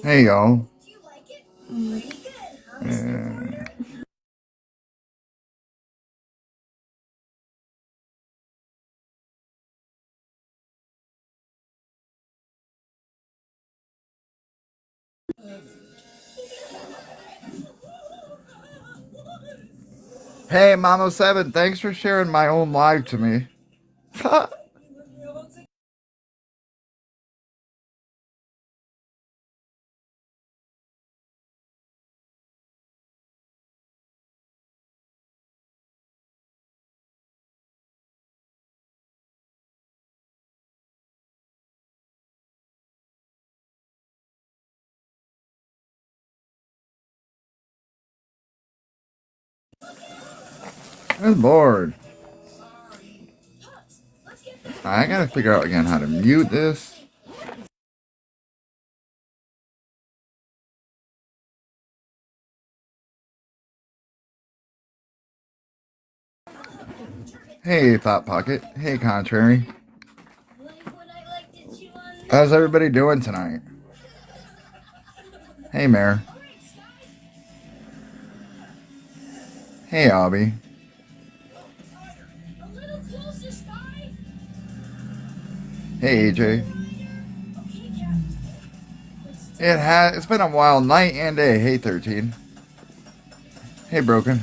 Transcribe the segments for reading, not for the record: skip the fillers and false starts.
Hey, y'all. Hey, Mama7, thanks for sharing my own live to me. Good lord. I gotta figure out again how to mute this. Hey, Thought Pocket. Hey, Contrary. How's everybody doing tonight? Hey, Mayor. Hey, Abby. Hey, AJ. It's been a while, night and day. Hey, 13. Hey, Broken.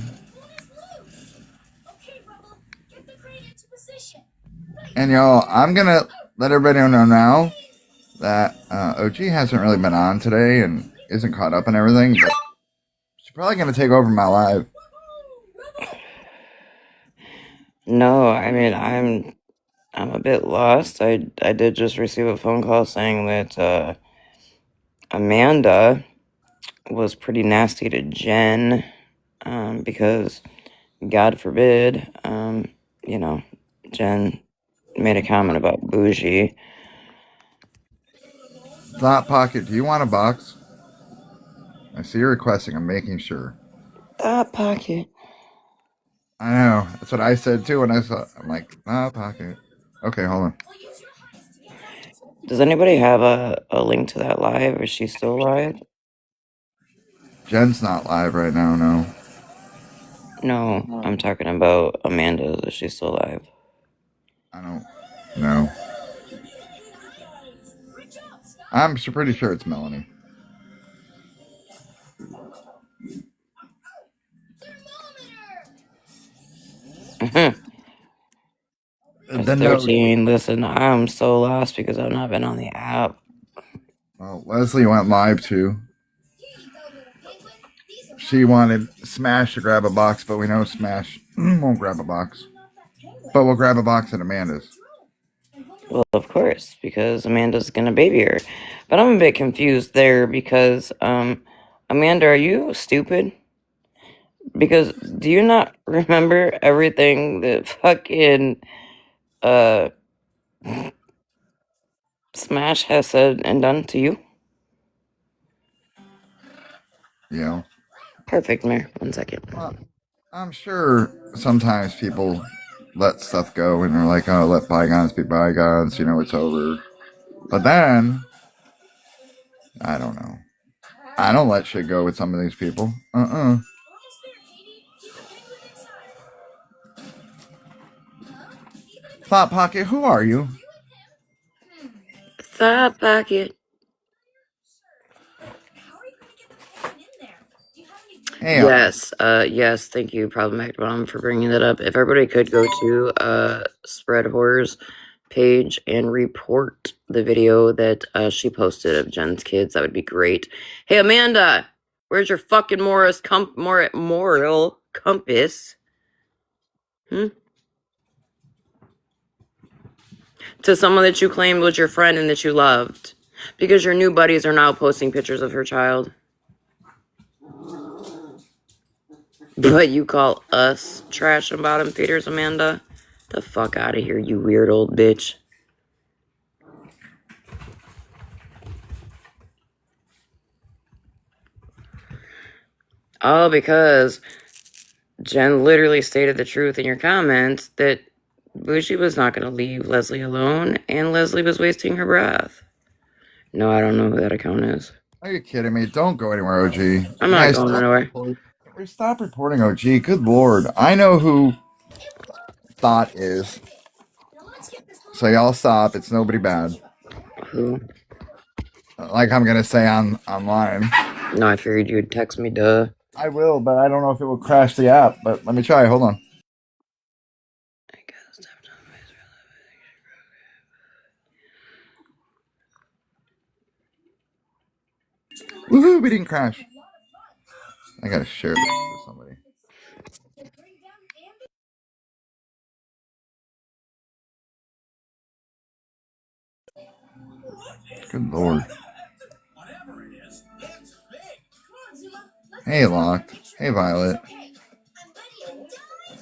And y'all, I'm gonna let everybody know now that OG hasn't really been on today and isn't caught up and everything, but she's probably gonna take over my live. No, I mean I'm a bit lost. I did just receive a phone call saying that Amanda was pretty nasty to Jen because God forbid, Jen made a comment about bougie. Thought Pocket, do you want a box? I see you requesting. I'm making sure. Thought Pocket. I know. That's what I said too when I saw. I'm like, Thought Pocket. Okay, hold on. Does anybody have a link to that live? Is she still live? Jen's not live right now. No. No, I'm talking about Amanda. Is she still live? I don't know. I'm pretty sure it's Melanie. It's The note. 13. Listen, I'm so lost because I've not been on the app. Well, Leslie went live too. She wanted Smash to grab a box, but we know Smash won't grab a box. But we'll grab a box at Amanda's. Well, of course, because Amanda's gonna baby her. But I'm a bit confused there because, Amanda, are you stupid? Because do you not remember everything that fucking, uh, Smash has said and done to you? Yeah. Perfect, Mayor. 1 second. Well, I'm sure sometimes people let stuff go and they're like, oh, let bygones be bygones, it's over. But then, I don't know. I don't let shit go with some of these people. Thought Pocket, who are you? Thought Pocket. Hey, Yes, thank you, Problematic Mom, for bringing that up. If everybody could go to Spread Horror's page and report the video that she posted of Jen's kids, that would be great. Hey, Amanda, where's your fucking moral compass? To someone that you claimed was your friend and that you loved. Because your new buddies are now posting pictures of her child. But you call us trash and bottom feeders, Amanda? The fuck out of here, you weird old bitch. Oh, because Jen literally stated the truth in your comments that Bougie was not going to leave Leslie alone, and Leslie was wasting her breath. No, I don't know who that account is. Are you kidding me? Don't go anywhere, OG. I'm not going anywhere. Stop reporting OG. Good lord. I know who Thought is. So y'all stop. It's nobody bad. Who? Like I'm gonna say online. No, I figured you'd text me, duh. I will, but I don't know if it will crash the app. But let me try. Hold on. Woohoo! We didn't crash. I gotta share this with somebody. Good lord. Hey, Locked. Hey, Violet.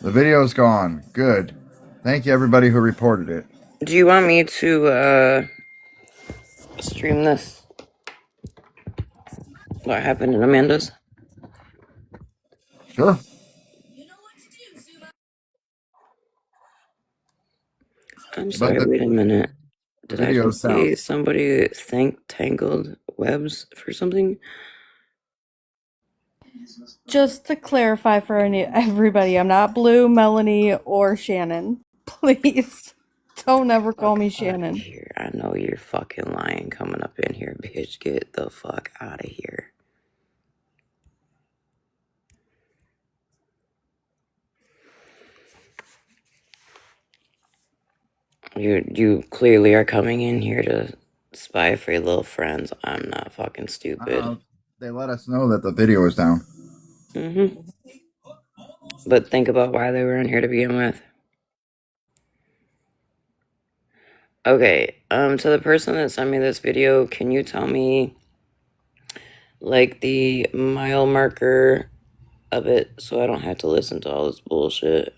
The video's gone. Good. Thank you, everybody who reported it. Do you want me to, stream this? What happened in Amanda's? Sure. I'm sorry, wait a minute. Did I just see somebody thank Tangled Webs for something? Just to clarify for everybody, I'm not Blue, Melanie, or Shannon. Please, don't ever call me Shannon. Here, I know you're fucking lying coming up in here, bitch. Get the fuck out of here. You clearly are coming in here to spy for your little friends. I'm not fucking stupid. They let us know that the video is down. Mm-hmm. But think about why they were in here to begin with. Okay, to the person that sent me this video, can you tell me, like, the mile marker of it so I don't have to listen to all this bullshit?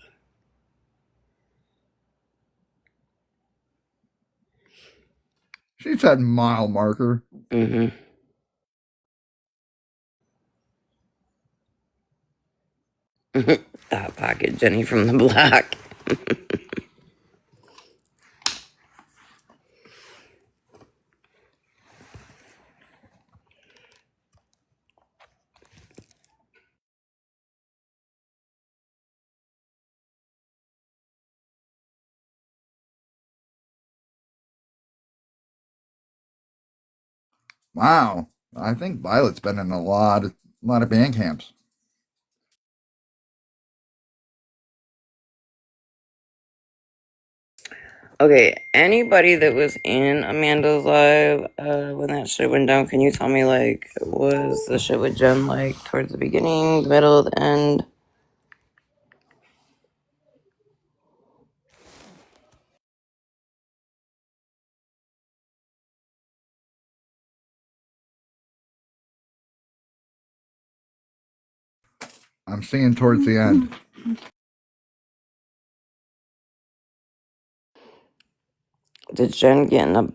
She said mile marker. Mm-hmm. Hot Pocket Jenny from the block. Wow. I think Violet's been in a lot of band camps. Okay, anybody that was in Amanda's live when that shit went down, can you tell me, like, was the shit with Jen, like, towards the beginning, the middle, the end? I'm seeing towards the end. Did Jen get in a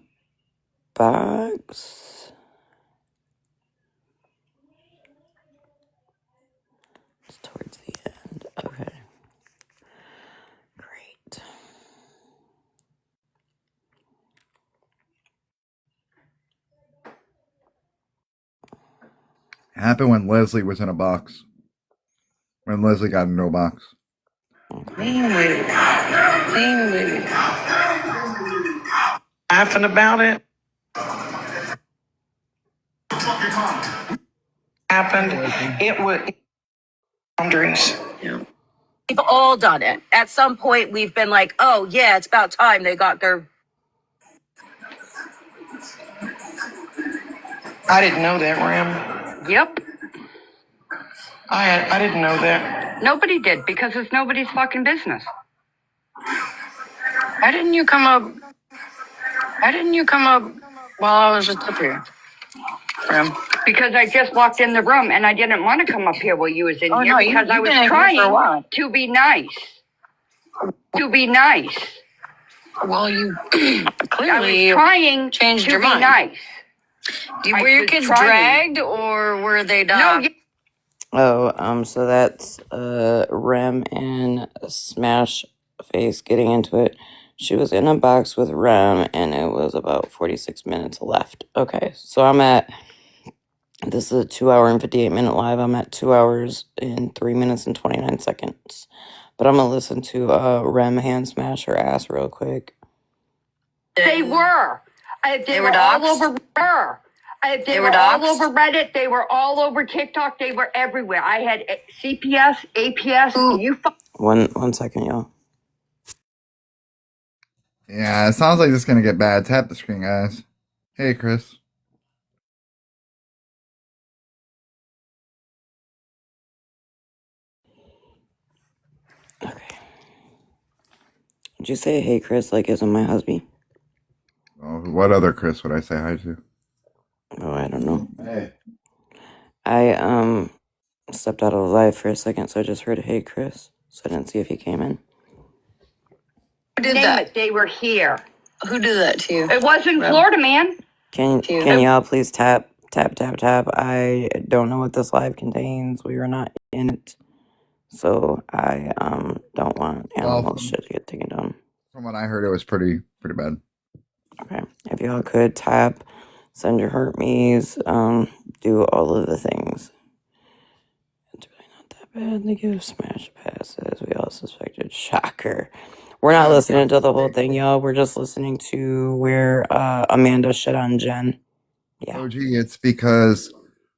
box? It's towards the end. Okay. Great. It happened when Leslie was in a box. When Leslie got into a box. Mainly. Laughing about it. Happened. It was boundaries. Yeah. We've all done it. At some point, we've been like, oh, yeah, it's about time they got their. I didn't know that, Ram. Yep. I didn't know that. Nobody did because it's nobody's fucking business. Why didn't you come up? While I was just up here? Ram? Because I just walked in the room and I didn't want to come up here while you was in here because I was trying to be nice. To be nice. Well, you I clearly was trying changed to your be mind. nice. Were your kids dragged or were they No, Oh, so that's Rem and Smash Face getting into it. She was in a box with Rem, and it was about 46 minutes left. Okay, so this is a 2 hour and 58 minute live. I'm at 2 hours and 3 minutes and 29 seconds. But I'm gonna listen to Rem hand smash her ass real quick. They were. They were all over her. They were all over Reddit. They were all over TikTok. They were everywhere. I had CPS, APS. One second, y'all. Yeah, it sounds like this is gonna get bad. Tap the screen, guys. Hey, Chris. Okay. Did you say, hey, Chris, like, isn't my husband? Oh, what other Chris would I say hi to? Oh, I don't know. Hey. I, stepped out of the live for a second, so I just heard, hey, Chris. So I didn't see if he came in. Who did that? They were here. Who did that to you? It wasn't Florida, man. Can y'all please tap? I don't know what this live contains. We were not in it. So I, don't want animal shit to get taken down. From what I heard, it was pretty bad. Okay. If y'all could tap, send your hurt me's, do all of the things. It's really not that bad. They give smash passes. We all suspected. Shocker. We're not listening to the whole thing, y'all. We're just listening to where Amanda shit on Jen. Yeah. OG, it's because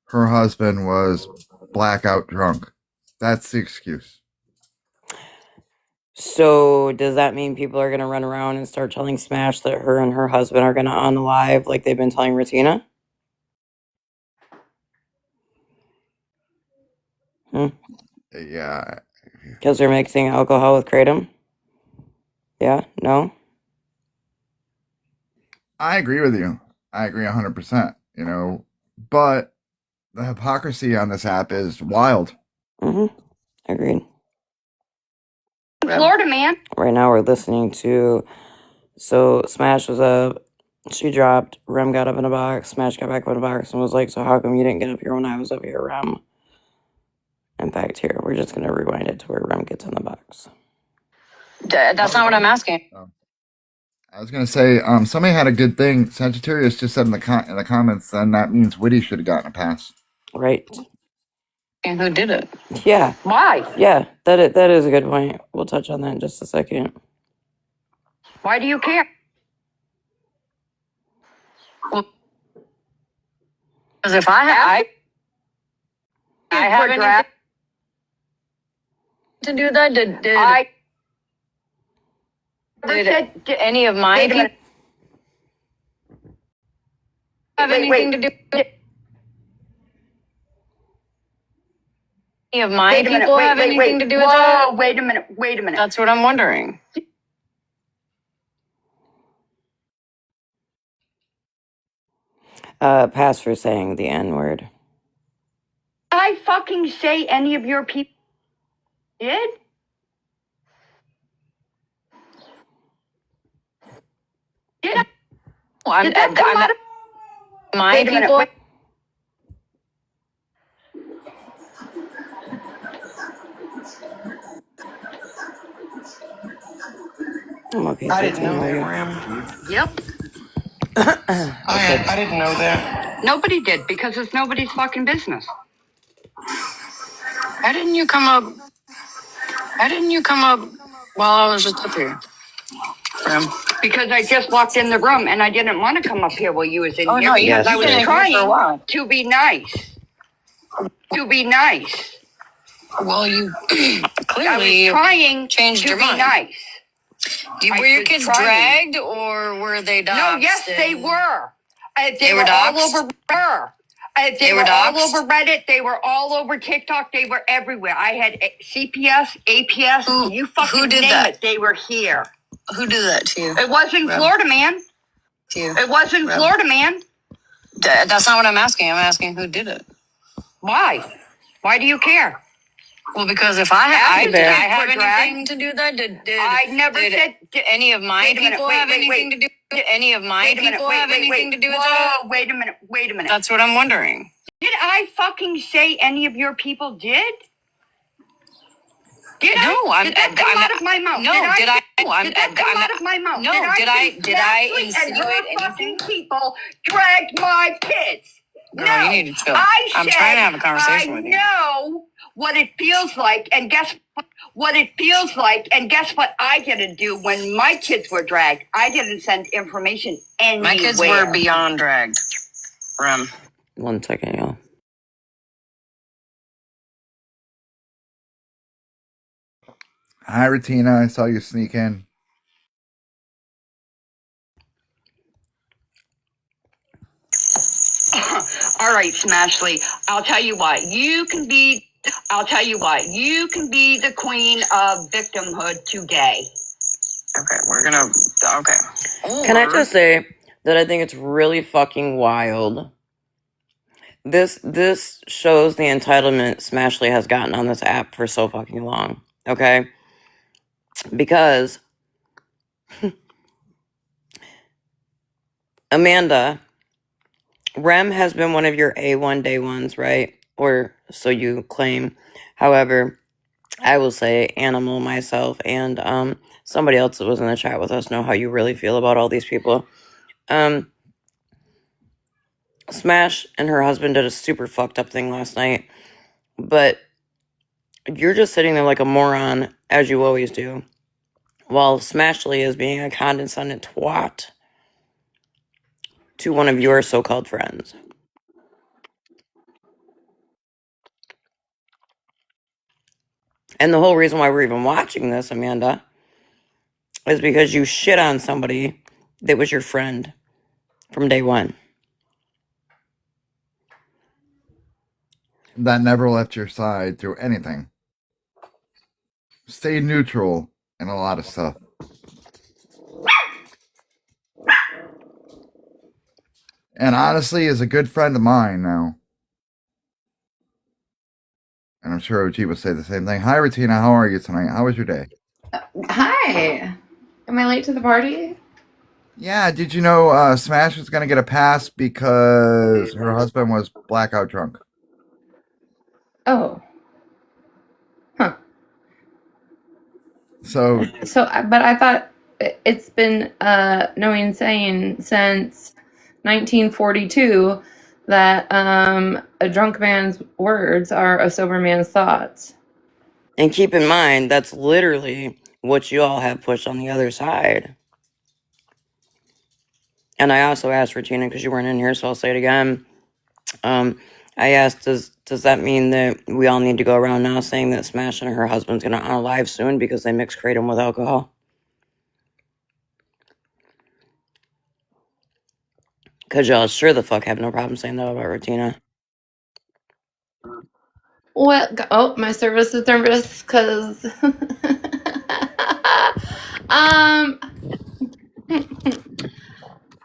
her husband was blackout drunk. That's the excuse. So does that mean people are gonna run around and start telling Smash that her and her husband are gonna unalive like they've been telling Ratina? Yeah. Because they're mixing alcohol with kratom? Yeah? No? I agree with you. I agree 100%, you know, but the hypocrisy on this app is wild. Mm-hmm. Agreed. Florida, man. Right now we're listening to, so Smash was up, she dropped, Rem got up in a box, Smash got back up in a box and was like, so how come you didn't get up here when I was up here, Rem? In fact, here, we're just going to rewind it to where Rem gets in the box. That's not what I'm asking. I was going to say, somebody had a good thing. Sagittarius just said in the comments, then that means Witty should have gotten a pass. Right. And who did it? Yeah. Why? Yeah, that is a good point. We'll touch on that in just a second. Why do you care? Well, because if I have anything to do with that, did any of my people have anything to do with it? Any of my people have anything to do with that? Wait a minute. That's what I'm wondering. Pass for saying the N-word. I fucking say any of your people did? Did I? Well, Did that come out of my people? I'm okay. I didn't know that, Ram. Yep. I didn't know that. Nobody did because it's nobody's fucking business. Why didn't you come up while I was just up here? Because I just walked in the room and I didn't want to come up here while you was in here no, because I was been in here for a trying while. to be nice. Well, you I clearly was trying changed to your be mind. nice. Were your was kids trying. dragged or were they doxxed? No, yes, they were. They were were all doxxed? over her. They were all doxxed? over Reddit. They were all over TikTok. They were everywhere. I had CPS, APS. You fucking who did name that? it. They were here. Who did that to you? It wasn't Florida, man. It wasn't Florida, man. That's not what I'm asking. I'm asking who did it. Why? Why do you care? Well, because if I have anything to do with that, did I never said. any of my people have anything to do? Did any of my people have anything to do with that? Wait a minute. That's what I'm wondering. Did I fucking say any of your people did? Did No, I? Did that come out of my mouth? No, did I? No, Did that come out of my mouth? No, did I insinuate and her anything? fucking people dragged my kids? Girl, no, you need to chill. I'm trying to have a conversation with you. I know what it feels like, and guess what it feels like, and guess what I didn't do when my kids were dragged? I didn't send information anywhere. My kids were beyond dragged. Rem. 1 second, y'all. Hi, Ratina. I saw you sneak in. All right, Smashly. I'll tell you what. You can be the queen of victimhood today. Okay, we're gonna. Okay. Can I just say that I think it's really fucking wild. This shows the entitlement Smashly has gotten on this app for so fucking long. Okay? Because Amanda, Rem has been one of your A1 day ones, right? Or so you claim. However, I will say Animal, myself, and somebody else that was in the chat with us know how you really feel about all these people. Smash and her husband did a super fucked up thing last night, but you're just sitting there like a moron, as you always do, while Smashly is being a condescending twat to one of your so-called friends. And the whole reason why we're even watching this, Amanda, is because you shit on somebody that was your friend from day one. That never left your side through anything. Stayed neutral in a lot of stuff. And honestly is a good friend of mine now. And I'm sure OG would say the same thing. Hi, Ratina. How are you tonight? How was your day? Hi. Am I late to the party? Yeah, did you know Smash was going to get a pass because her husband was blackout drunk? Oh. Huh. So, but I thought it's been knowing saying since 1942 that a drunk man's words are a sober man's thoughts. And keep in mind, that's literally what you all have pushed on the other side. And I also asked Regina, because you weren't in here, so I'll say it again. I asked, does that mean that we all need to go around now saying that Smash and her husband's going to unalive soon because they mix kratom with alcohol? Because y'all sure the fuck have no problem saying that about Regina. Well, my service is nervous because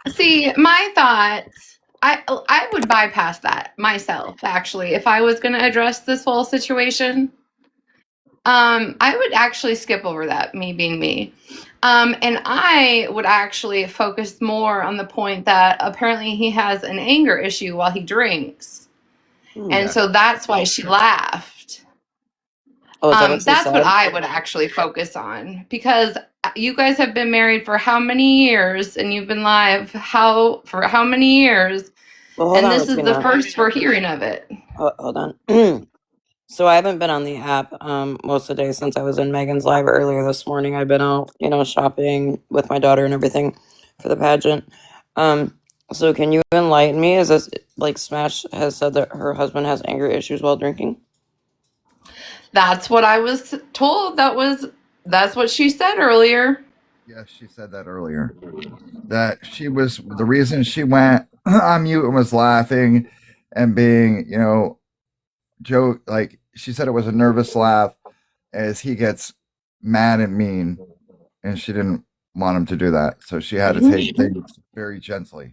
see, my thoughts, I would bypass that myself, actually, if I was going to address this whole situation. I would actually skip over that, me being me. And I would actually focus more on the point that apparently he has an anger issue while he drinks. And so that's why she laughed. Oh, is that what she That's said? what I would actually focus on, because you guys have been married for how many years, and you've been live for how many years? Well, and this is the first we're hearing of it. Hold on. So I haven't been on the app most of the day since I was in Megan's live earlier this morning. I've been out, shopping with my daughter and everything for the pageant. So can you enlighten me? Is this like Smash has said that her husband has anger issues while drinking? That's what I was told. That's what she said earlier. Yes, she said that earlier. That the reason she went on mute and was laughing and being, joke, like she said it was a nervous laugh as he gets mad and mean, and she didn't want him to do that. So she had to take things very gently.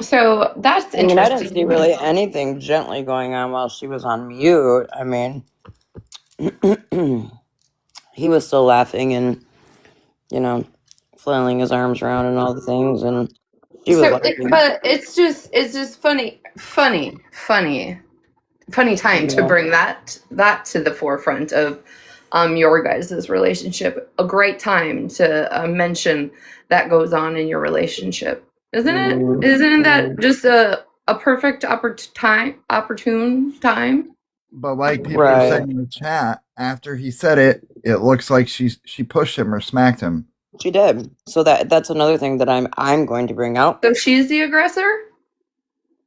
So that's interesting. I didn't see really anything gently going on while she was on mute. I mean, he was still laughing and, flailing his arms around and all the things, and she was laughing. But it's just funny funny time to Yeah. bring that to the forefront of your guys' relationship. A great time to mention that goes on in your relationship, isn't it? Isn't that just a perfect opportune time? But like people are Right. saying in the chat, after he said it, it looks like she pushed him or smacked him. She did. So that's another thing that I'm going to bring out. So she's the aggressor?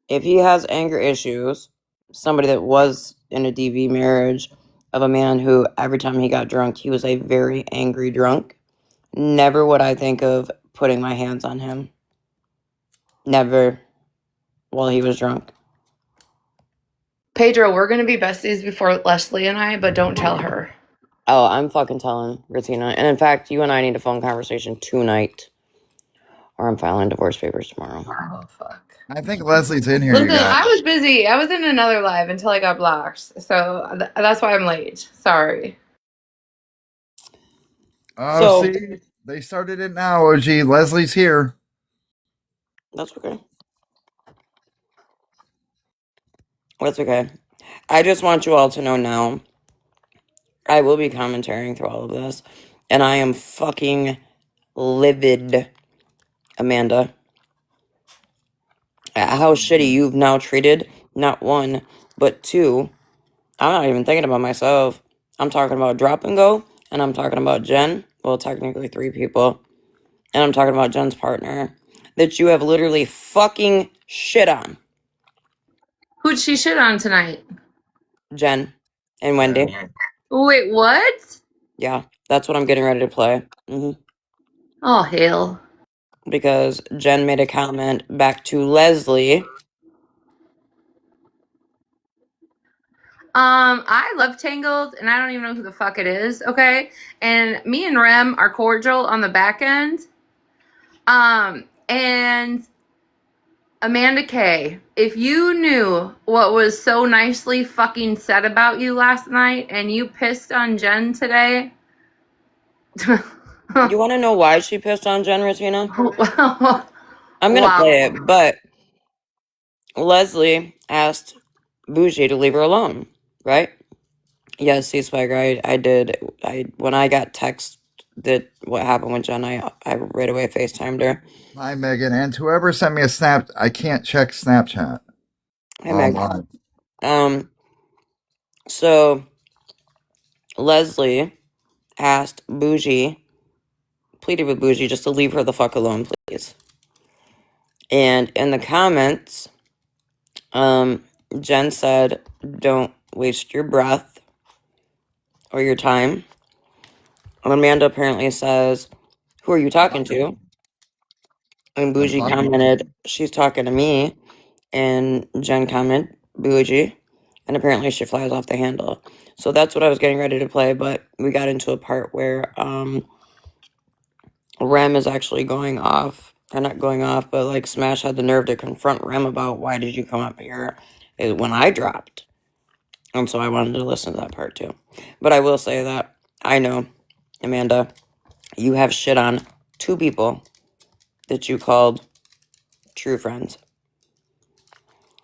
If he has anger issues, somebody that was in a DV marriage of a man who every time he got drunk, he was a very angry drunk. Never would I think of putting my hands on him. Never while he was drunk. Pedro, we're going to be besties before Leslie and I, but don't tell her. Oh, I'm fucking telling Ratina. And in fact, you and I need a phone conversation tonight. Or I'm filing divorce papers tomorrow. Oh, fuck. I think Leslie's in here. Listen, You guys. I was busy. I was in another live until I got blocked. So that's why I'm late. Sorry. Oh, So- see, they started it now. OG, Leslie's here. That's okay. That's okay. I just want you all to know now, I will be commentating through all of this, and I am fucking livid, Amanda, at how shitty you've now treated, not one, but two. I'm not even thinking about myself. I'm talking about Drop and Go, and I'm talking about Jen. Well, technically 3 people. And I'm talking about Jen's partner. That you have literally fucking shit on. Who'd she shit on tonight? Jen and Wendy. Wait, what? Yeah, that's what I'm getting ready to play. Oh, hell. Because Jen made a comment back to Leslie. I love Tangled, and I don't even know who the fuck it is, okay? And me and Rem are cordial on the back end. And Amanda K, if you knew what was so nicely fucking said about you last night and you pissed on Jen today. You want to know why she pissed on Jen, Ratina? I'm going to Wow. play it, but Leslie asked Bougie to leave her alone, right? Yes, see, Swagger, I did. When I got text that what happened with Jen, I right away FaceTimed her. Hi, Megan. And whoever sent me a snap, I can't check Snapchat. Hey, Meg. Online. So Leslie asked Bougie, pleaded with Bougie just to leave her the fuck alone, please. And in the comments, Jen said, don't waste your breath or your time. And Amanda apparently says, who are you talking to? And Bougie commented, she's talking to me. And Jen commented, Bougie. And apparently she flies off the handle. So that's what I was getting ready to play, but we got into a part where Rem is actually going off. Or not going off, but like Smash had the nerve to confront Rem about why did you come up here when I dropped. And so I wanted to listen to that part too. But I will say that I know, Amanda, you have shit on 2 people that you called true friends.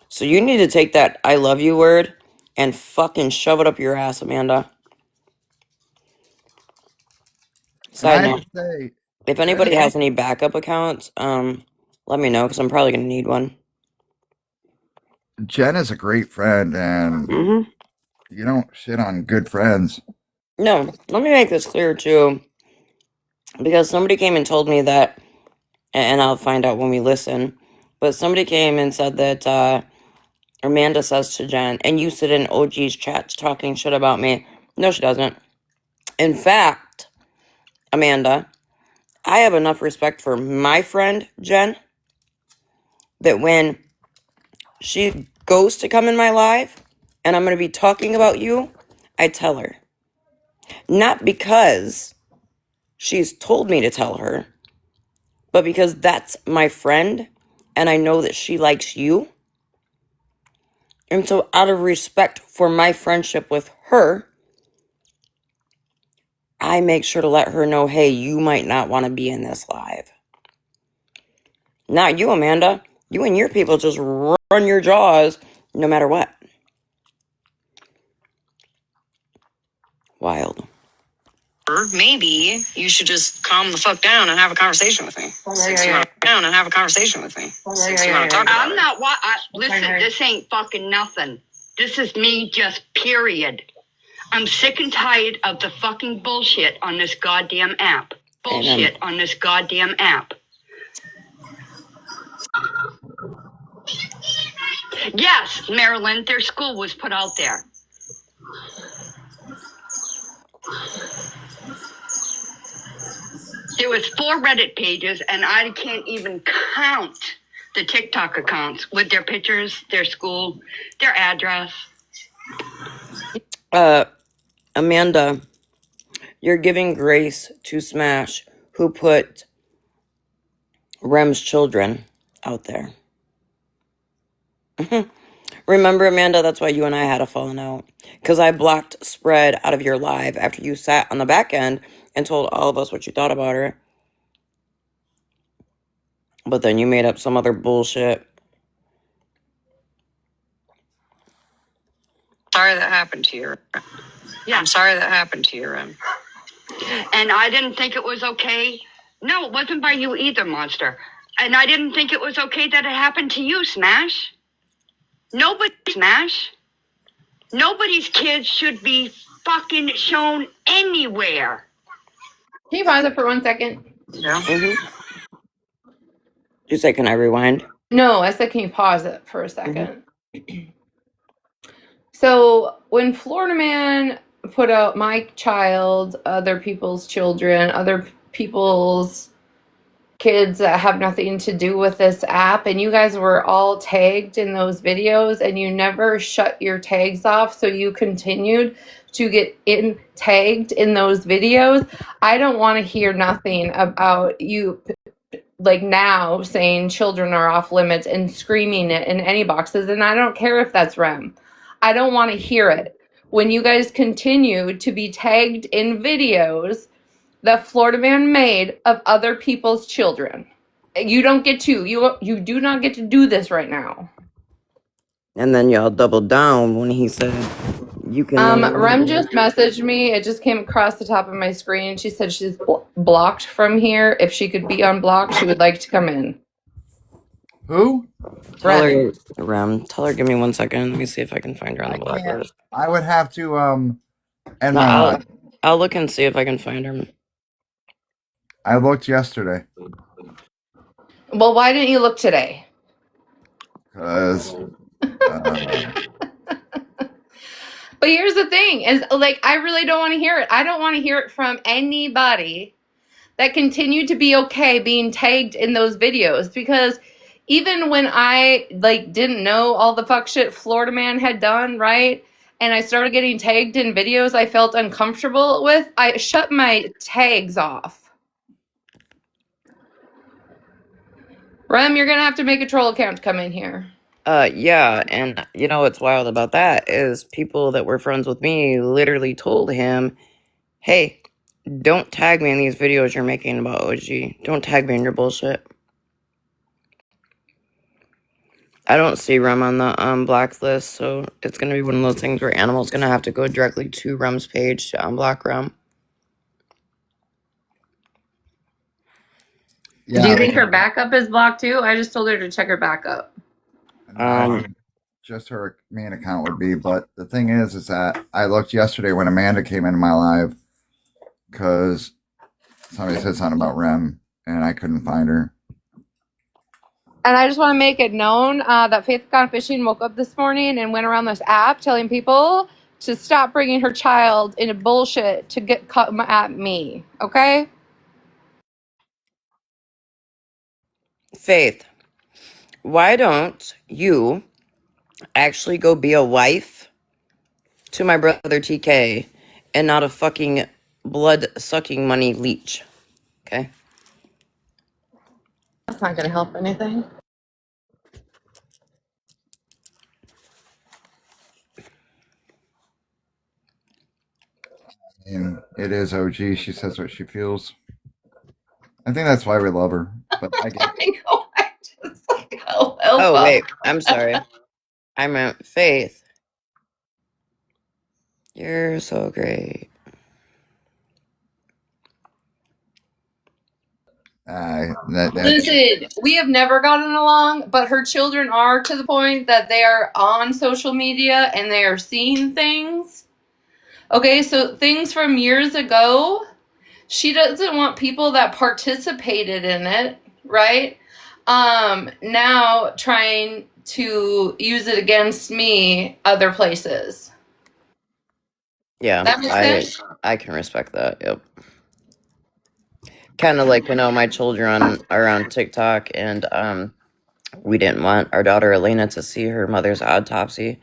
So you need to take that I love you word and fucking shove it up your ass, Amanda. Side note, if anybody has any backup accounts, let me know because I'm probably going to need one. Jen is a great friend, and you don't shit on good friends. No, let me make this clear too. Because somebody came and told me that, and I'll find out when we listen, but somebody came and said that Amanda says to Jen, and you sit in OG's chats talking shit about me. No, she doesn't. In fact, Amanda, I have enough respect for my friend, Jen, that when she goes to come in my live, and I'm going to be talking about you, I tell her. Not because she's told me to tell her, but because that's my friend, and I know that she likes you. And so out of respect for my friendship with her, I make sure to let her know, hey, you might not want to be in this live. Not you, Amanda. You and your people just run your jaws no matter what. Wild. Or maybe you should just calm the fuck down and have a conversation with me. Since you want to down and have a conversation with me. Since you want to talk about I'm not. Listen, this ain't fucking nothing. This is me, just period. I'm sick and tired of the fucking bullshit on this goddamn app. Bullshit on this goddamn app. Yes, Marilyn, their school was put out there. There was 4 Reddit pages, and I can't even count the TikTok accounts with their pictures, their school, their address. Amanda, you're giving grace to Smash, who put Rem's children out there. Remember, Amanda, that's why you and I had a falling out. Because I blocked Spread out of your live after you sat on the back end and told all of us what you thought about her. But then you made up some other bullshit. Sorry that happened to you. Yeah, I'm sorry that happened to you, Rem. And I didn't think it was okay. No, it wasn't by you either, Monster. And I didn't think it was okay that it happened to you, Smash. Nobody's kids should be fucking shown anywhere. Can you pause it for 1 second? Yeah. You say, can I rewind? No, I said, can you pause it for a second? So when Florida Man put out my child, other people's children, other people's kids that have nothing to do with this app, and you guys were all tagged in those videos, and you never shut your tags off, so you continued to get tagged in those videos. I don't want to hear nothing about you like now saying children are off limits and screaming it in any boxes, and I don't care if that's Rem. I don't want to hear it. When you guys continue to be tagged in videos that Florida Man made of other people's children, you don't get to. You do not get to do this right now. And then y'all doubled down when he said you can. Rem just messaged me. It just came across the top of my screen. She said she's blocked from here. If she could be unblocked, she would like to come in. Who? Tell her, Rem. Tell her. Give me 1 second. Let me see if I can find her on the I can't. blacklist. I would have to end No, my life. I'll look and see if I can find her. I looked yesterday Well, why didn't you look today? because But here's the thing is, like, I really don't want to hear it. I don't want to hear it from anybody that continued to be okay being tagged in those videos, because even when I like didn't know all the fuck shit Florida Man had done, right? And I started getting tagged in videos I felt uncomfortable with, I shut my tags off. Rem, you're gonna have to make a troll account to come in here. Yeah, and you know what's wild about that is people that were friends with me literally told him, hey, don't tag me in these videos you're making about OG. Don't tag me in your bullshit. I don't see Rem on the blacklist, so it's gonna be one of those things where Animal's gonna have to go directly to Rem's page to unblock Rem. yeah, Do you think her backup is blocked too? I just told her to check her backup. just her main account would be. But the thing is that I looked yesterday when Amanda came into my live because somebody said something about Rem and I couldn't find her. And I just want to make it known that Faith Gone Fishing woke up this morning and went around this app telling people to stop bringing her child into bullshit to get come at me. Okay? Faith, why don't you actually go be a wife to my brother TK and not a fucking blood-sucking money leech? Okay? That's not going to help anything. And it is OG. She says what she feels. I think that's why we love her. But I get I know. I just like, Oh, wait. I'm sorry. I meant Faith. You're so great. That Listen, we have never gotten along, but her children are to the point that they are on social media and they are seeing things. Okay, so things from years ago, she doesn't want people that participated in it, right? Now trying to use it against me other places. Yeah, That makes sense? I can respect that. Yep. Kind of like, my children are on TikTok, and we didn't want our daughter Elena to see her mother's autopsy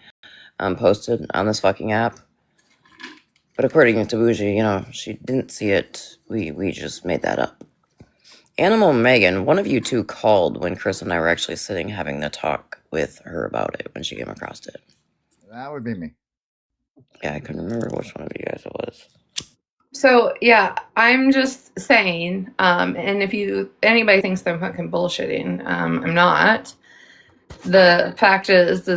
posted on this fucking app. But according to Bougie, she didn't see it. We just made that up. Animal Megan, one of you two called when Chris and I were actually sitting having the talk with her about it when she came across it. That would be me. Yeah, I couldn't remember which one of you guys it was. So yeah, I'm just saying, and if anybody thinks I'm fucking bullshitting, I'm not. The fact is,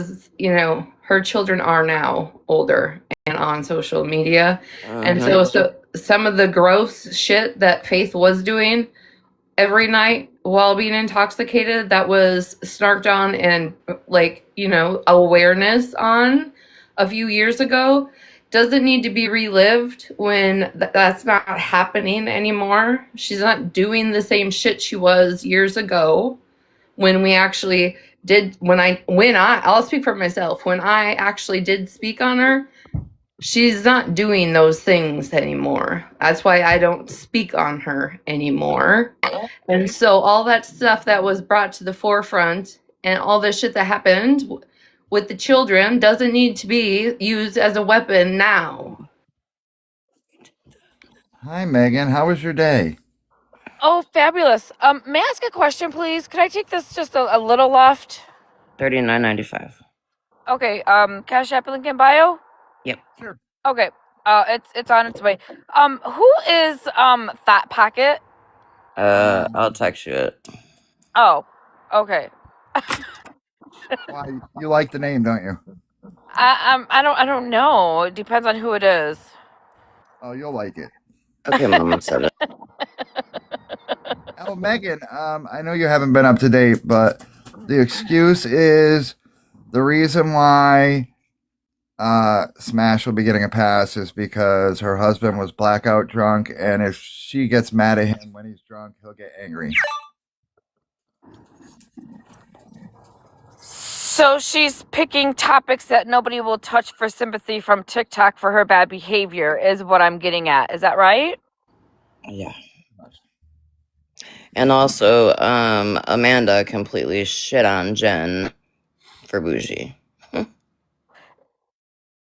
her children are now older and on social media, and so some of the gross shit that Faith was doing every night while being intoxicated, that was snarked on and awareness on a few years ago, doesn't need to be relived when that's not happening anymore. She's not doing the same shit she was years ago when we actually did, I'll speak for myself, when I actually did speak on her. She's not doing those things anymore. That's why I don't speak on her anymore. And so all that stuff that was brought to the forefront and all the shit that happened with the children doesn't need to be used as a weapon now. Hi, Megan. How was your day? Oh, fabulous. May I ask a question, please? Could I take this just a little left? $39.95. Okay. Cash App link in bio. Yep. Sure. Okay. It's on its way. Who is Fat Pocket? I'll text you it. Oh, okay. Why, you like the name, don't you? I don't know. It depends on who it is. Oh, you'll like it. Okay, Mom said it. Oh, Megan, I know you haven't been up to date, but the excuse is the reason why Smash will be getting a pass is because her husband was blackout drunk, and if she gets mad at him when he's drunk, he'll get angry. So she's picking topics that nobody will touch for sympathy from TikTok for her bad behavior, is what I'm getting at. Is that right? Yeah. And also, Amanda completely shit on Jen for Bougie.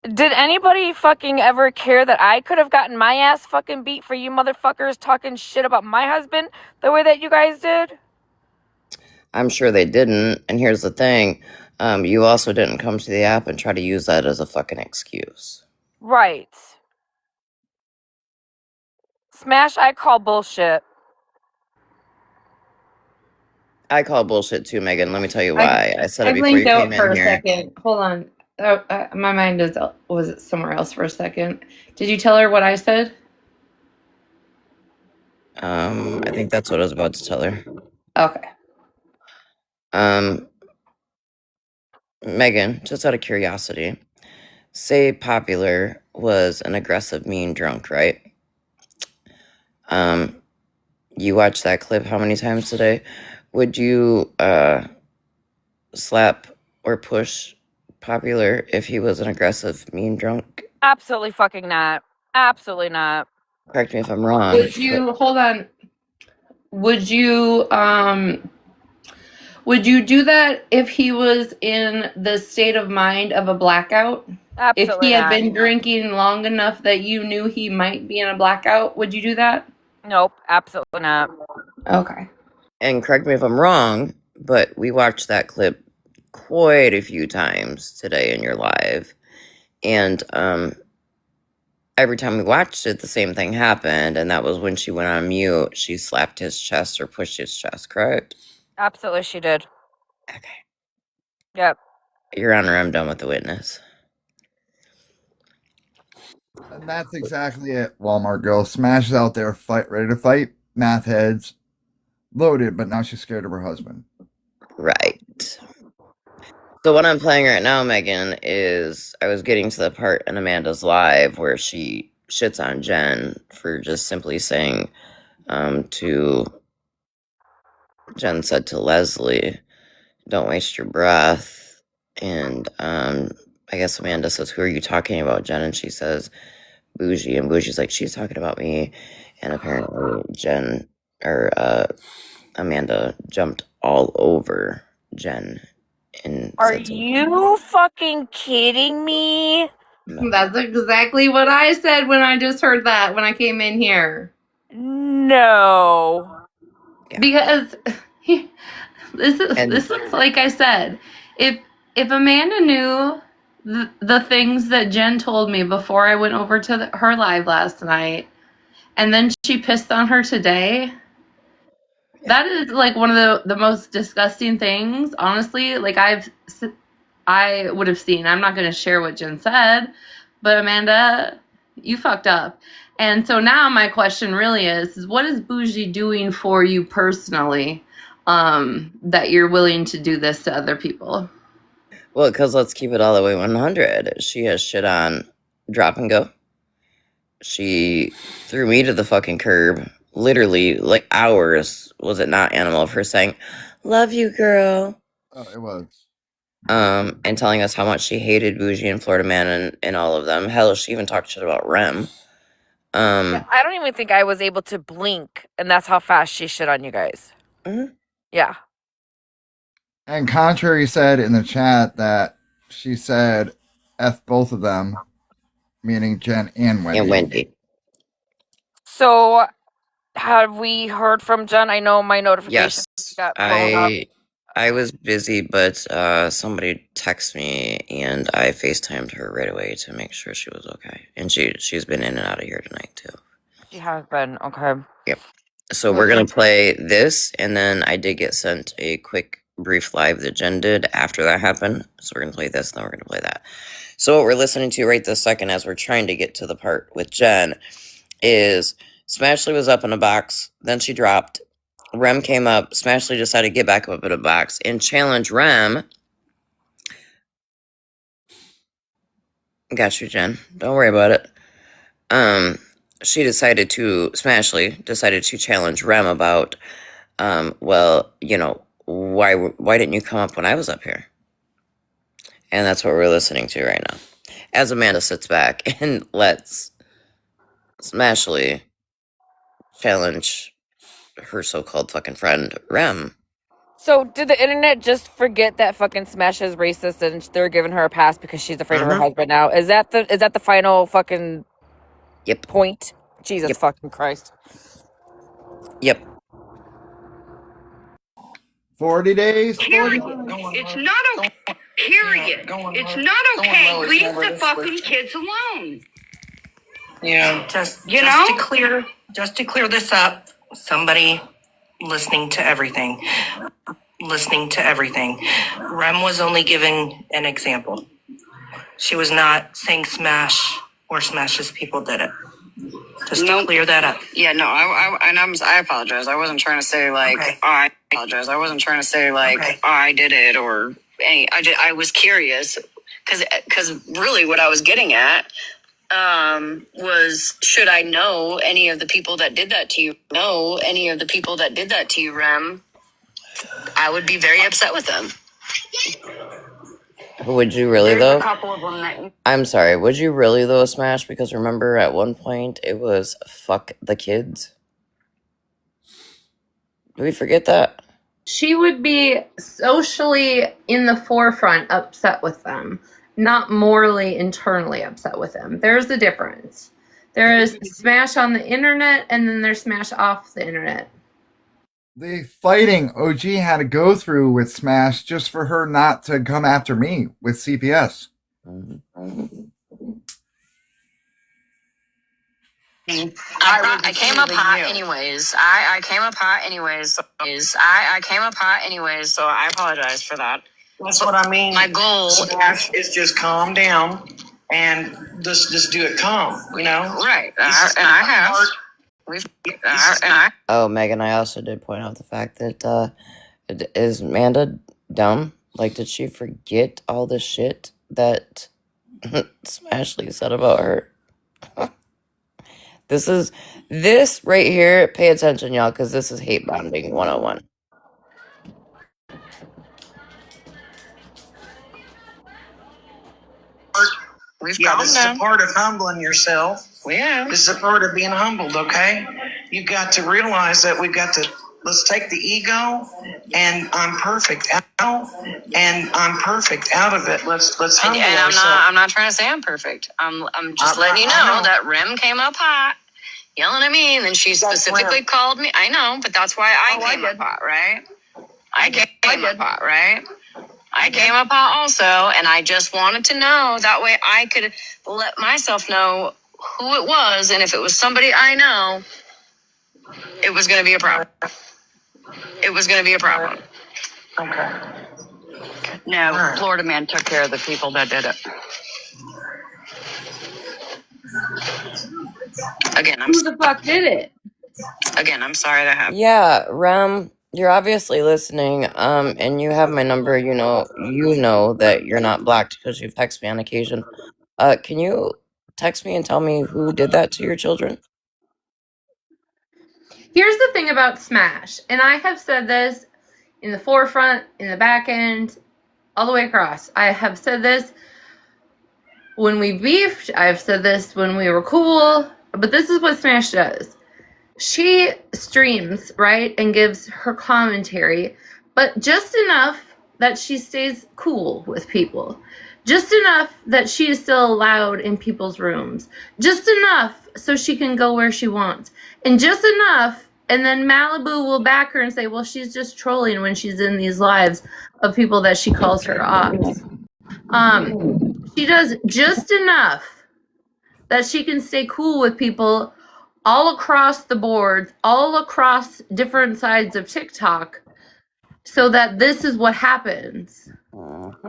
Did anybody fucking ever care that I could have gotten my ass fucking beat for you motherfuckers talking shit about my husband the way that you guys did? I'm sure they didn't. And here's the thing. You also didn't come to the app and try to use that as a fucking excuse. Right. Smash, I call bullshit. I call bullshit too, Megan. Let me tell you why. I said it before you blinked out came for in a here. second. Hold on. My mind was somewhere else for a second. Did you tell her what I said? I think that's what I was about to tell her. Okay. Megan, just out of curiosity, say Popular was an aggressive, mean drunk, right? You watched that clip how many times today? Would you slap or push Popular if he was an aggressive, mean drunk? Absolutely fucking not. Absolutely not. Correct me if I'm wrong. Hold on. Would you do that if he was in the state of mind of a blackout? Absolutely If he had not. been drinking long enough that you knew he might be in a blackout, would you do that? Nope, absolutely not. Okay. And correct me if I'm wrong, but we watched that clip quite a few times today in your live. And every time we watched it, the same thing happened. And that was when she went on mute. She slapped his chest or pushed his chest, correct? Absolutely she did. Okay. Yep. Your Honor, I'm done with the witness. And that's exactly it, Walmart girl. Smash is out there ready to fight math heads loaded, but now she's scared of her husband. Right. So what I'm playing right now, Megan, is I was getting to the part in Amanda's live where she shits on Jen for just simply saying to Jen said to Leslie, "Don't waste your breath." And I guess Amanda says, "Who are you talking about, Jen?" And she says, "Bougie." And Bougie's like, "She's talking about me." And apparently Jen or Amanda jumped all over Jen and Are said something. you fucking kidding me? That's exactly what I said when I just heard that when I came in here. No. Yeah. Because this is like I said, if Amanda knew the things that Jen told me before I went over to her live last night, and then she pissed on her today, that is like one of the most disgusting things, honestly. Like I would have seen. I'm not going to share what Jen said, but Amanda, you fucked up. And so now my question really is what is Bougie doing for you personally that you're willing to do this to other people? Well, because let's keep it all the way 100. She has shit on Drop and Go. She threw me to the fucking curb. Literally, like hours, was it not, Animal, of her saying, "Love you, girl." Oh, it was. And telling us how much she hated Bougie and Florida Man and all of them. Hell, she even talked shit about Rem. I don't even think I was able to blink, and that's how fast she shit on you guys. Mhm. Yeah. And Contrary said in the chat that she said F both of them, meaning Jen and Wendy. And Wendy. So, have we heard from Jen? I know my notification Yes. got blown up. I was busy, but somebody texted me and I FaceTimed her right away to make sure she was okay. And she's been in and out of here tonight too. She has been, okay. Yep. So we're gonna play this, and then I did get sent a quick brief live that Jen did after that happened. So we're gonna play this, and then we're gonna play that. So what we're listening to right this second, as we're trying to get to the part with Jen, is Smashley was up in a box, then she dropped. Rem came up. Smashley decided to get back up in a box and challenge Rem. Got you, Jen. Don't worry about it. Smashley decided to challenge Rem about, well, you know, why didn't you come up when I was up here? And that's what we're listening to right now. As Amanda sits back and lets Smashley challenge her so-called fucking friend, Rem. So, did the internet just forget that fucking Smash is racist and they're giving her a pass because she's afraid of her husband now? Is that the final fucking point? Jesus fucking Christ. Yep. 40 days. Period. It's not okay. Period. It's not okay. Leave the fucking kids alone. Yeah. Just to clear this up, somebody listening to everything. Rem was only giving an example. She was not saying Smash or Smash's people did it. Just to clear that up. Yeah, no, I apologize. I wasn't trying to say like, I apologize. I wasn't trying to say like, I did it or any. I was curious because really what I was getting at was, should I know any of the people that did that to you? Rem, I would be very upset with them. Would you really, There's though? a couple of them that I'm sorry. Would you really, though, Smash? Because remember, at one point, it was fuck the kids. Do we forget that? She would be socially in the forefront upset with them, not morally internally upset with them. There's a difference. There is Smash on the internet, and then there's Smash off the internet. The fighting OG had to go through with Smash just for her not to come after me with CPS. I came up hot anyways. I came up hot anyways. So I apologize for that. That's what I mean. My goal is just calm down and just do it calm, you know? Right. And I have. Oh, Megan, I also did point out the fact that is Amanda dumb? Like, did she forget all the shit that Smashley said about her? This right here, pay attention, y'all, because this is hate bonding 101. This is a part of humbling yourself. Yeah. This is a part of being humbled, okay? You got to realize that let's take the ego and I'm perfect out of it. Let's humble ourselves. I'm not trying to say I'm perfect. I'm just letting you know that Rem came up hot, yelling at me, and then she specifically called me. I know, but that's why I came up hot, right? I came up hot, right? I came up hot also, and I just wanted to know, that way I could let myself know who it was, and if it was somebody I know, it was going to be a problem. It was going to be a problem. Okay. No, Florida Man took care of the people that did it. Again, Who the fuck did it? I'm sorry that happened. Yeah, Rem, you're obviously listening, and you have my number. You know that you're not blocked because you've texted me on occasion. Can you text me and tell me who did that to your children? Here's the thing about Smash, and I have said this in the forefront, in the back end, all the way across. I have said this when we beefed. I've said this when we were cool. But this is what Smash does. She streams, right, and gives her commentary, but just enough that she stays cool with people. Just enough that she is still allowed in people's rooms. Just enough so she can go where she wants. And just enough, and then Malibu will back her and say, well, she's just trolling when she's in these lives of people that she calls her ops. She does just enough that she can stay cool with people all across the board, all across different sides of TikTok, so that this is what happens.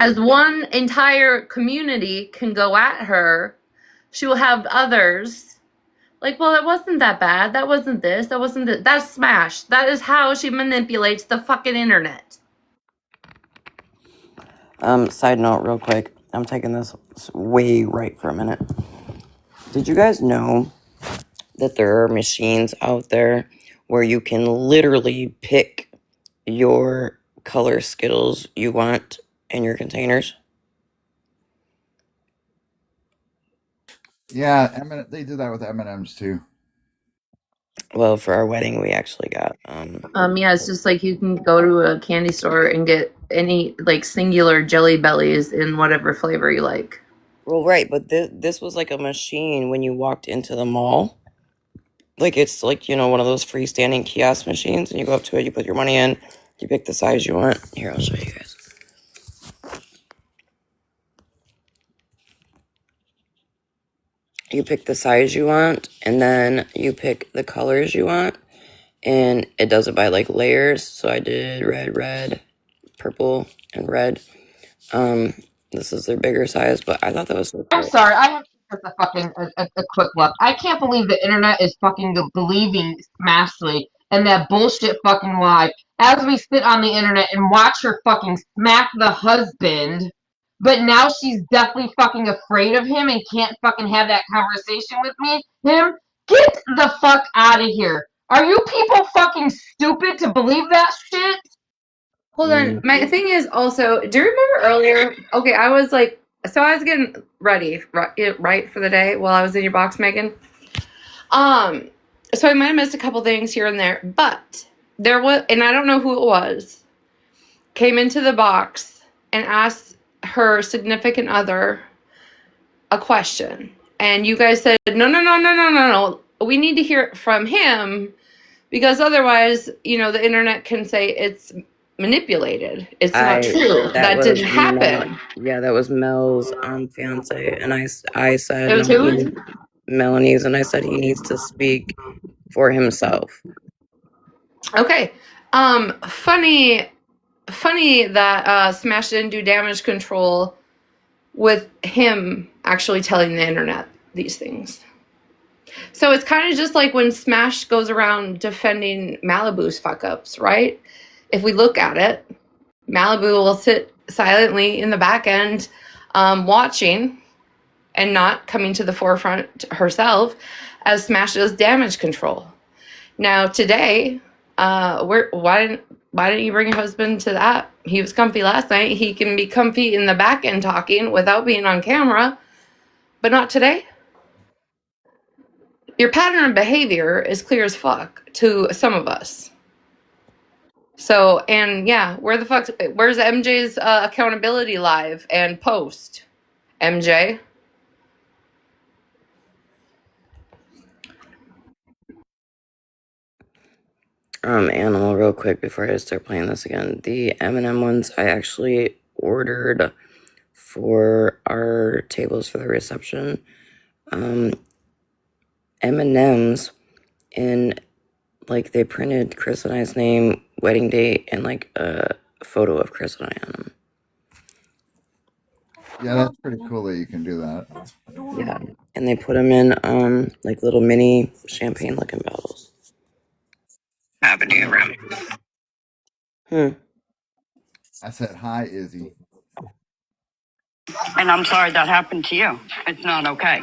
As one entire community can go at her, she will have others like, well, that wasn't that bad. That wasn't this. That wasn't this. That's Smash. That is how she manipulates the fucking internet. Side note, real quick. I'm taking this way right for a minute. Did you guys know that there are machines out there where you can literally pick your color Skittles you want in your containers? Yeah, they do that with M&Ms too. Well, for our wedding, we actually got Yeah, it's just like you can go to a candy store and get any like singular Jelly Bellies in whatever flavor you like. Well, right, but this was like a machine when you walked into the mall. Like, it's like, one of those freestanding kiosk machines, and you go up to it, you put your money in, you pick the size you want. Here, I'll show you guys. You pick the size you want, and then you pick the colors you want, and it does it by, like, layers. So I did red, purple, and red. This is their bigger size, but I thought that was so cool. I'm sorry, I have to put a quick look. I can't believe the internet is fucking believing Smashley and that bullshit fucking lie. As we sit on the internet and watch her fucking smack the husband, but now she's deathly fucking afraid of him and can't fucking have that conversation with him. Get the fuck out of here. Are you people fucking stupid to believe that shit? Hold on. My thing is also, do you remember earlier? Okay, I was getting ready, right, for the day while I was in your box, Megan. So I might have missed a couple things here and there, but there was, and I don't know who it was, came into the box and asked her significant other a question. And you guys said, no. We need to hear it from him because otherwise, the internet can say it's manipulated. It's not true. That didn't happen. That was Mel's fiance, and I said It was who? Melanie's, and I said he needs to speak for himself. Okay. Funny that Smash didn't do damage control with him actually telling the internet these things. So it's kind of just like when Smash goes around defending Malibu's fuck ups, right? If we look at it, Malibu will sit silently in the back end watching and not coming to the forefront herself as Smash does damage control. Now today, why didn't you bring your husband to that? He was comfy last night. He can be comfy in the back end talking without being on camera, but not today. Your pattern of behavior is clear as fuck to some of us. So, and yeah, where's MJ's accountability live and post? MJ? Animal, real quick before I start playing this again. The M&M ones I actually ordered for our tables for the reception. M&M's in, like, they printed Chris and I's name, wedding date, and like a photo of Chris and I on them. Yeah, that's pretty cool that you can do that. Yeah, and they put them in like little mini champagne looking bottles. Happening around. I said hi, Izzy. And I'm sorry that happened to you. It's not okay.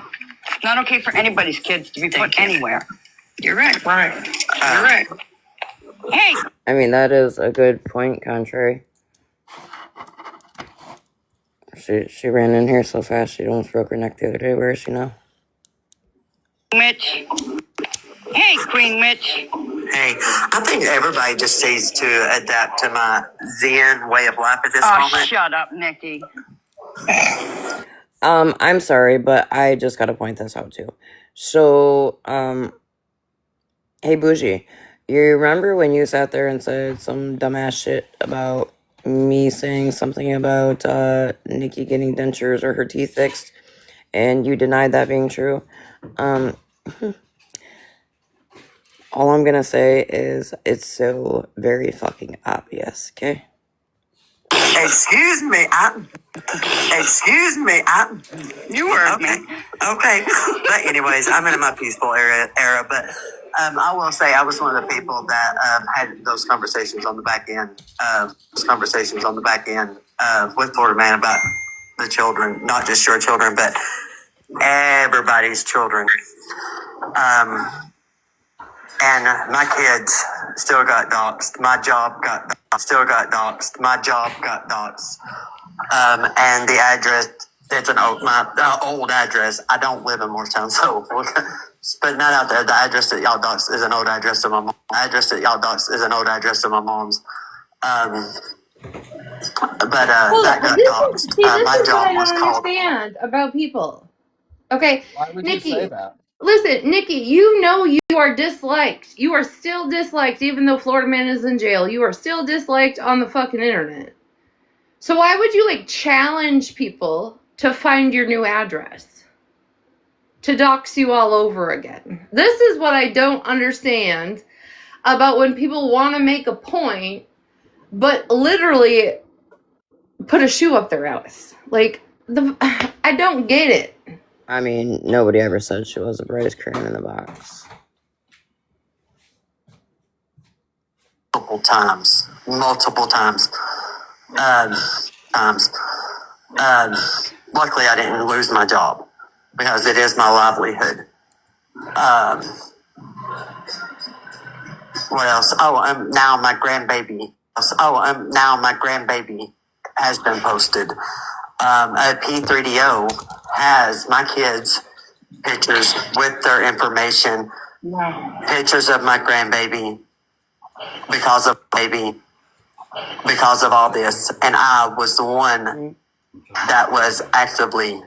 It's not okay for anybody's kids to be put anywhere. You're right. Right. You're right. Hey! I mean, that is a good point, Contrary. She ran in here so fast she almost broke her neck the other day. Where is she now? Mitch. Hey, Queen Mitch. Hey, I think everybody just needs to adapt to my Zen way of life at this moment. Oh, shut up, Nikki. I'm sorry, but I just gotta point this out too. So, hey Bougie, you remember when you sat there and said some dumbass shit about me saying something about Nikki getting dentures or her teeth fixed, and you denied that being true? All I'm gonna say is it's so very fucking obvious, okay? Excuse me, You heard okay. me. Okay. But anyways, I'm in my peaceful era, but I will say I was one of the people that had those conversations on the back end, with Florida Man about the children, not just your children, but everybody's children. And my kids still got doxxed. My job got doxxed. And the address, it's my old address. I don't live in Morristown, so but not out there. The address that y'all doxed is an old address to my mom. Mom's. That got doxed. My job was called. Understand about people. Okay, Why would Nikki, you say that? Listen, Nikki, you know you are disliked. You are still disliked even though Florida Man is in jail. You are still disliked on the fucking internet. So why would you like challenge people to find your new address? To dox you all over again. This is what I don't understand about when people want to make a point, but literally put a shoe up their ass. Like, I don't get it. I mean, nobody ever said she was the brightest crayon in the box. Multiple times. Luckily, I didn't lose my job because it is my livelihood. What else? Now my grandbaby has been posted. P3DO has my kids' pictures with their information, pictures of my grandbaby because of all this, and I was the one that was actively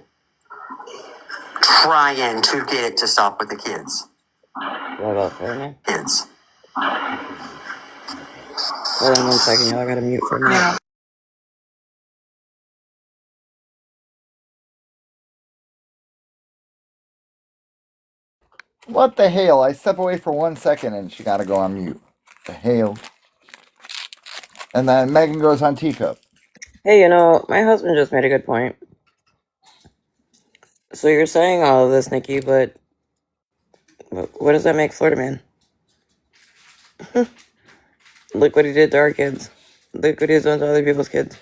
trying to get it to stop with the kids. What about Ferdinand? Kids. Hold on 1 second, y'all. I gotta mute for a minute. Yeah. What the hell? I step away for 1 second and she gotta go on mute. The hell? And then Megan goes on teacup. Hey, you know, my husband just made a good point. So you're saying all of this, Nikki, but What does that make Florida Man? Look what he did to our kids. Look what he's done to other people's kids.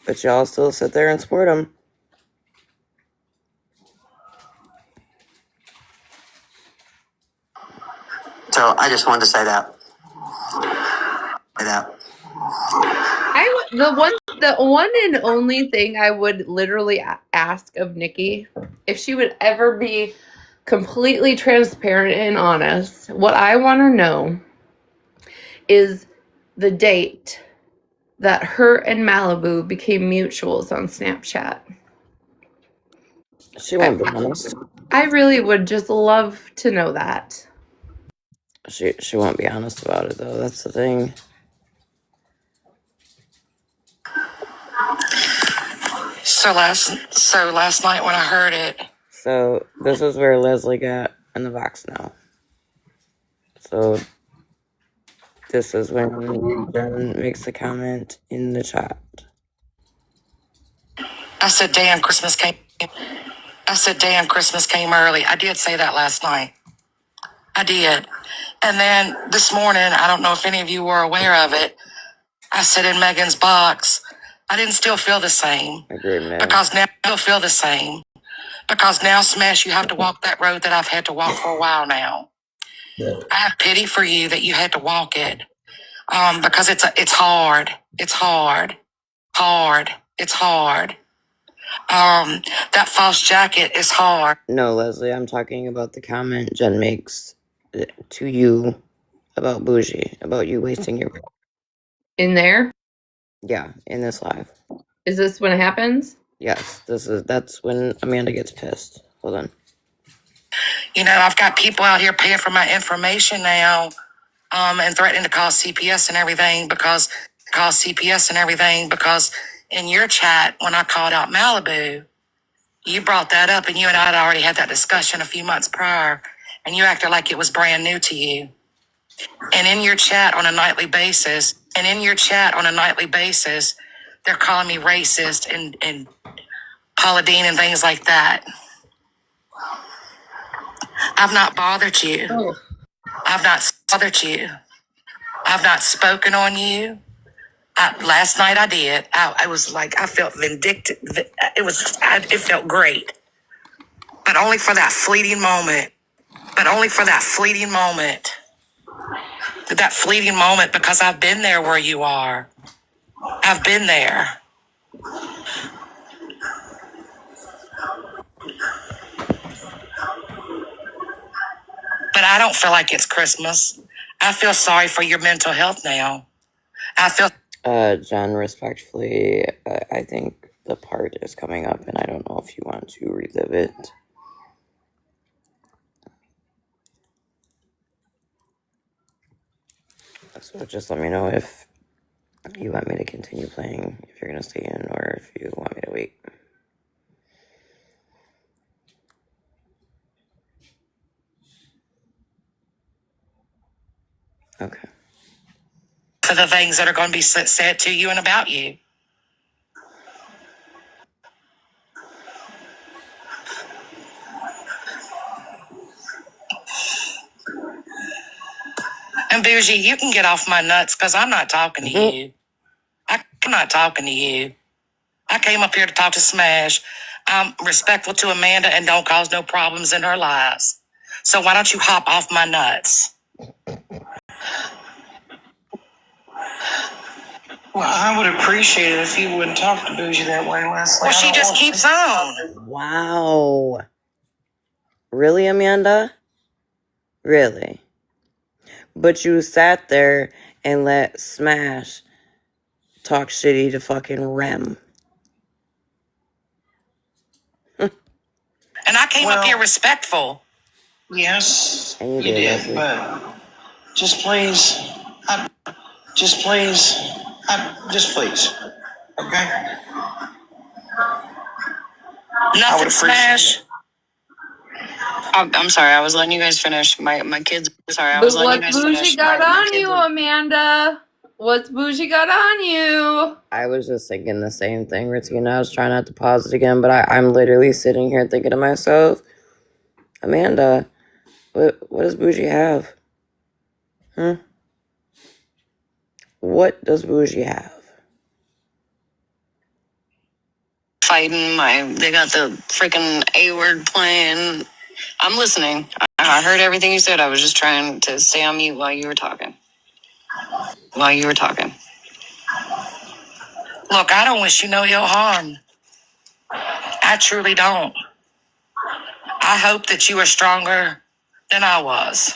But y'all still sit there and support him. So I just wanted to say that. The one and only thing I would literally ask of Nikki, if she would ever be completely transparent and honest, what I want to know is the date that her and Malibu became mutuals on Snapchat. She won't be honest. I really would just love to know that. She won't be honest about it though. That's the thing. So last night when I heard it. So this is where Leslie got in the box now. So this is when Jen makes the comment in the chat. I said, damn, Christmas came early. I did say that last night. I did. And then this morning, I don't know if any of you were aware of it, I said in Megan's box, I didn't still feel the same. Because now I still feel the same. Because now, Smash, you have to walk that road that I've had to walk for a while now. Yeah. I have pity for you that you had to walk it. Because it's hard. It's hard. It's hard. That false jacket is hard. No, Leslie, I'm talking about the comment Jen makes to you about Bougie, about you wasting your... In there? Yeah, in this live. Is this when it happens? Yes, that's when Amanda gets pissed. Hold on. You know, I've got people out here paying for my information now, and threatening to call CPS and everything because in your chat, when I called out Malibu, you brought that up and you and I had already had that discussion a few months prior, and you acted like it was brand new to you. And in your chat on a nightly basis, they're calling me racist and Paula Deen and things like that. I've not bothered you. Oh. I've not bothered you. I've not spoken on you. Last night I did. I was like, I felt vindictive. It felt great. But only for that fleeting moment. That fleeting moment, because I've been there where you are. I've been there. But I don't feel like it's Christmas. I feel sorry for your mental health now. Jen, respectfully, I think the part is coming up and I don't know if you want to relive it. So just let me know if you want me to continue playing, if you're going to stay in, or if you want me to wait. Okay. For the things that are going to be said to you and about you. And Bougie, you can get off my nuts because I'm not talking to you. I'm not talking to you. I came up here to talk to Smash. I'm respectful to Amanda and don't cause no problems in her lives. So why don't you hop off my nuts? Well, I would appreciate it if you wouldn't talk to Bougie that way, Leslie. Well, she just keeps on. Wow. Really, Amanda? Really? But you sat there and let Smash talk shitty to fucking Rem. And I came up here respectful. Yes, And you did, Leslie. but just please, just please, okay? Nothing, Smash. I'm sorry. I was letting you guys finish. My kids. Sorry, I But was letting you what's guys Bougie finish. got My on kids you, are- Amanda? What's Bougie got on you? I was just thinking the same thing, Ritina. I was trying not to pause it again, but I'm literally sitting here thinking to myself, Amanda, what does Bougie have? What does Bougie have? Fighting they got the freaking A word playing. I'm listening. I heard everything you said. I was just trying to stay on mute while you were talking. Look, I don't wish you no ill harm. I truly don't. I hope that you are stronger than I was.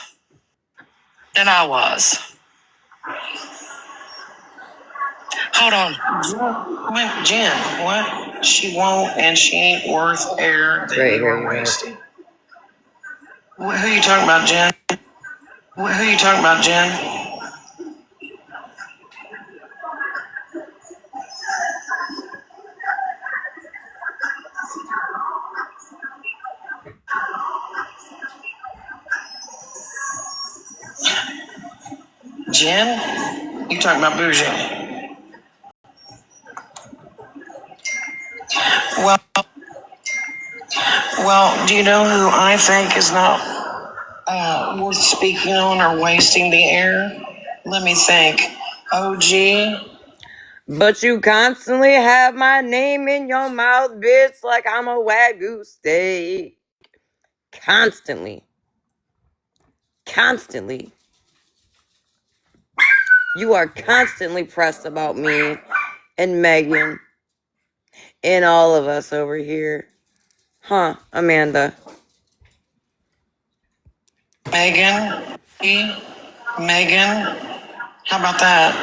Hold on. Wait, Jen, what? She won't, and she ain't worth air that you are wasting. Who are you talking about, Jen? Jen? You talking about Bougie? Well, do you know who I think is not worth speaking on or wasting the air? Let me think. OG? But you constantly have my name in your mouth, bitch, like I'm a Wagyu steak. Constantly. You are constantly pressed about me and Megan and all of us over here. Huh, Amanda? Megan? Megan? How about that?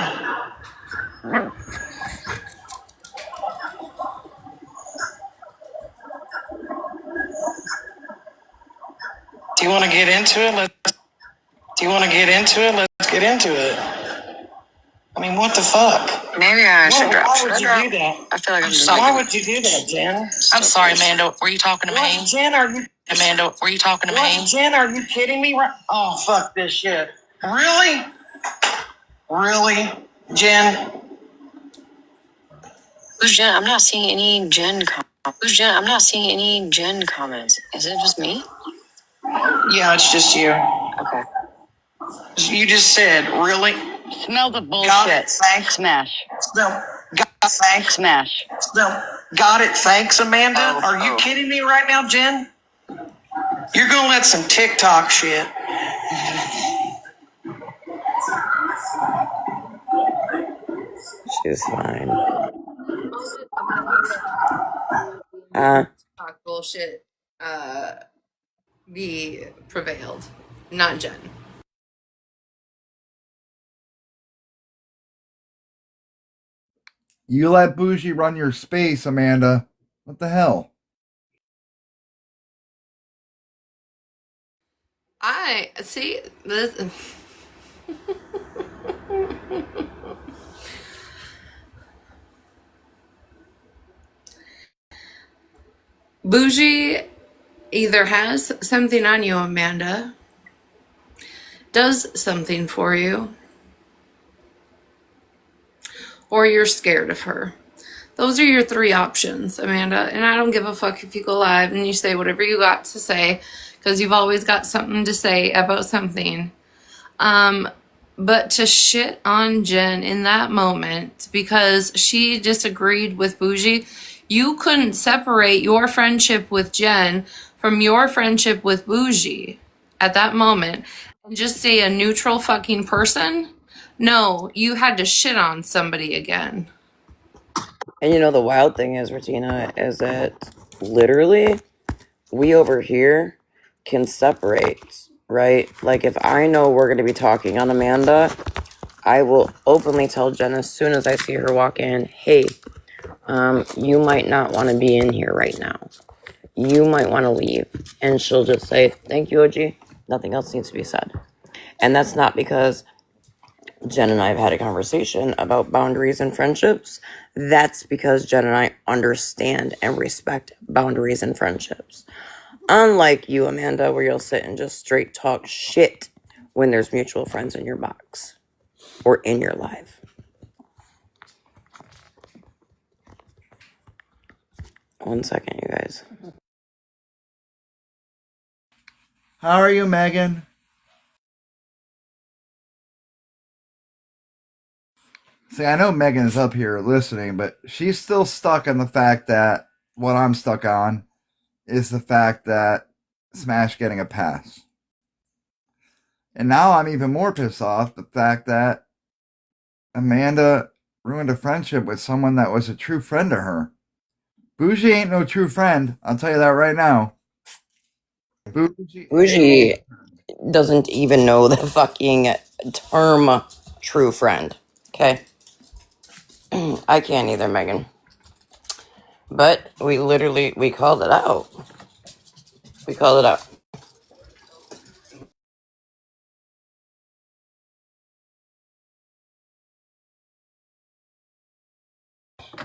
Do you want to get into it? Let's get into it. I mean, what the fuck? Maybe I should drop. Why would you do that? I feel like I'm Why would you do that, Jen? I'm sorry, Amanda. Were you talking to me? Jen, are you? Amanda, were you talking to me? Jen, are you kidding me? Oh, fuck this shit. Really? Jen? Who's Jen? I'm not seeing any Jen comments. Is it just me? Yeah, it's just you. Okay. You just said, really? Smell the bullshit. Thanks. Smash. Smash. Got it. Thanks, Amanda. Are you kidding me right now, Jen? You're gonna let some TikTok shit. She's fine. Talk bullshit be prevailed, not Jen. You let Bougie run your space, Amanda. What the hell? I see this. Bougie either has something on you, Amanda, does something for you, or you're scared of her. Those are your three options, Amanda. And I don't give a fuck if you go live and you say whatever you got to say, because you've always got something to say about something. But to shit on Jen in that moment because she disagreed with Bougie, you couldn't separate your friendship with Jen from your friendship with Bougie at that moment and just say a neutral fucking person. No, you had to shit on somebody again. And you know, the wild thing is, Regina, is that literally we over here can separate, right? Like if I know we're going to be talking on Amanda, I will openly tell Jen as soon as I see her walk in, hey, you might not want to be in here right now. You might want to leave. And she'll just say, thank you, OG. Nothing else needs to be said. And that's not because Jen and I have had a conversation about boundaries and friendships. That's because Jen and I understand and respect boundaries and friendships. Unlike you, Amanda, where you'll sit and just straight talk shit when there's mutual friends in your box or in your life. One second, you guys. How are you, Megan? See, I know Megan's up here listening, but she's still stuck on the fact that what I'm stuck on is the fact that Smash getting a pass. And now I'm even more pissed off the fact that Amanda ruined a friendship with someone that was a true friend to her. Bougie ain't no true friend. I'll tell you that right now. Bougie doesn't even know the fucking term true friend. Okay? I can't either, Megan. But we called it out. We called it out.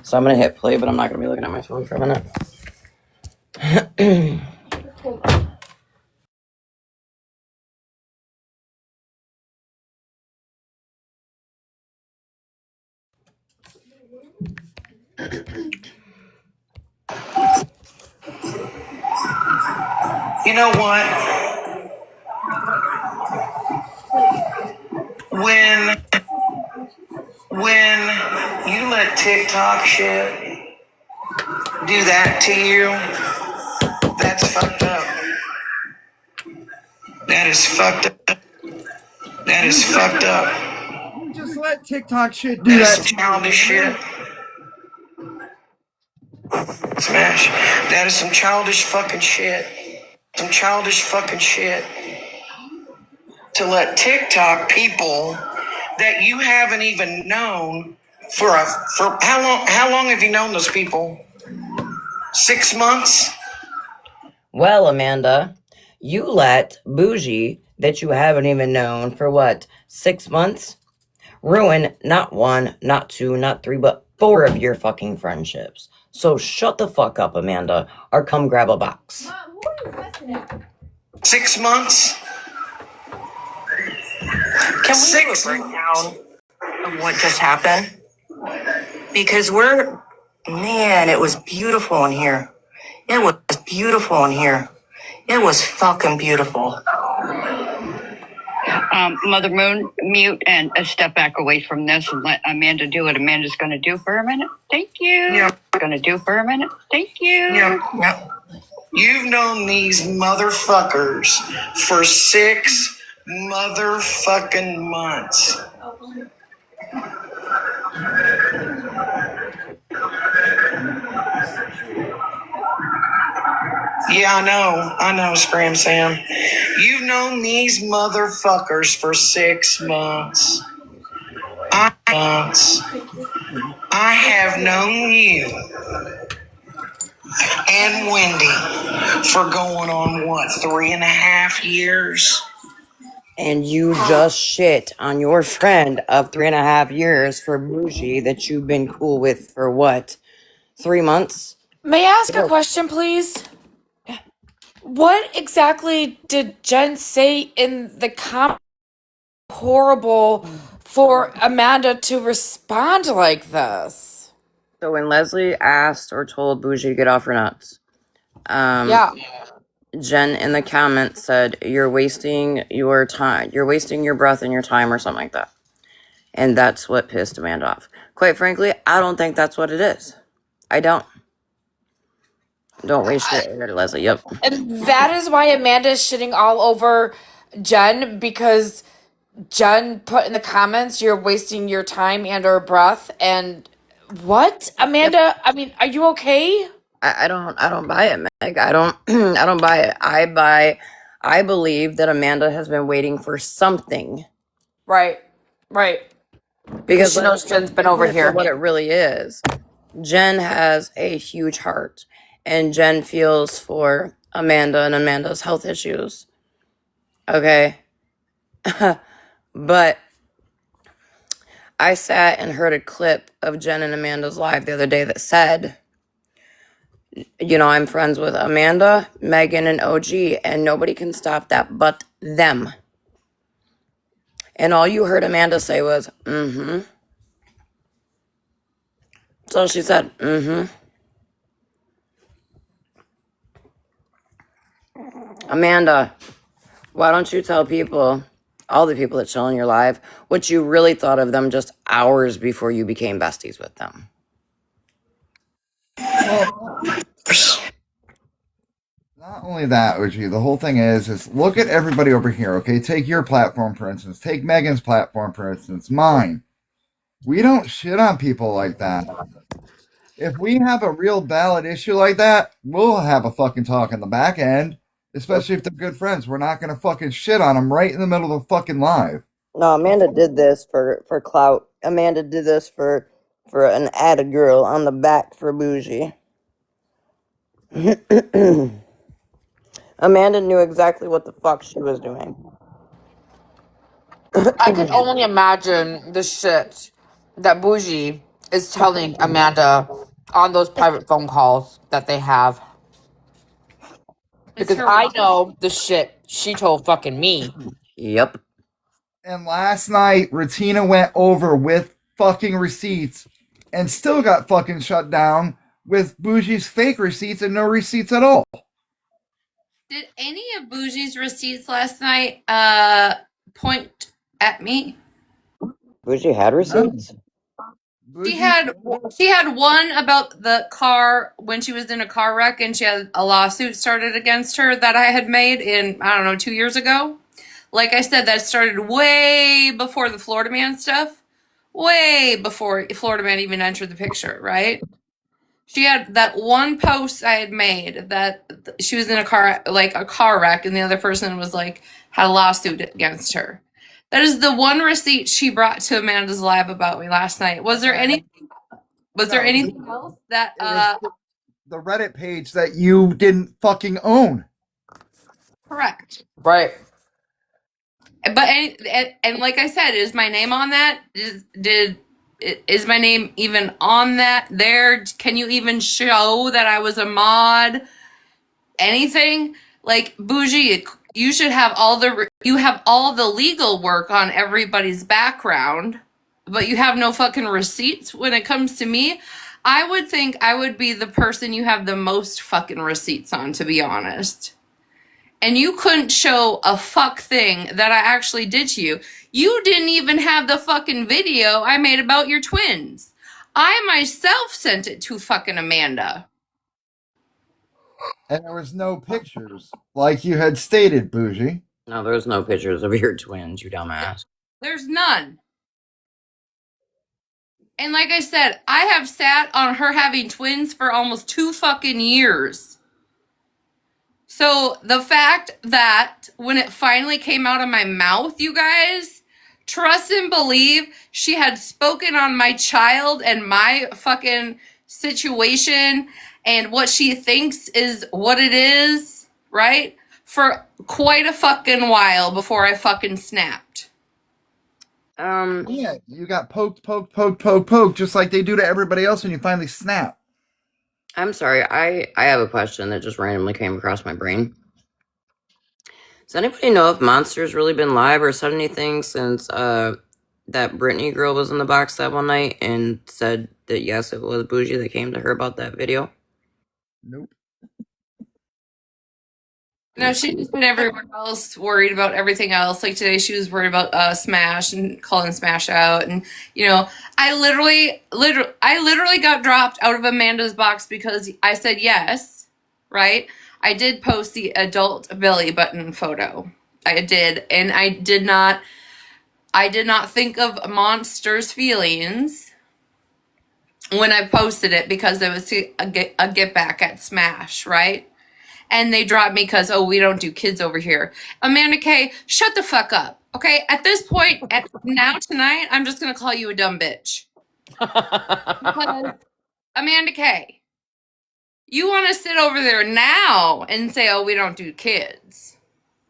So I'm gonna hit play, but I'm not gonna be looking at my phone for a minute. You know what? When you let TikTok shit do that to you, that's fucked up. That is fucked up. That is fucked up. You just let TikTok shit do that. That's childish shit. Smash. That is some childish fucking shit. Some childish fucking shit. To let TikTok people that you haven't even known for how long have you known those people? 6 months? Well, Amanda, you let Bougie, that you haven't even known for what, 6 months, ruin not 1, not 2, not 3, but 4 of your fucking friendships. So shut the fuck up, Amanda, or come grab a box. 6 months? Can we do a breakdown of what just happened? Because it was beautiful in here. It was beautiful in here. It was fucking beautiful. Mother Moon, mute and step back away from this and let Amanda do what Amanda's going to do for a minute. Thank you. Yeah. Going to do for a minute. Thank you. Yeah. You've known these motherfuckers for 6 motherfucking months. Yeah, I know, Scram Sam. You've known these motherfuckers for 6 months. I have known you and Wendy for going on, 3.5 years? And you just shit on your friend of 3.5 years for Bougie that you've been cool with for what, 3 months? May I ask a question, please? What exactly did Jen say in the comment? Horrible for Amanda to respond like this. So when Leslie asked or told Bougie to get off her nuts, Yeah. Jen in the comments said, "You're wasting your time. You're wasting your breath and your time," or something like that. And that's what pissed Amanda off. Quite frankly, I don't think that's what it is. I don't. Don't waste your air, Leslie. Yep. And that is why Amanda is shitting all over Jen, because Jen put in the comments, "You're wasting your time and or breath." And what? Amanda, yep. I mean, are you okay? I don't buy it, Meg. I don't I don't buy it. I believe that Amanda has been waiting for something. Right. Because she knows Jen's been over here. What it really is. Jen has a huge heart, and Jen feels for Amanda and Amanda's health issues. Okay. But I sat and heard a clip of Jen and Amanda's live the other day that said, I'm friends with Amanda, Megan, and OG, and nobody can stop that but them. And all you heard Amanda say was, mm-hmm. So she said, mm-hmm. Amanda, Why don't you tell people, all the people that chill in your life, what you really thought of them just hours before you became besties with them? Well, not only that, OG, the whole thing is look at everybody over here, okay? Take your platform, for instance. Take Megan's platform, for instance. Mine. We don't shit on people like that. If we have a real valid issue like that, we'll have a fucking talk in the back end, especially if they're good friends. We're not going to fucking shit on them right in the middle of the fucking live. No, Amanda did this for clout. Amanda did this for an added girl on the back for bougie. Amanda knew exactly what the fuck she was doing. I can only imagine the shit that Bougie is telling Amanda on those private phone calls that they have. Because I know the shit she told fucking me. Yep. And last night, Ratina went over with fucking receipts and still got fucking shut down with Bougie's fake receipts and no receipts at all. Did any of Bougie's receipts last night point at me? Bougie had receipts? She had one about the car when she was in a car wreck and she had a lawsuit started against her that I had made in, I don't know, 2 years ago. Like I said, that started way before the Florida Man stuff. Way before Florida Man even entered the picture, right? She had that one post I had made that she was in a car wreck and the other person was like, had a lawsuit against her. That is the one receipt she brought to Amanda's live about me last night. Was there anything else that the Reddit page that you didn't fucking own? Correct. Right. But and like I said, is my name on that? Is my name even on that there? Can you even show that I was a mod? Anything? Like, Bougie, you should have all the legal work on everybody's background, but you have no fucking receipts when it comes to me. I would think I would be the person you have the most fucking receipts on, to be honest. And you couldn't show a fuck thing that I actually did to you. You didn't even have the fucking video I made about your twins. I myself sent it to fucking Amanda. And there was no pictures, like you had stated, Bougie. No, there's no pictures of your twins, you dumbass. There's none. And like I said, I have sat on her having twins for almost 2 fucking years. So the fact that when it finally came out of my mouth, you guys, trust and believe she had spoken on my child and my fucking situation and what she thinks is what it is, right? For quite a fucking while before I fucking snapped. Yeah, you got poked, just like they do to everybody else when you finally snap. I'm sorry, I have a question that just randomly came across my brain. Does anybody know if Monster's really been live or said anything since that Brittany girl was in the box that one night and said that yes, it was Bougie that came to her about that video? Nope. No, she's just been everywhere else, worried about everything else. Like today, she was worried about Smash and calling Smash out, and I literally got dropped out of Amanda's box because I said yes, right? I did post the adult belly button photo. I did, and I did not think of Monster's feelings when I posted it because it was a get back at Smash, right? And they dropped me because, we don't do kids over here. Amanda K, shut the fuck up. Okay? At this point, tonight, I'm just going to call you a dumb bitch. Because, Amanda K, you want to sit over there now and say, we don't do kids.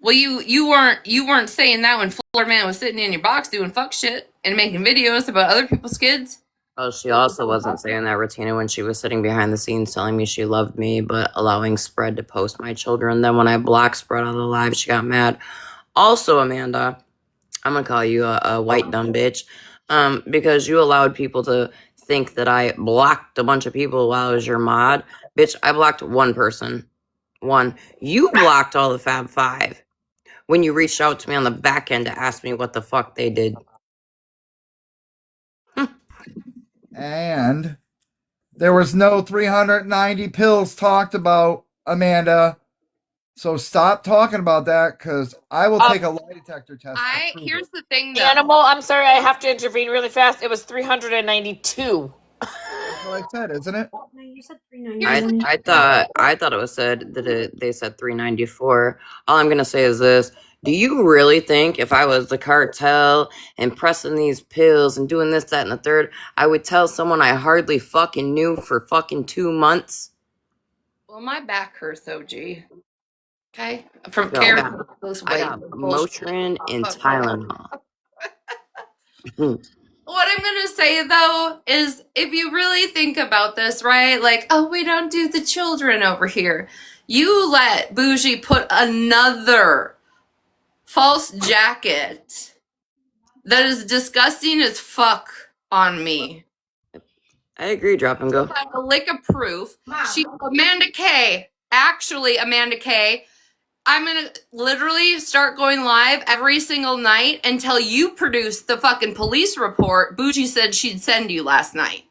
Well, you weren't saying that when Florida Man was sitting in your box doing fuck shit and making videos about other people's kids. Oh, she also wasn't saying that, Ratina, when she was sitting behind the scenes telling me she loved me, but allowing Spread to post my children. Then when I blocked Spread on the live, she got mad. Also, Amanda, I'm going to call you a white dumb bitch, because you allowed people to think that I blocked a bunch of people while I was your mod. Bitch, I blocked one person. One. You blocked all the Fab Five. when you reached out to me on the back end to ask me what the fuck they did. And there was no 390 pills talked about, Amanda. So stop talking about that, because I will take a lie detector test. Here's the thing, though. Animal, I'm sorry, I have to intervene really fast. It was 392. That's what I said, isn't it? No, you said 390. I thought it was said that they said 394. All I'm gonna say is this: do you really think if I was the cartel and pressing these pills and doing this, that, and the third, I would tell someone I hardly fucking knew for fucking 2 months? Well, my back hurts, though, G. Okay? From No, carrying I those weight. got Motrin and Tylenol. What I'm gonna say, though, is if you really think about this, right? Like, oh, we don't do the children over here. You let Bougie put another false jacket that is disgusting as fuck on me. I agree, drop and go. Like a lick of proof. Amanda K. Actually, Amanda K. I'm gonna literally start going live every single night until you produce the fucking police report Bougie said she'd send you last night.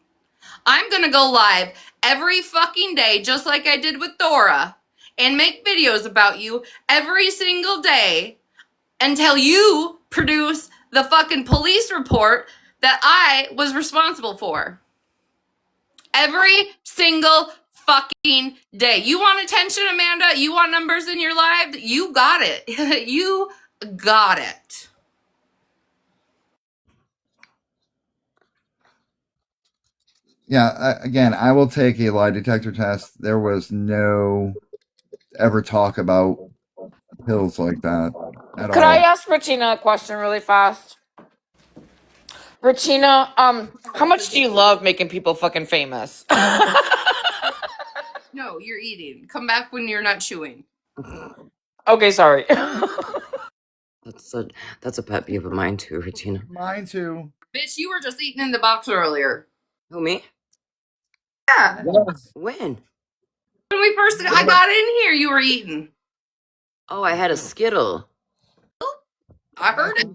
I'm gonna go live every fucking day, just like I did with Dora, and make videos about you every single day until you produce the fucking police report that I was responsible for. Every single fucking day. You want attention, Amanda? You want numbers in your life? You got it. You got it. Yeah, again, I will take a lie detector test. There was no ever talk about pills like that at Could all. I ask Regina a question really fast? Regina, how much do you love making people fucking famous? No, you're eating. Come back when you're not chewing. Okay, sorry. That's a pet peeve of mine too, Regina. Mine too. Bitch, you were just eating in the box earlier. Who, me? Yeah. When? When we first I got in here, you were eating. Oh, I had a Skittle. I heard it.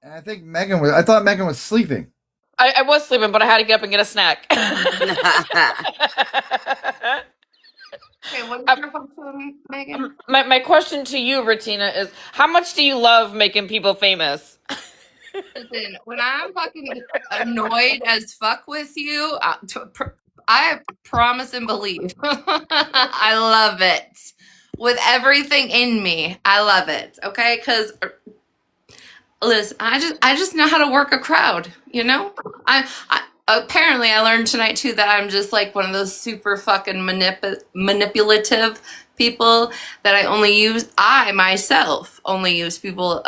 And I think I thought Megan was sleeping. I was sleeping, but I had to get up and get a snack. Okay, what's your question, Megan? My question to you, Regina, is how much do you love making people famous? Listen, when I'm fucking annoyed as fuck with you, I promise and believe. I love it. With everything in me, I love it. Okay? Because, listen, I just know how to work a crowd, you know? Apparently, I learned tonight, too, that I'm just like one of those super fucking manipulative people that I myself only use people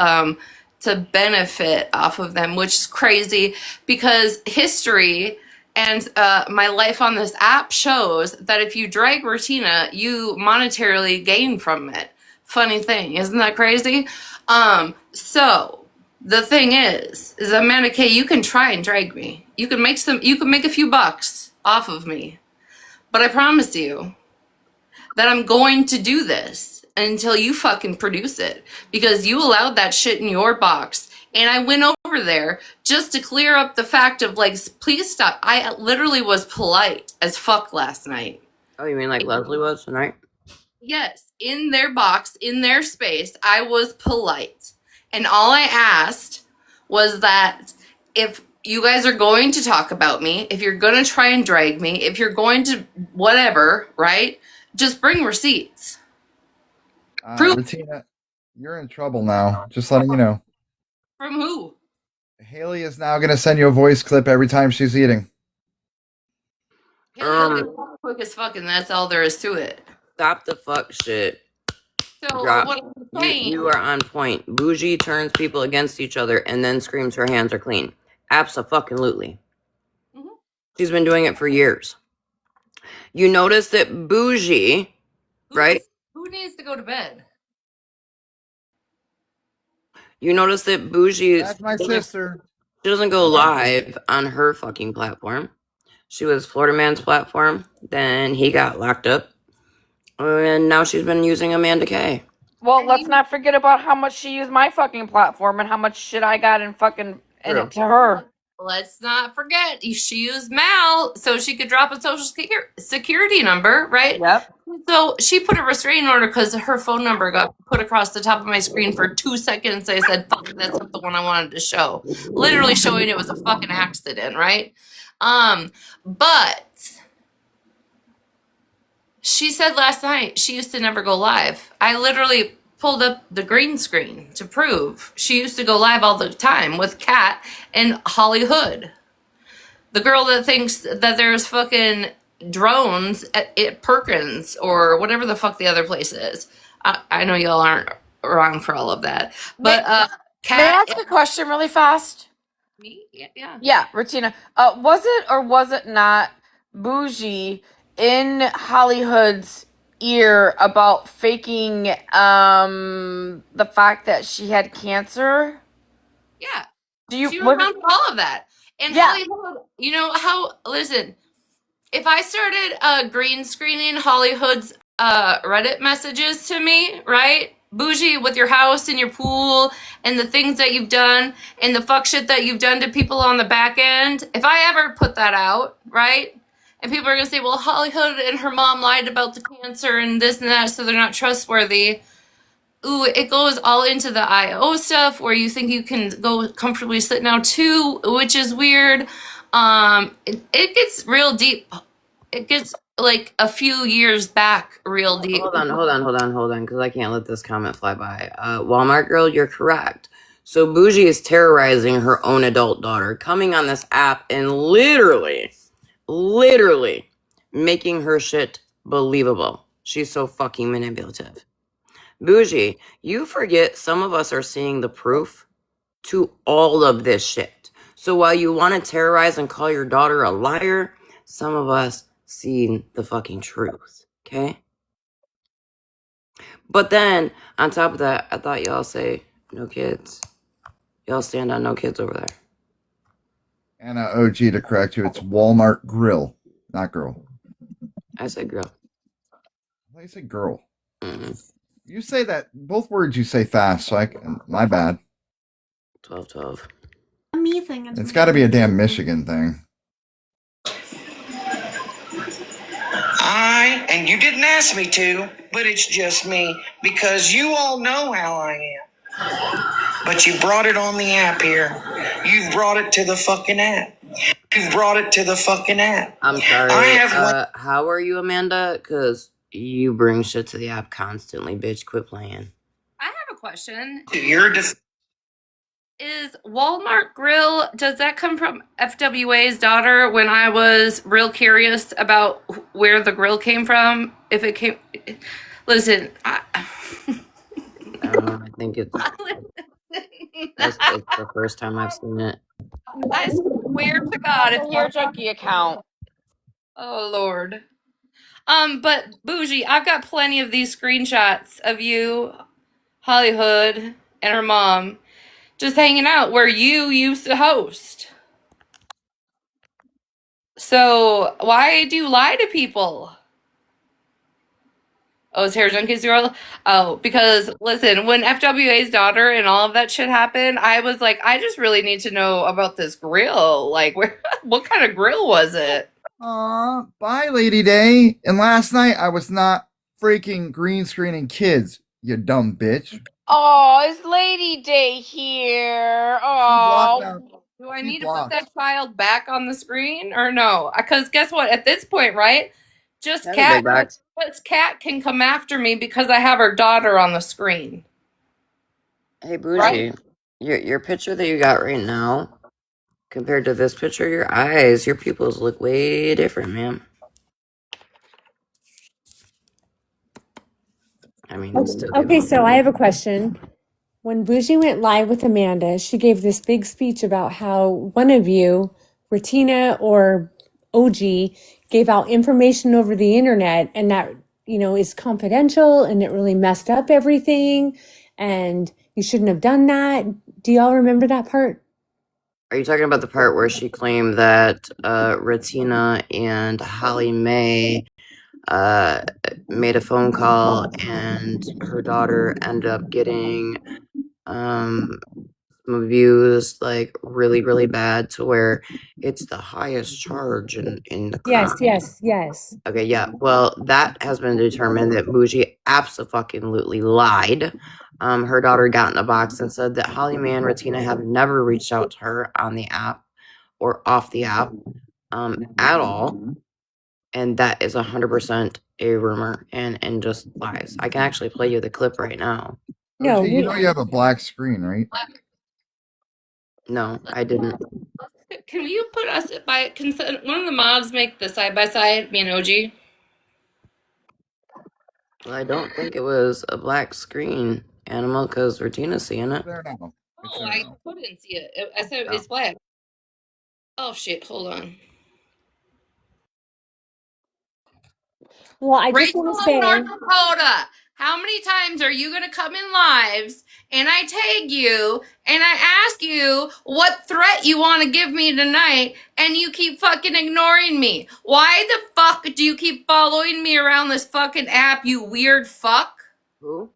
to benefit off of them, which is crazy because history and my life on this app shows that if you drag Regina, you monetarily gain from it. Funny thing, isn't that crazy? So the thing is Amanda K, you can try and drag me. You can make a few bucks off of me. But I promise you that I'm going to do this until you fucking produce it. Because you allowed that shit in your box. And I went over there just to clear up the fact of, like, please stop. I literally was polite as fuck last night. Oh, you mean like Leslie was tonight? Yes, in their box, in their space, I was polite. And all I asked was that if you guys are going to talk about me, if you're going to try and drag me, if you're going to whatever, right? Just bring receipts. Regina, you're in trouble now. Just letting you know. From who? Haley is now going to send you a voice clip every time she's eating. Quick as fuck, and that's all there is to it. Stop the fuck shit. So Drop. what I'm saying, You are on point. Bougie turns people against each other and then screams her hands are clean. Abso-fucking-lutely. Mhm. She's been doing it for years. You notice that Bougie, right? Who needs to go to bed? You notice that Bougie. That's my sister. She doesn't go live on her fucking platform. She was Florida Man's platform. Then he got locked up. And now she's been using Amanda K. Well, let's not forget about how much she used my fucking platform and how much shit I got in fucking in it to her. Let's not forget, she used Mal so she could drop a social security number, right? Yep. So she put a restraining order because her phone number got put across the top of my screen for 2 seconds. I said, fuck, that's not the one I wanted to show. Literally showing it was a fucking accident, right? But she said last night she used to never go live. I literally pulled up the green screen to prove she used to go live all the time with Kat and Holly Hood. The girl that thinks that there's fucking drones at Perkins or whatever the fuck the other place is. I know y'all aren't wrong for all of that. But May I Kat, ask a question really fast? me? Yeah. Yeah, Regina. Was it or was it not Bougie in Holly Hood's ear about faking the fact that she had cancer? Yeah. Do you She was around for all of that. And Yeah. Holly Hood, you know how, listen, if I started green screening Holly Hood's Reddit messages to me, right? Bougie, with your house and your pool and the things that you've done and the fuck shit that you've done to people on the back end, if I ever put that out, right? And people are going to say, well, Holly Hood and her mom lied about the cancer and this and that, so they're not trustworthy. Ooh, it goes all into the IO stuff where you think you can go comfortably sit now too, which is weird. It gets real deep. It gets like a few years back real deep. Hold on, because I can't let this comment fly by. Walmart girl, you're correct. So Bougie is terrorizing her own adult daughter, coming on this app and literally making her shit believable. She's so fucking manipulative. Bougie, you forget some of us are seeing the proof to all of this shit. So while you want to terrorize and call your daughter a liar, some of us see the fucking truth, okay? But then, on top of that, I thought y'all say no kids. Y'all stand on no kids over there. And OG, to correct you, it's Walmart Grill, not girl. I said girl. I said girl. Mm-hmm. You say that, both words you say fast, so my bad. 12-12. Amazing. It's got to be a damn Michigan thing. And you didn't ask me to, but it's just me, because you all know how I am. But you brought it on the app here. You brought it to the fucking app. You brought it to the fucking app. I'm sorry. I have how are you, Amanda? Because you bring shit to the app constantly, bitch. Quit playing. I have a question. Your Is Walmart Grill, does that come from FWA's daughter when I was real curious about where the grill came from? If it came... Listen, I think it's the first time I've seen it. I swear to God, It's your junkie account. Oh, Lord. But Bougie, I've got plenty of these screenshots of you, Holly Hood, and her mom just hanging out where you used to host. So why do you lie to people? Oh, it's Hair Junkies girl? Oh, because listen, when FWA's daughter and all of that shit happened, I was like, I just really need to know about this grill. Like, what kind of grill was it? Bye, Lady Day. And last night I was not freaking green screening kids, you dumb bitch. Oh, it's Lady Day here. Oh. Do I need to put that child back on the screen or no? Because guess what? At this point, right? Just Kat can come after me because I have her daughter on the screen. Hey, Bougie, Right? your picture that you got right now, compared to this picture, your eyes, your pupils look way different, ma'am. I mean, it's still Okay, so I have a question. When Bougie went live with Amanda, she gave this big speech about how one of you, Retina or OG, gave out information over the internet and that, is confidential and it really messed up everything and you shouldn't have done that. Do y'all remember that part? Are you talking about the part where she claimed that Retina and Holly Mae made a phone call, and her daughter ended up getting some abused, like really, really bad, to where it's the highest charge in the crime. Yes. Okay, yeah. Well, that has been determined that Bougie absolutely lied. Her daughter got in a box and said that Holly Mae and Ratina have never reached out to her on the app or off the app at all. And that is 100% a rumor and just lies. I can actually play you the clip right now. No, OG, you know you have a black screen, right? No, I didn't. Can you put us by one of the mods make the side by side, me and OG? Well, I don't think it was a black screen, Animal, because Retina's seeing it. There now. Oh, I couldn't see it. I said it's black. Oh shit! Hold on. well, I just Rachel want to of say, North Dakota, how many times are you gonna come in lives and I tag you and I ask you what threat you want to give me tonight and you keep fucking ignoring me? Why the fuck do you keep following me around this fucking app, you weird fuck? Who?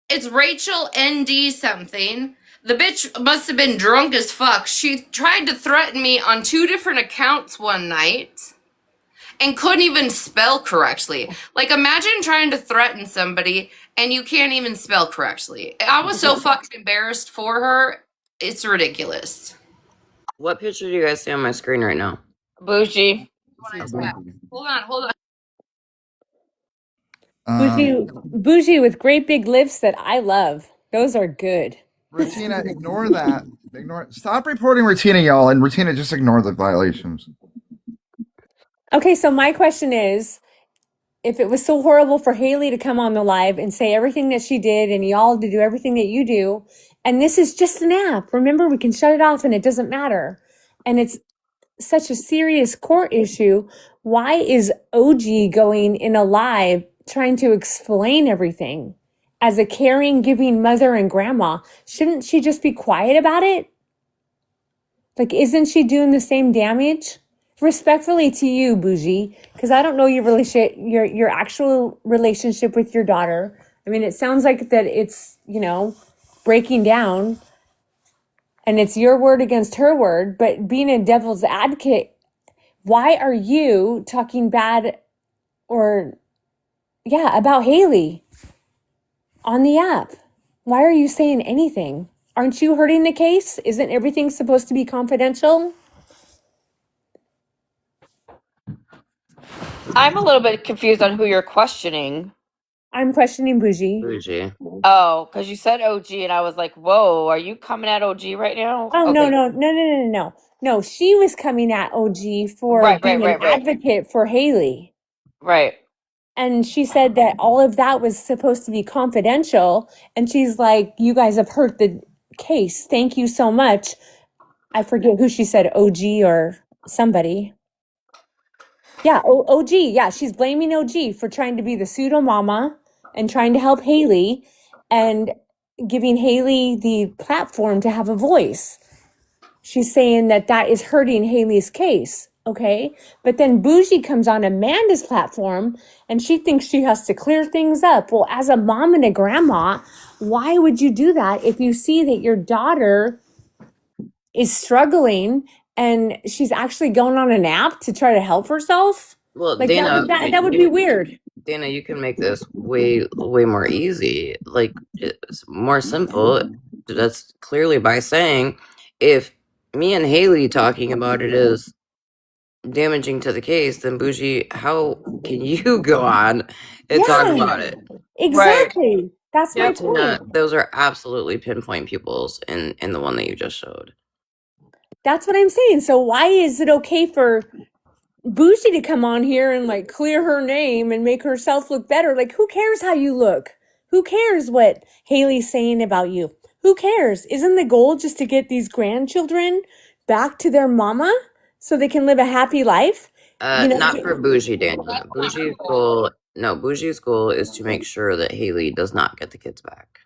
It's Rachel ND something. The bitch must have been drunk as fuck. She tried to threaten me on 2 different accounts one night and couldn't even spell correctly. Like, imagine trying to threaten somebody and you can't even spell correctly. I was so fucking embarrassed for her. It's ridiculous. What picture do you guys see on my screen right now? Bougie. Hold on. Bougie with great big lips that I love. Those are good. Ratina, ignore that. Stop reporting Ratina, y'all, and Ratina, just ignore the violations. Okay, so my question is, if it was so horrible for Haley to come on the live and say everything that she did and y'all to do everything that you do, and this is just an app, remember, we can shut it off and it doesn't matter. And it's such a serious court issue. Why is OG going in a live trying to explain everything? As a caring, giving mother and grandma, shouldn't she just be quiet about it? Like, isn't she doing the same damage? Respectfully to you, Bougie, because I don't know your actual relationship with your daughter. I mean, it sounds like that it's, breaking down and it's your word against her word, but being a devil's advocate, why are you talking bad about Haley on the app? Why are you saying anything? Aren't you hurting the case? Isn't everything supposed to be confidential? I'm a little bit confused on who you're questioning. I'm questioning Bougie. Bougie. Oh, because you said OG, and I was like, "Whoa, are you coming at OG right now?" Oh, Okay. no. No, she was coming at OG for Right. being an advocate for Haley. Right. And she said that all of that was supposed to be confidential. And she's like, you guys have hurt the case. Thank you so much. I forget who she said, OG or somebody. Yeah, OG. Yeah, she's blaming OG for trying to be the pseudo mama and trying to help Haley and giving Haley the platform to have a voice. She's saying that is hurting Haley's case. Okay. But then Bougie comes on Amanda's platform and she thinks she has to clear things up. Well, as a mom and a grandma, why would you do that if you see that your daughter is struggling and she's actually going on an app to try to help herself? Well, Like, Dana, that would be weird. Dana, you can make this way more easy. Like, it's more simple. That's clearly by saying, if me and Haley talking about it is damaging to the case, then Bougie, how can you go on and talk about it? Exactly. Right. That's my Dana, point. those are absolutely pinpoint pupils in the one that you just showed. That's what I'm saying. So why is it okay for Bougie to come on here and like clear her name and make herself look better? Like, who cares how you look? Who cares what Haley's saying about you? Who cares? Isn't the goal just to get these grandchildren back to their mama so they can live a happy life? Not for Bougie, Dana. Bougie's goal is to make sure that Haley does not get the kids back.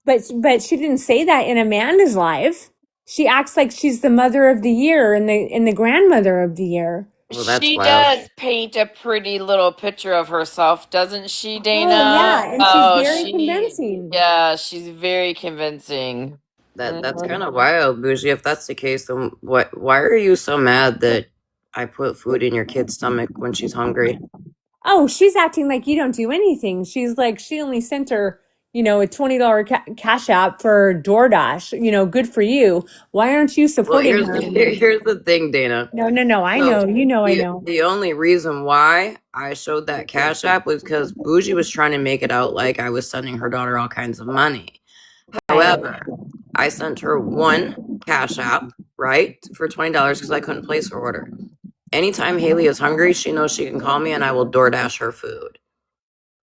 But she didn't say that in Amanda's live. She acts like she's the mother of the year and the grandmother of the year. Well, that's She wild. does paint a pretty little picture of herself, doesn't she, Dana? Oh yeah, and she's very convincing. Yeah, she's very convincing. That's kind of wild, Bougie. If that's the case, then why are you so mad that I put food in your kid's stomach when she's hungry? Oh, she's acting like you don't do anything. She's like, she only sent her, a $20 cash app for DoorDash. Good for you. Why aren't you Well, supporting here's her? here's the thing, Dana. No, I So know. I know. the only reason why I showed that cash app was because Bougie was trying to make it out like I was sending her daughter all kinds of money. However, I sent her one cash app, right, for $20 because I couldn't place her order. Anytime Haley is hungry, she knows she can call me and I will DoorDash her food.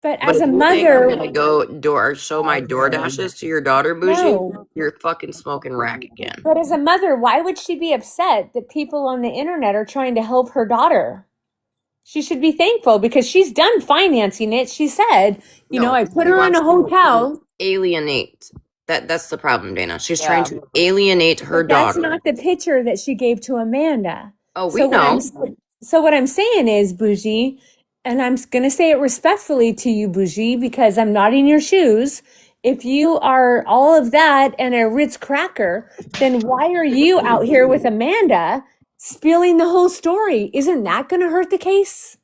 But But as if a you think I'm mother, gonna go show my DoorDashes to your daughter, Bougie, no. you're fucking smoking rack again. But as a mother, why would she be upset that people on the internet are trying to help her daughter? She should be thankful because she's done financing it. She said, I put She her in wants a hotel. to alienate. That's the problem, Dana. She's trying to alienate her But that's daughter. not the picture that she gave to Amanda. Oh, we know. So what I'm saying is, Bougie, and I'm going to say it respectfully to you, Bougie, because I'm not in your shoes. If you are all of that and a Ritz cracker, then why are you out here with Amanda spilling the whole story? Isn't that going to hurt the case?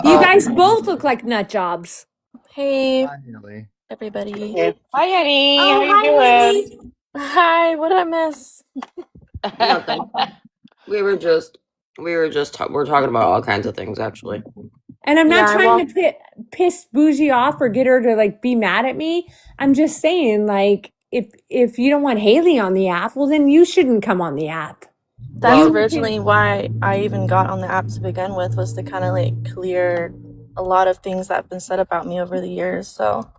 You guys both look like nut jobs. Hey, Hi, Haley. everybody. Hi, honey. Oh, How you hi, doing? Haley. Hi, what did I miss? Nothing. We're talking about all kinds of things, actually. And I'm not Yeah, trying to piss Bougie off or get her to be mad at me. I'm just saying, if you don't want Haley on the app, well, then you shouldn't come on the app. That's originally why I even got on the app to begin with, was to kind of clear a lot of things that have been said about me over the years. So,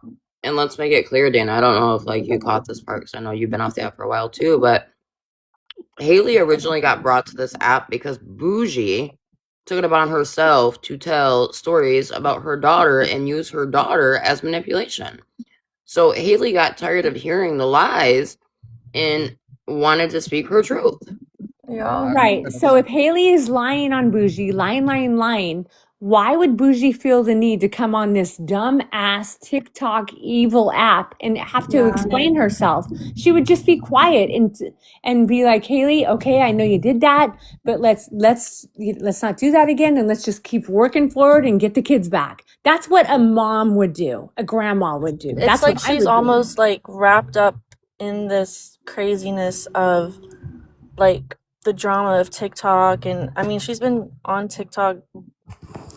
and let's make it clear, Dana. I don't know if you caught this part because I know you've been off the app for a while too. But Haley originally got brought to this app because Bougie took it upon herself to tell stories about her daughter and use her daughter as manipulation. So Haley got tired of hearing the lies and wanted to speak her truth. yeah. Right. So if Haley is lying on Bougie, lying, why would Bougie feel the need to come on this dumb ass TikTok evil app and have to explain herself? She would just be quiet and be like, Haley, okay, I know you did that, but let's not do that again, and let's just keep working forward and get the kids back. That's what a mom would do, a grandma would do. It's That's like what I she's would do. almost wrapped up in this craziness of the drama of TikTok. And I mean, she's been on TikTok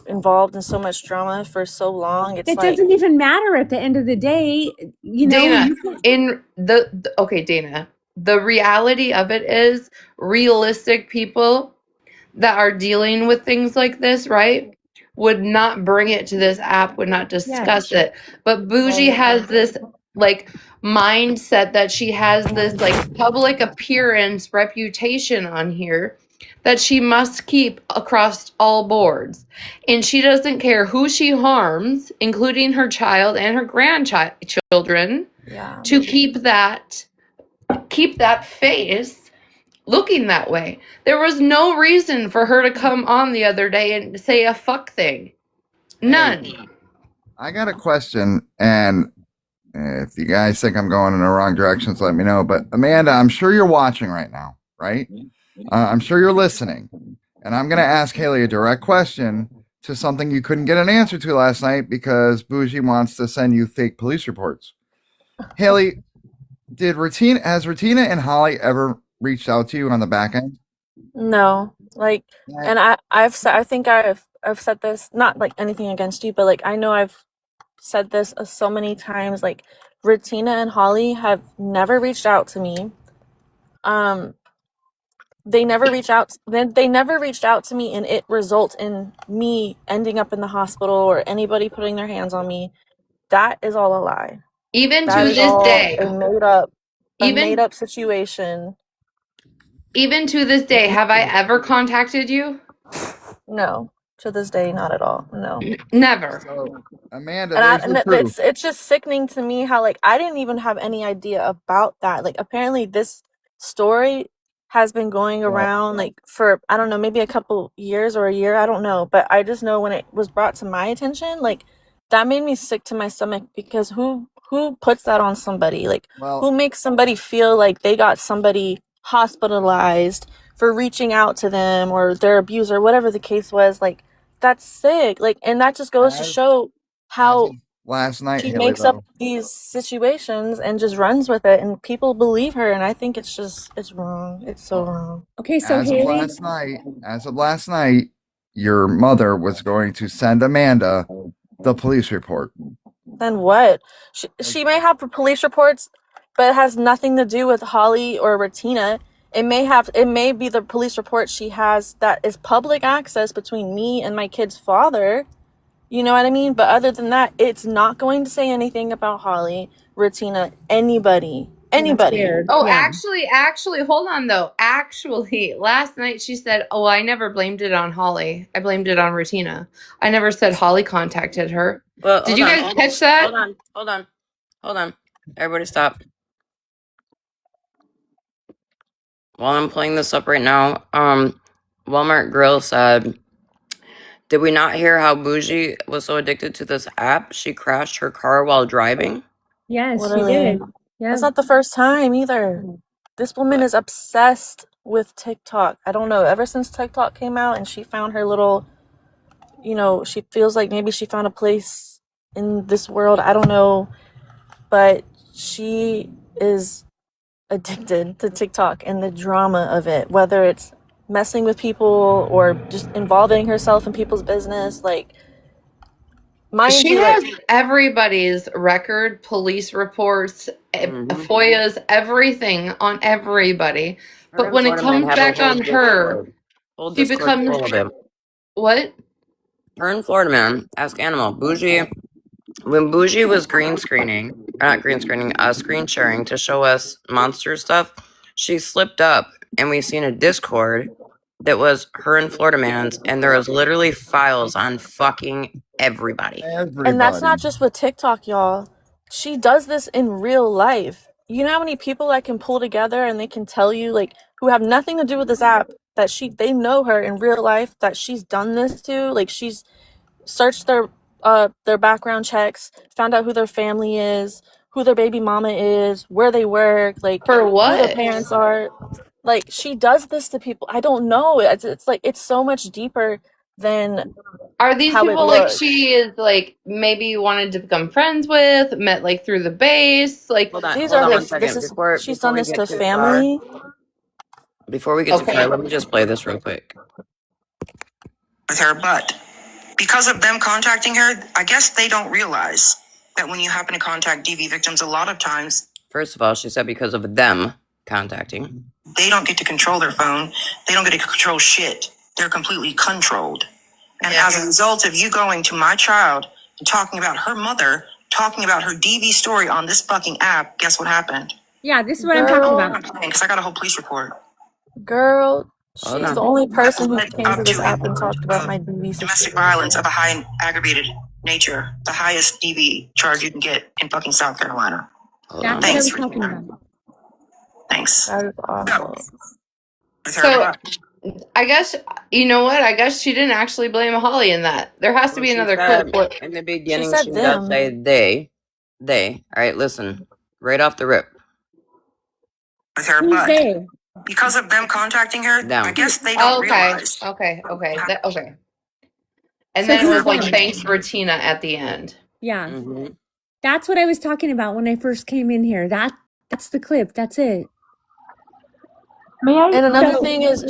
involved in so much drama for so long. It's It doesn't even matter at the end of the day, Dana, Dana, the reality of it is realistic people that are dealing with things like this, right, would not bring it to this app, would not discuss it. But Bougie has this mindset that she has this public appearance reputation on here that she must keep across all boards. And she doesn't care who she harms, including her child and her grandchildren, to keep that face looking that way. There was no reason for her to come on the other day and say a fuck thing. None. I got a question, and if you guys think I'm going in the wrong directions, let me know. But Amanda, I'm sure you're watching right now, right? I'm sure you're listening. And I'm going to ask Haley a direct question to something you couldn't get an answer to last night because Bougie wants to send you fake police reports. Haley, has Retina and Holly ever reached out to you on the back end? No, and I think I've said this, not anything against you, but I know I've said this so many times. Retina and Holly have never reached out to me. They never reached out. They never reached out to me, and it results in me ending up in the hospital or anybody putting their hands on me. That is all a lie. Even That to is this all day, a made up situation. Even to this day, have I ever contacted you? No, to this day, not at all. No, never. So, Amanda, and there's the proof. it's just sickening to me how I didn't even have any idea about that. Apparently this story has been going Well, around like for I don't know, maybe a couple years or a year, I don't know, but I just know when it was brought to my attention, like that made me sick to my stomach because who puts that on somebody? Like who well, makes somebody feel like they got somebody hospitalized for reaching out to them or their abuser, whatever the case was, like that's sick. Like and that just goes to as show as how of last night, she Haley, makes up though, these situations and just runs with it and people believe her and I think it's wrong. It's so well, wrong. Okay, so Haley, as of last night, your mother was going to send Amanda the police report. Then what? She may have police reports, but it has nothing to do with Holly or Retina. It may be the police report she has that is public access between me and my kid's father. You know what I mean? But other than that, it's not going to say anything about Holly, Retina, anybody. Anybody. Oh, actually, hold on though. Actually, last night she said, "Oh, I never blamed it on Holly. I blamed it on Retina. I never said Holly contacted her." Well, Did you guys catch that? Hold on. Everybody stop. While I'm playing this up right now, Walmart Grill said, did we not hear how Bougie was so addicted to this app she crashed her car while driving? yes, she Literally. did. That's Yeah. not the first time either. This woman is obsessed with TikTok. I don't know. Ever since TikTok came out and she found her little, she feels like maybe she found a place in this world. I don't know. But she is addicted to TikTok and the drama of it, whether it's messing with people or just involving herself in people's business. Like, mind She you, has everybody's record, police reports, FOIAs, everything on everybody. But when it comes back on her, she becomes what? Her and Florida Man, ask Animal, Bougie, when Bougie was screen sharing to show us monster stuff, she slipped up and we seen a Discord that was her and Florida Man's, and there was literally files on fucking everybody. And that's not just with TikTok, y'all. She does this in real life. You know how many people that can pull together and they can tell you, like, who have nothing to do with this app, that they know her in real life, that she's done this to, like, she's searched their background checks, found out who their family is, who their baby mama is, where they work, like For who what? their parents are. Like, she does this to people. I don't know. It's like it's so much deeper than Are these how it people like looks. she is like maybe wanted to become friends with, met like through the base? Like These are like she's done this to family. Before we get too far, let me just play this real quick. With her, but because of them contacting her, I guess they don't realize that when you happen to contact DV victims, a lot of times First of all, she said because of them contacting. they don't get to control their phone. They don't get to control shit. They're completely controlled. And as a result of you going to my child and talking about her mother, talking about her DV story on this fucking app, guess what happened? Yeah, this is what I'm talking about. Because I got a whole police report. Girl, she's the only person who came Up to this to app and talked about my DV domestic violence of a high and aggravated nature, the highest DV charge you can get in fucking South Carolina. That's what I Thanks, was talking about. Thanks. That is awful. So I guess you know what? I guess she didn't actually blame Holly in that. There has to be another clip. In the beginning, said she does them. say they. All right, listen, right off the rip. With her, Who's but they? because of them contacting her, Them. I guess they don't realize. Okay. And So then it was who's like them? thanks Retina at the end. Yeah. Mm-hmm. That's what I was talking about when I first came in here. That's the clip. That's it. And another thing is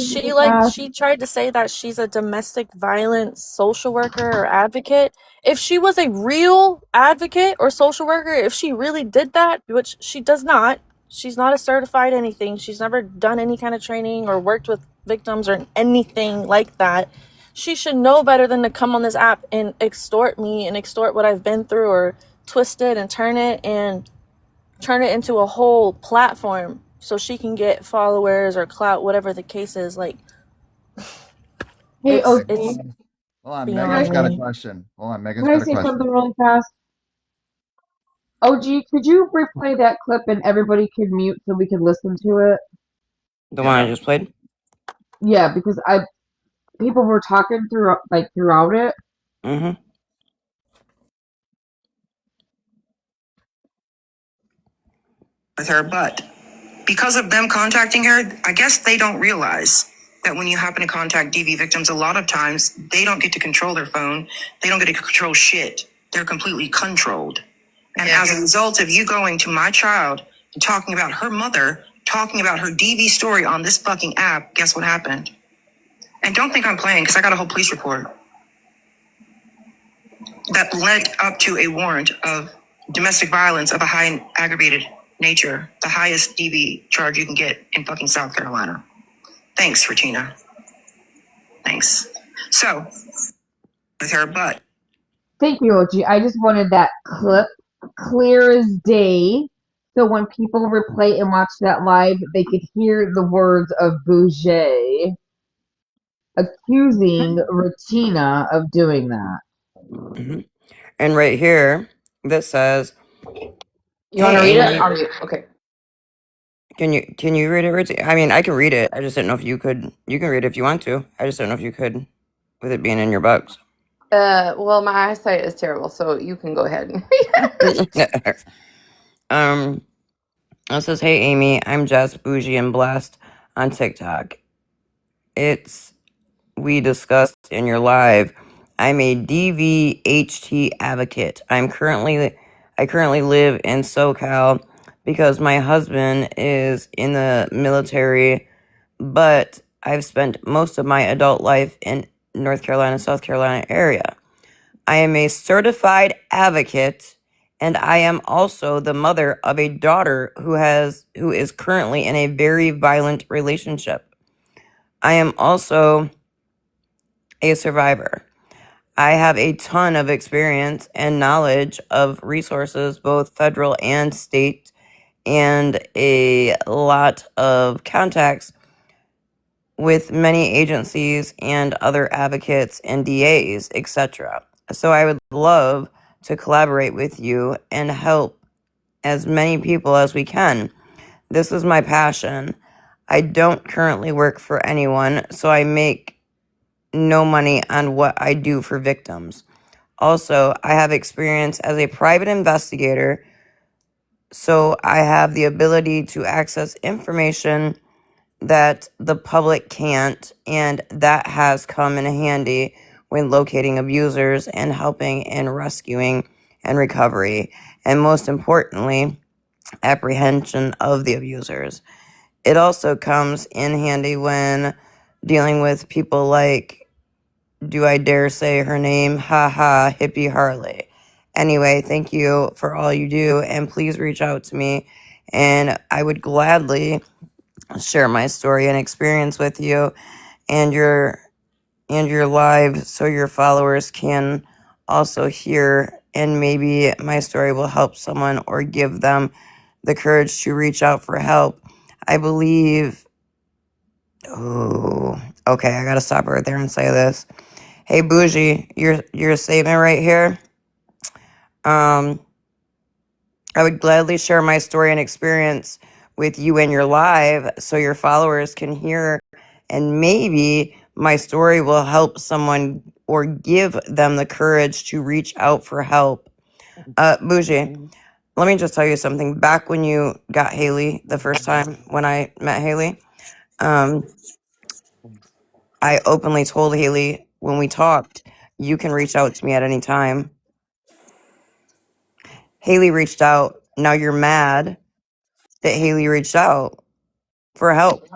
she tried to say that she's a domestic violence social worker or advocate. If she was a real advocate or social worker, if she really did that, which she does not, she's not a certified anything. She's never done any kind of training or worked with victims or anything like that. She should know better than to come on this app and extort me and extort what I've been through or twist it and turn it into a whole platform so she can get followers or clout, whatever the case is. Like, Hey, OG. it's Hold on, beyond Megan's got a me. question. Hold on, Megan's Can I got a say question. something really fast? OG, could you replay that clip and everybody could mute so we could listen to it? The one I just played? Yeah, because people were talking throughout it. Mm-hmm. With her, but because of them contacting her, I guess they don't realize that when you happen to contact DV victims, a lot of times they don't get to control their phone. They don't get to control shit. They're completely controlled. And as a result of you going to my child and talking about her mother, talking about her DV story on this fucking app, guess what happened? And don't think I'm playing, because I got a whole police report that led up to a warrant of domestic violence of a high and aggravated nature, the highest DV charge you can get in fucking South Carolina. Thanks, Regina. Thanks. So, with her butt. Thank you, OG. I just wanted that clip clear as day, so when people replay and watch that live, they could hear the words of Bouger accusing Regina of doing that. Mm-hmm. And right here, this says, You want to read it? On you. Okay. Can you read it, Ritzy? I mean, I can read it. I just didn't know if you could. You can read it if you want to. I just don't know if you could, with it being in your bugs. Well, my eyesight is terrible, so you can go ahead and read it. It says, "Hey Amy, I'm Jess, Bougie, and Blessed on TikTok. We discussed in your live. I'm a DVHT advocate. I currently live in SoCal because my husband is in the military, but I've spent most of my adult life in North Carolina, South Carolina area. I am a certified advocate, and I am also the mother of a daughter who is currently in a very violent relationship. I am also a survivor. I have a ton of experience and knowledge of resources, both federal and state, and a lot of contacts with many agencies and other advocates and DAs, etc. So I would love to collaborate with you and help as many people as we can. This is my passion. I don't currently work for anyone, so I make no money on what I do for victims. Also, I have experience as a private investigator, so I have the ability to access information that the public can't, and that has come in handy when locating abusers and helping in rescuing and recovery, and most importantly, apprehension of the abusers. It also comes in handy when dealing with people like, do I dare say her name? Haha, Hippie Harley. Anyway, thank you for all you do, and please reach out to me, and I would gladly share my story and experience with you and your live, so your followers can also hear, and maybe my story will help someone or give them the courage to reach out for help. I believe. Oh, okay. I gotta stop right there and say this. Hey, Bougie, your statement right here. I would gladly share my story and experience with you in your live, so your followers can hear, and maybe my story will help someone or give them the courage to reach out for help. Bougie, let me just tell you something. Back when you got Haley the first time, when I met Haley, I openly told Haley when we talked, you can reach out to me at any time. Haley reached out. Now you're mad that Haley reached out for help.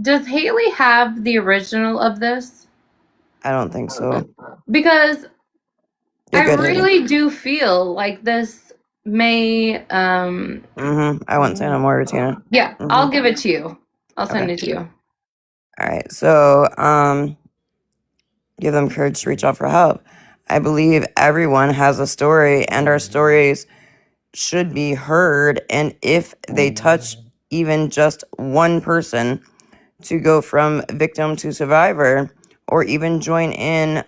Does Haley have the original of this? I don't think so. Because You're I good, really do feel like this may I won't say no more, Regina. yeah, I'll give it to you. I'll send Okay. it to you. All right. So, give them courage to reach out for help. I believe everyone has a story, and our stories should be heard. And if they touch even just one person to go from victim to survivor, or even join in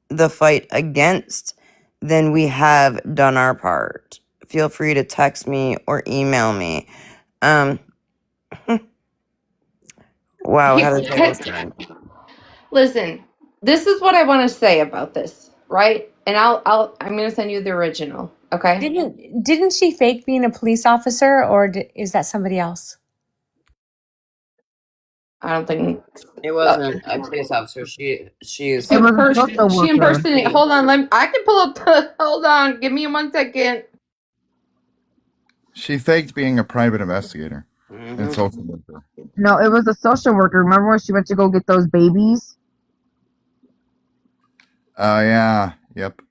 the fight against, then we have done our part. Feel free to text me or email me. Wow, how did tables turn? Listen, this is what I want to say about this, right? And I'm gonna send you the original, okay? Didn't she fake being a police officer, or is that somebody else? I don't think It wasn't a police officer. She's It was a social she worker. impersonated. Hold on, I can pull up. Hold on, give me 1 second. She faked being a private investigator and social worker. No, it was a social worker. Remember when she went to go get those babies? Oh, yeah. Yep.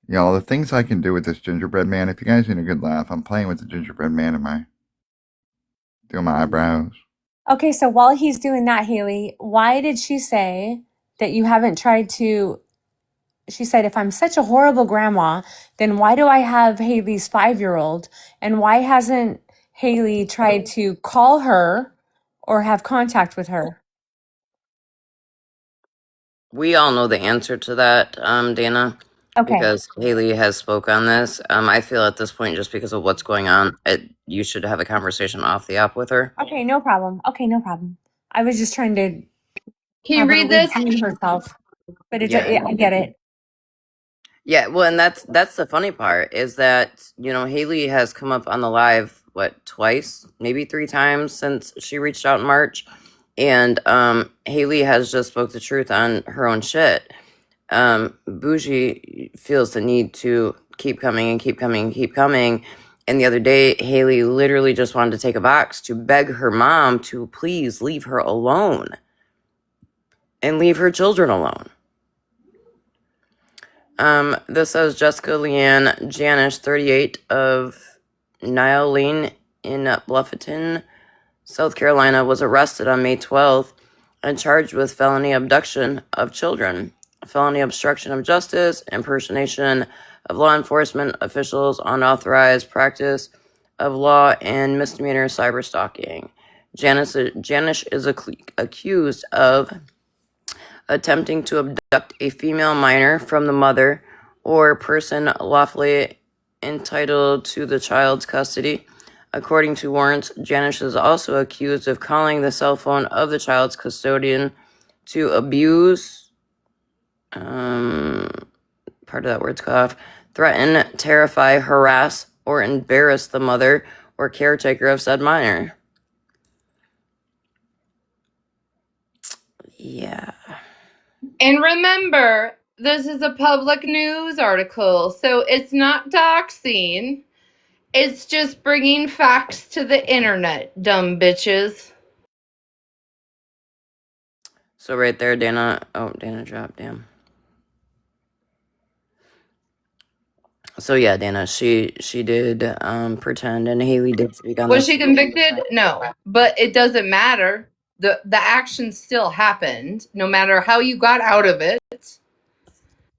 Yeah, all the things I can do with this gingerbread man. If you guys need a good laugh, I'm playing with the gingerbread man doing my eyebrows. Okay, so while he's doing that, Haley, why did she say that you haven't tried to? She said, if I'm such a horrible grandma, then why do I have Haley's 5-year-old? And why hasn't Haley tried to call her or have contact with her? We all know the answer to that, Dana, Okay. because Haley has spoke on this. I feel at this point, just because of what's going on, you should have a conversation off the app with her. Okay, no problem. I was just trying to Can you have her read this? redeem herself, but Yeah. I get it. Yeah, well, and that's the funny part is that, Haley has come up on the live, twice, maybe 3 times since she reached out in March. And Haley has just spoke the truth on her own shit. Bougie feels the need to keep coming and keep coming and keep coming. And the other day, Haley literally just wanted to take a box to beg her mom to please leave her alone and leave her children alone. This says Jessica Leanne Janish, 38, of Nile Lane in Bluffton, South Carolina, was arrested on May 12th and charged with felony abduction of children, felony obstruction of justice, impersonation of law enforcement officials, unauthorized practice of law, and misdemeanor cyberstalking. Janish is accused of attempting to abduct a female minor from the mother or person lawfully entitled to the child's custody. According to warrants, Janish is also accused of calling the cell phone of the child's custodian to abuse, part of that word's cut off, threaten, terrify, harass, or embarrass the mother or caretaker of said minor. Yeah. And remember, this is a public news article, so it's not doxing. It's just bringing facts to the internet, dumb bitches. So right there, Dana. Oh, Dana dropped. Damn. So yeah, Dana. She did pretend, and Haley did speak on. Was she convicted? No, but it doesn't matter. The action still happened, no matter how you got out of it.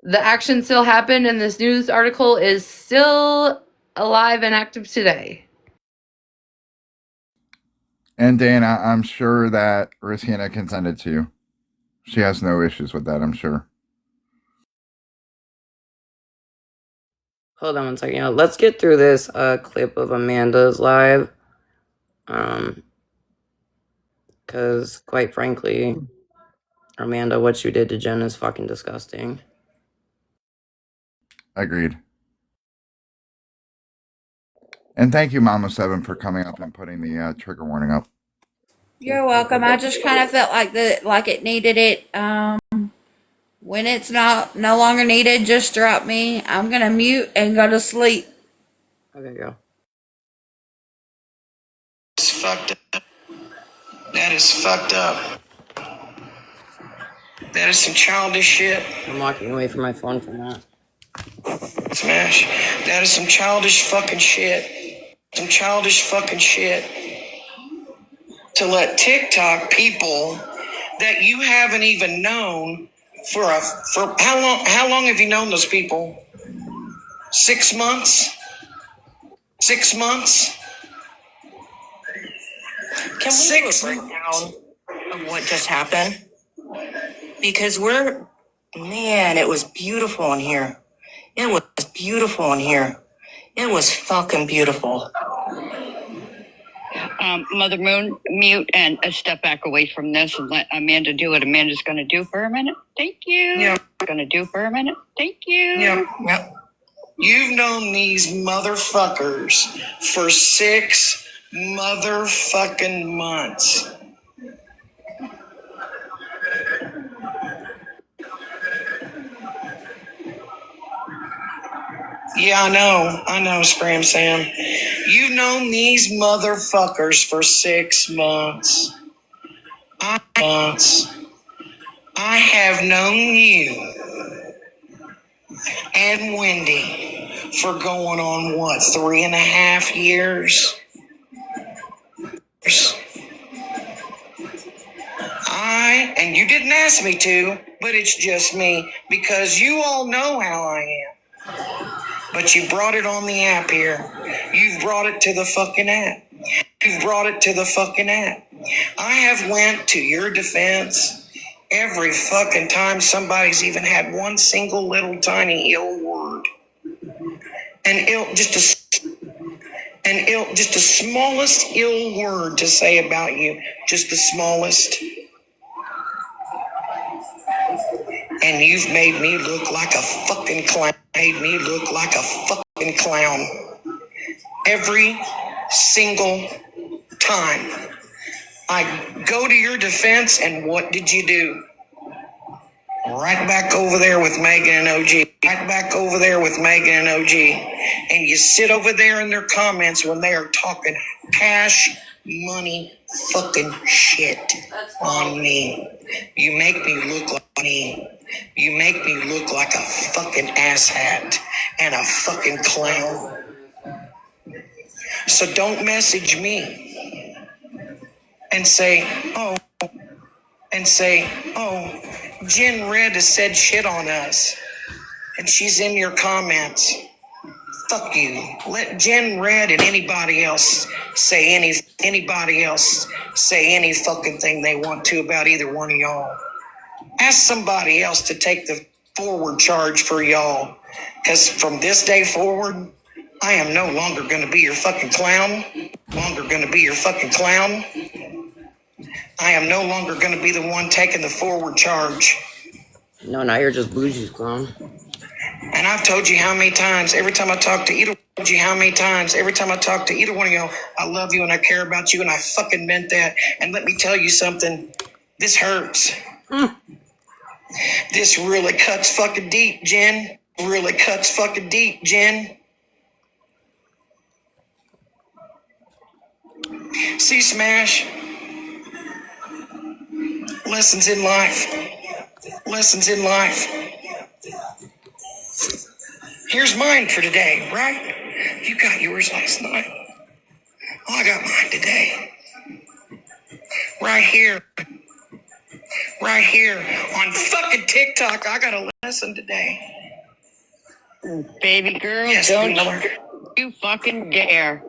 The action still happened, and this news article is still alive and active today. And Dana, I'm sure that Rosina can send it to you. She has no issues with that, I'm sure. Hold on 1 second. Let's get through this clip of Amanda's live. Because quite frankly, Amanda, what you did to Jen is fucking disgusting. Agreed. And thank you, Mama 7, for coming up and putting the trigger warning up. You're welcome. I just kind of felt like it needed it. When it's no longer needed, just drop me. I'm gonna mute and go to sleep. Okay, go. It's fucked up. That is fucked up. That is some childish shit. I'm walking away from my phone from that. Smash. That is some childish fucking shit. Some childish fucking shit. To let TikTok people that you haven't even known for how long have you known those people? 6 months? 6 months? Can we do a breakdown of what just happened? Because it was beautiful in here. It was beautiful in here. It was fucking beautiful. Mother Moon, mute and step back away from this and let Amanda do what Amanda's going to do for a minute. Thank you. Yeah. Going to do for a minute. Thank you. Yep. You've known these motherfuckers for 6 motherfucking months. Yeah, I know, Scram Sam. You've known these motherfuckers for 6 months. I have known you and Wendy for going on, what, 3.5 years? And you didn't ask me to, but it's just me, because you all know how I am. But you brought it on the app here. You've brought it to the fucking app. You've brought it to the fucking app. I have went to your defense every fucking time somebody's even had one single little tiny ill word. Just the smallest ill word to say about you. Just the smallest. And you've made me look like a fucking clown. Made me look like a fucking clown. Every single time. I go to your defense, and what did you do? Right back over there with Megan and OG. Right back over there with Megan and OG. And you sit over there in their comments when they are talking cash money fucking shit on me. You make me look like me. You make me look like a fucking asshat and a fucking clown. So don't message me and say, oh, Jen Red has said shit on us, and she's in your comments. Fuck you. Let Jen Red and anybody else say any fucking thing they want to about either one of y'all. Ask somebody else to take the forward charge for y'all, because from this day forward, I am no longer going to be your fucking clown. I am no longer going to be the one taking the forward charge. No, now you're just Bougie's clown. And I've told you how many times, every time I talk to either one of y'all, I love you and I care about you and I fucking meant that. And let me tell you something, this hurts. This really cuts fucking deep, Jen. See, Smash? Lessons in life. Here's mine for today, right? You got yours last night. I got mine today. Right here on fucking TikTok. I got a lesson today. Baby girl, yes, don't Lord. you fucking dare.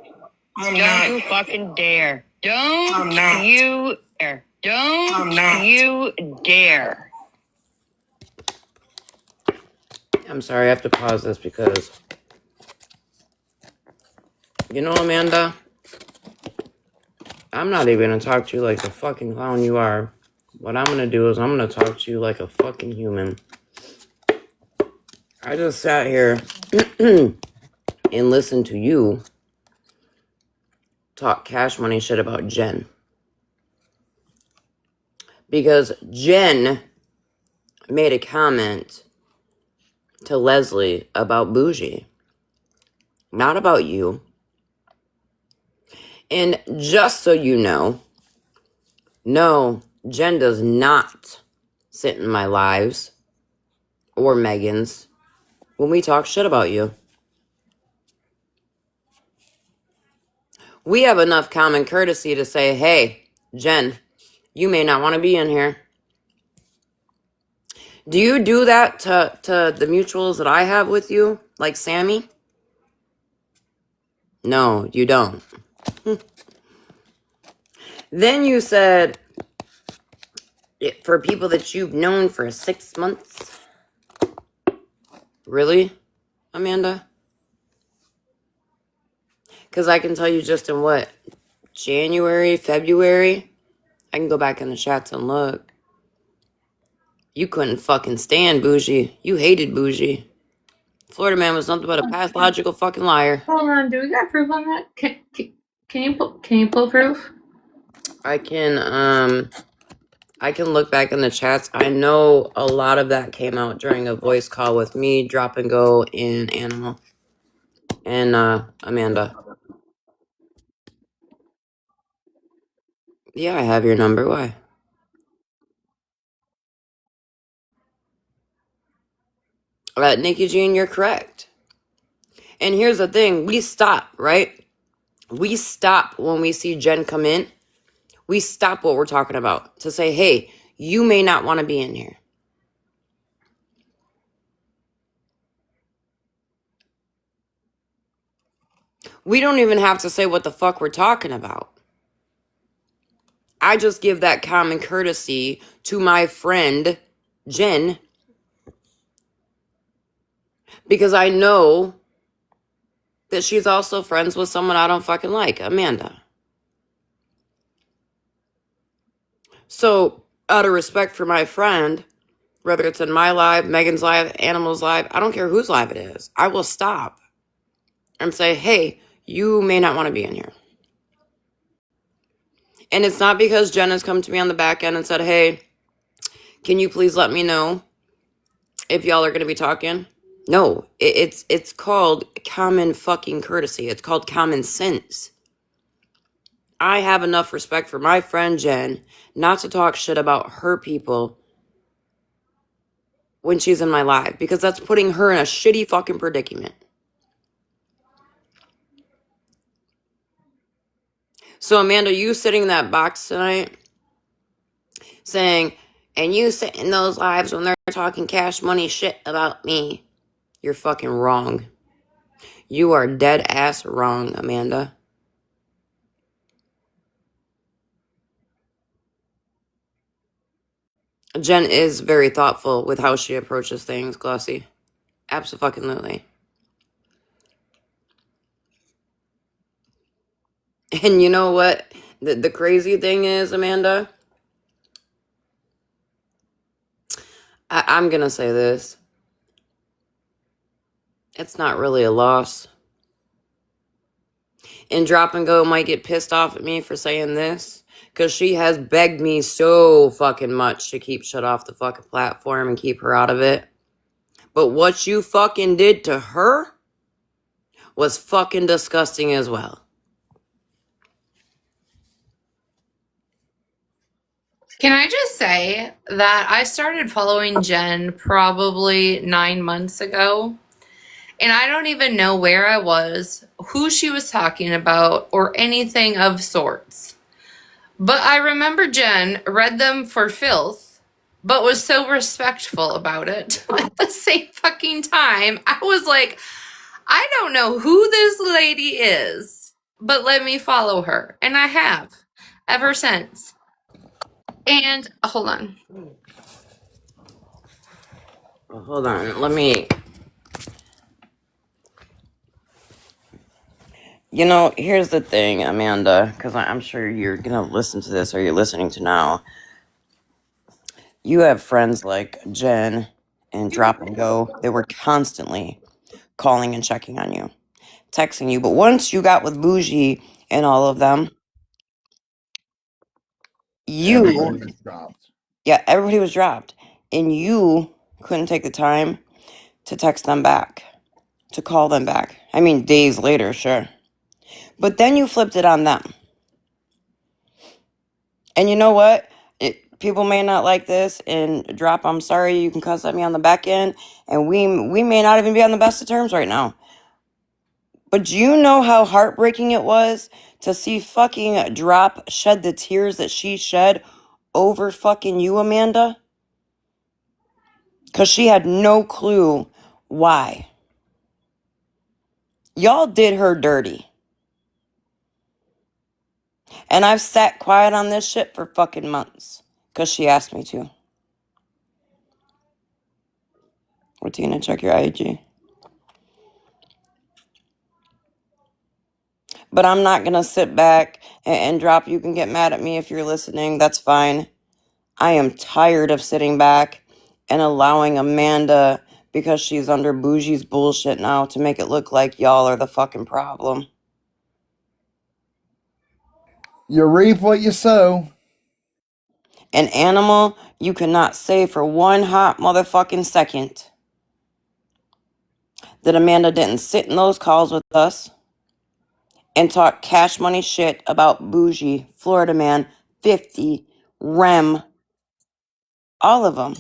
I'm don't not. you fucking dare. Don't I'm not. you dare. Don't I'm not. you dare. I'm sorry, I have to pause this because, you know, Amanda, I'm not even going to talk to you like the fucking clown you are. What I'm going to do is I'm going to talk to you like a fucking human. I just sat here and listened to you talk cash money shit about Jen. Because Jen made a comment to Leslie about Bougie. Not about you. And just so you know, no, Jen does not sit in my lives or Megan's when we talk shit about you. We have enough common courtesy to say, hey, Jen, you may not want to be in here. Do you do that to the mutuals that I have with you, like Sammy? No, you don't. Then you said, for people that you've known for 6 months. Really, Amanda? Because I can tell you just in what? January, February? I can go back in the chats and look. You couldn't fucking stand Bougie. You hated Bougie. Florida Man was nothing but a pathological fucking liar. Hold on, do we got proof on that? Can you pull proof? I can look back in the chats. I know a lot of that came out during a voice call with me, Drop and Go, and Animal. And Amanda. Yeah, I have your number. Why? Nikki Jean, you're correct. And here's the thing. We stop, right? We stop when we see Jen come in. We stop what we're talking about to say, hey, you may not want to be in here. We don't even have to say what the fuck we're talking about. I just give that common courtesy to my friend, Jen, because I know that she's also friends with someone I don't fucking like, Amanda. So, out of respect for my friend, whether it's in my live, Megan's live, Animal's live, I don't care whose live it is, I will stop and say, hey, you may not want to be in here. And it's not because Jen has come to me on the back end and said, hey, can you please let me know if y'all are going to be talking? No, it's called common fucking courtesy. It's called common sense. I have enough respect for my friend Jen not to talk shit about her people when she's in my live, because that's putting her in a shitty fucking predicament. So Amanda, you sitting in that box tonight saying, and you sit in those lives when they're talking cash money shit about me, you're fucking wrong. You are dead ass wrong, Amanda. Jen is very thoughtful with how she approaches things, Glossy. Abso-fucking-lutely. And you know what? The crazy thing is, Amanda, I'm gonna say this. It's not really a loss. And Drop and Go might get pissed off at me for saying this, because she has begged me so fucking much to keep shut off the fucking platform and keep her out of it. But what you fucking did to her was fucking disgusting as well. Can I just say that I started following Jen probably 9 months ago, and I don't even know where I was, who she was talking about, or anything of sorts. But I remember Jen read them for filth, but was so respectful about it. At the same fucking time, I was like, I don't know who this lady is, but let me follow her. And I have, ever since. And, hold on. Hold on, let me... You know, here's the thing, Amanda, because I'm sure you're going to listen to this, or you're listening to now. You have friends like Jen and Drop and Go. They were constantly calling and checking on you, texting you. But once you got with Bougie and all of them, Everybody was dropped. Yeah, everybody was dropped. And you couldn't take the time to text them back, to call them back. I mean, days later, sure. But then you flipped it on them. And you know what? People may not like this, and Drop, I'm sorry, you can cuss at me on the back end, and we may not even be on the best of terms right now. But do you know how heartbreaking it was to see fucking Drop shed the tears that she shed over fucking you, Amanda? Because she had no clue why. Y'all did her dirty. And I've sat quiet on this shit for fucking months. Because she asked me to. Tina, check your IG. But I'm not going to sit back and drop. You can get mad at me if you're listening. That's fine. I am tired of sitting back and allowing Amanda, because she's under Bougie's bullshit now, to make it look like y'all are the fucking problem. You reap what you sow. An animal, you cannot say for one hot motherfucking second that Amanda didn't sit in those calls with us and talk cash money shit about Bougie, Florida Man, 50, Rem, all of them.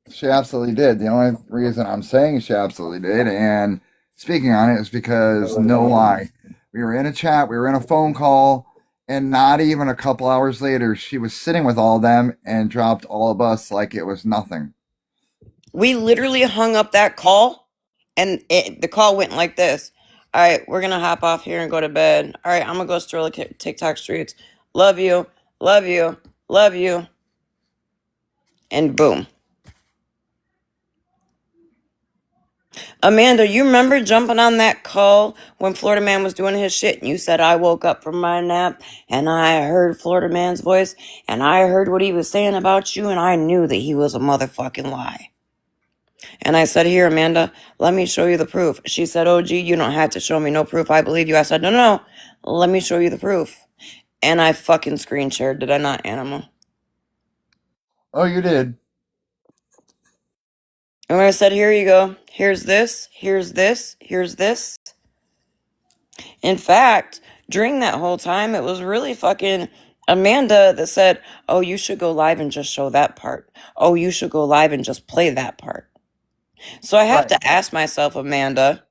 She absolutely did. The only reason I'm saying she absolutely did, and speaking on it, is because, no lie, we were in a chat, we were in a phone call, and not even a couple hours later, she was sitting with all of them and dropped all of us like it was nothing. We literally hung up that call, and the call went like this. All right, we're going to hop off here and go to bed. All right, I'm going to go stroll the TikTok streets. Love you, love you, love you. And boom. Amanda, you remember jumping on that call when Florida Man was doing his shit and you said, I woke up from my nap and I heard Florida Man's voice and I heard what he was saying about you and I knew that he was a motherfucking lie. And I said, here, Amanda, let me show you the proof. She said, oh, gee, you don't have to show me no proof. I believe you. I said, no, let me show you the proof. And I fucking screen shared. Did I not, Animal? Oh, you did. And I said, here you go. Here's this. Here's this. Here's this. In fact, during that whole time, it was really fucking Amanda that said, oh, you should go live and just show that part. Oh, you should go live and just play that part. So I have to ask myself, Amanda,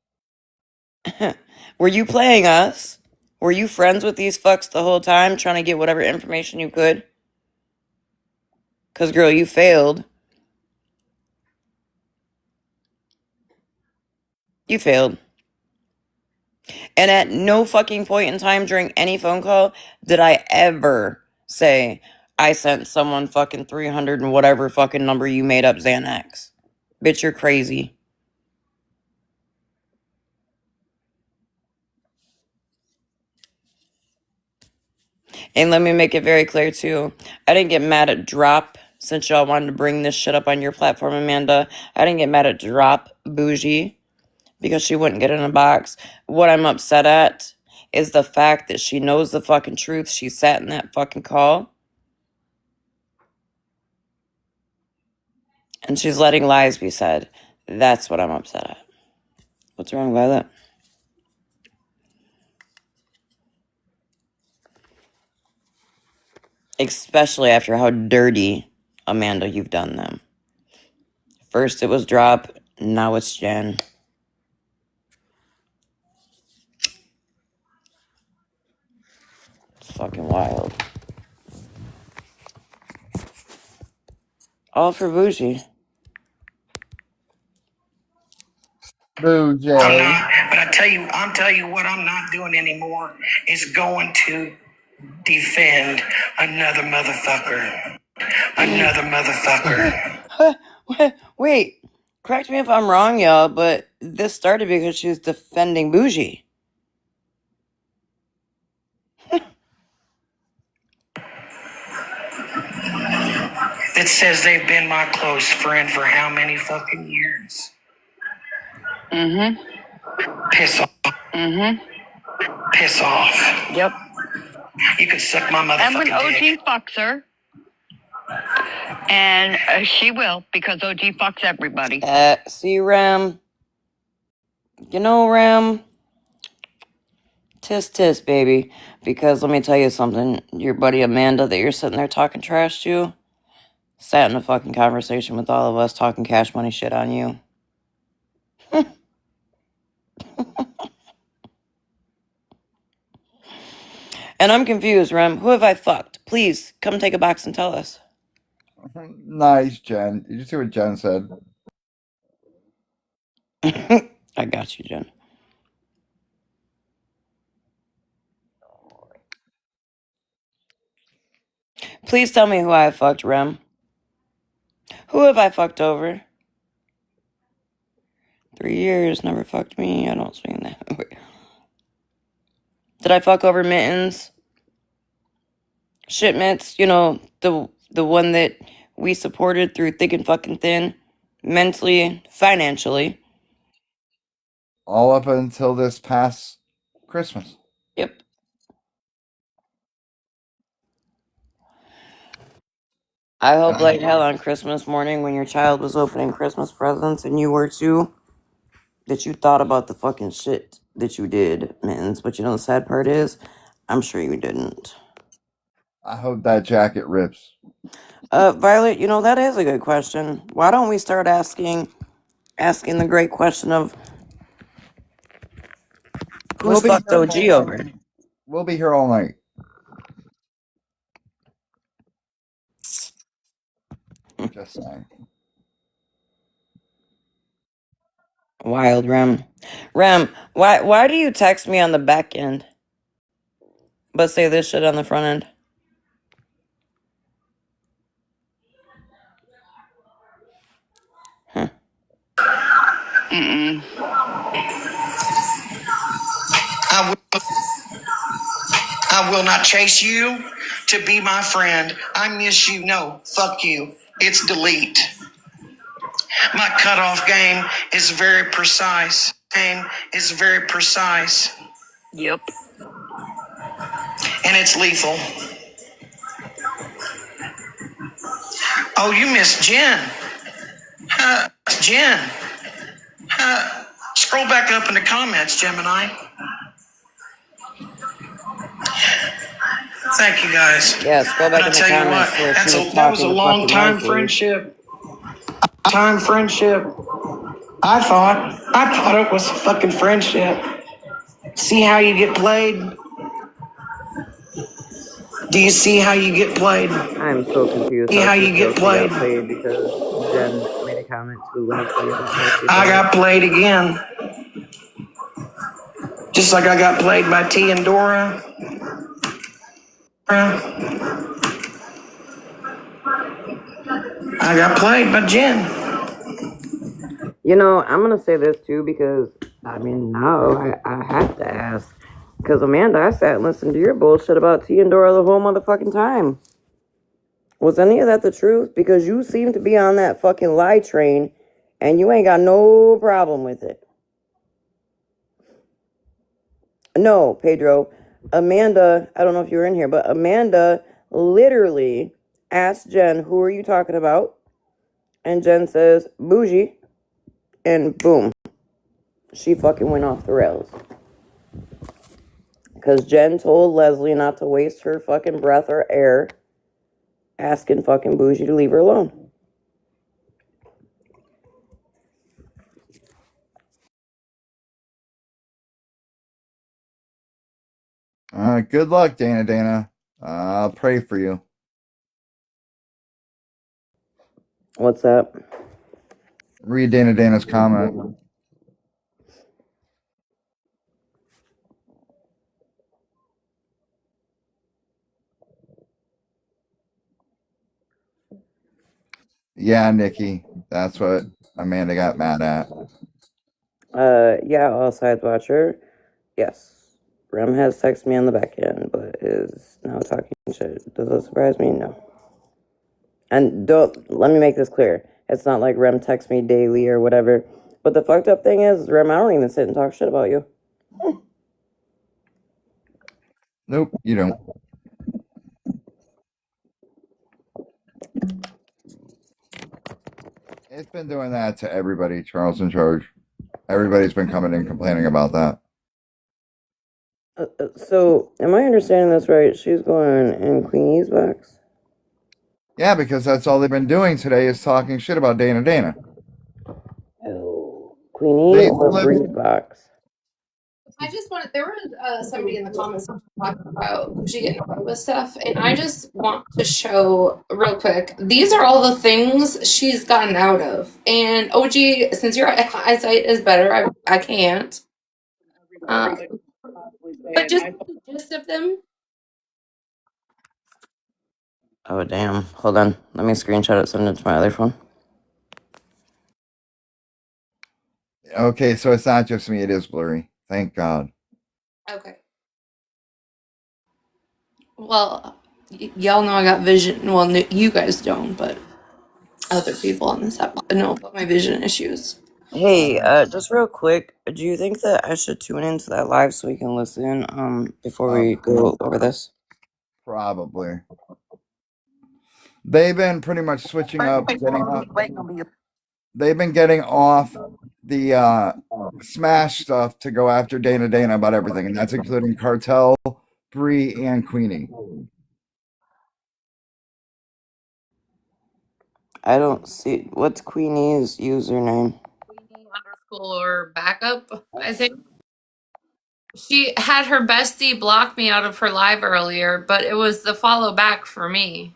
were you playing us? Were you friends with these fucks the whole time, trying to get whatever information you could? Because, girl, you failed. You failed. And at no fucking point in time during any phone call did I ever say, I sent someone fucking 300 and whatever fucking number you made up, Xanax. Bitch, you're crazy. And let me make it very clear, too. I didn't get mad at Drop, since y'all wanted to bring this shit up on your platform, Amanda. I didn't get mad at Drop Bougie because she wouldn't get in a box. What I'm upset at is the fact that she knows the fucking truth. She sat in that fucking call. And she's letting lies be said. That's what I'm upset at. What's wrong with that? Especially after how dirty, Amanda, you've done them. First it was Drop, now it's Jen. It's fucking wild. All for Bougie. Bougie. But I'm telling you what I'm not doing anymore is going to defend another motherfucker. Another motherfucker. Wait, correct me if I'm wrong, y'all, but this started because she was defending Bougie. That says they've been my close friend for how many fucking years? Mm-hmm. Piss off. Mm-hmm. Piss off. Yep. You can suck my motherfucking And when OG dick. fucks her, and she will, because OG fucks everybody. See, Rem. You know, Rem. Tis, baby. Because let me tell you something. Your buddy Amanda that you're sitting there talking trash to sat in a fucking conversation with all of us talking cash money shit on you. And I'm confused, Rem. Who have I fucked? Please, come take a box and tell us. Nice, Jen. Did you see what Jen said? I got you, Jen. Please tell me who I fucked, Rem. Who have I fucked over? 3 years, never fucked me. I don't swing that way. Did I fuck over Mittens? Shit, Mitts, you know, the one that we supported through thick and fucking thin, mentally, financially. All up until this past Christmas. Yep. I hope like hell on Christmas morning when your child was opening Christmas presents and you were too, that you thought about the fucking shit that you did, Mittens. But you know the sad part is, I'm sure you didn't. I hope that jacket rips. Violet, you know, that is a good question. Why don't we start asking the great question of who's fucked OG over? We'll be here all night. Just saying. Wild Rem. Rem, why do you text me on the back end, but say this shit on the front end? I will not chase you to be my friend. I miss you. No, fuck you. It's delete. My cutoff game is very precise. Yep. And it's lethal. Oh, you missed Jen. Jen. Scroll back up in the comments, Gemini. Thank you, guys. Yeah, scroll back in the comments where she was that was a talking long fucking time nicely. friendship. I thought it was a fucking friendship. See how you get played? Do you see how you get played? I'm so confused. See how you get played? Because Jen made a comment too nicely. I got played again. Just like I got played by T and Dora. I got played by Jen. You know, I'm gonna say this too because I mean, now I have to ask. Because Amanda, I sat and listened to your bullshit about T and Dora the whole motherfucking time. Was any of that the truth? Because you seem to be on that fucking lie train, and you ain't got no problem with it. No, Pedro. Amanda, I don't know if you were in here, but Amanda literally asked Jen, who are you talking about? And Jen says, Bougie. And boom. She fucking went off the rails. Because Jen told Leslie not to waste her fucking breath or air asking fucking Bougie to leave her alone. Good luck, Dana. I'll pray for you. What's that? Read Dana's comment. Yeah, Nikki. That's what Amanda got mad at. Yeah, all sides watcher. Yes. Rem has texted me on the back end, but is now talking shit. Does that surprise me? No. And let me make this clear. It's not like Rem texts me daily or whatever. But the fucked up thing is, Rem, I don't even sit and talk shit about you. Nope, you don't. It's been doing that to everybody, Charles in charge. Everybody's been coming in complaining about that. So, am I understanding this right? She's going in Queen E's box? Yeah, because that's all they've been doing today is talking shit about Dana. Oh, Queen E or Breed box? I just wanted, there was somebody in the comments talking about Bougie getting away with stuff, and I just want to show real quick, these are all the things she's gotten out of. And OG, since your eyesight is better, I can't. But just the gist of them. Oh, damn. Hold on. Let me screenshot it, send it to my other phone. Okay, so it's not just me, it is blurry. Thank God. Okay. Well, y'all know I got vision. Well, you guys don't, but other people on this app know about my vision issues. Hey, just real quick, do you think that I should tune into that live so we can listen before we go over this? Probably. They've been pretty much switching up, they've been getting off the Smash stuff to go after Dana about everything, and that's including Cartel, Bree, and Queenie. I don't see what's Queenie's username. Or backup, I think. She had her bestie block me out of her live earlier, but it was the follow back for me.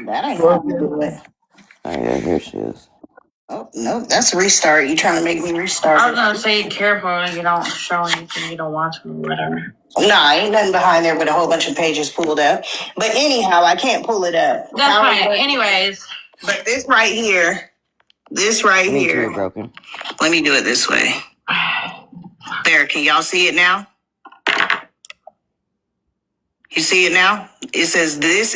That ain't how we do it. Oh yeah, here she is. Oh, no, that's a restart. You trying to make me restart? I was gonna say, careful, you don't show anything, you don't watch me, whatever. Nah, ain't nothing behind there with a whole bunch of pages pulled up. But anyhow, I can't pull it up. That's fine. Anyways. But this right here, Me too, broken. let me do it this way. There, can y'all see it now? You see it now? It says this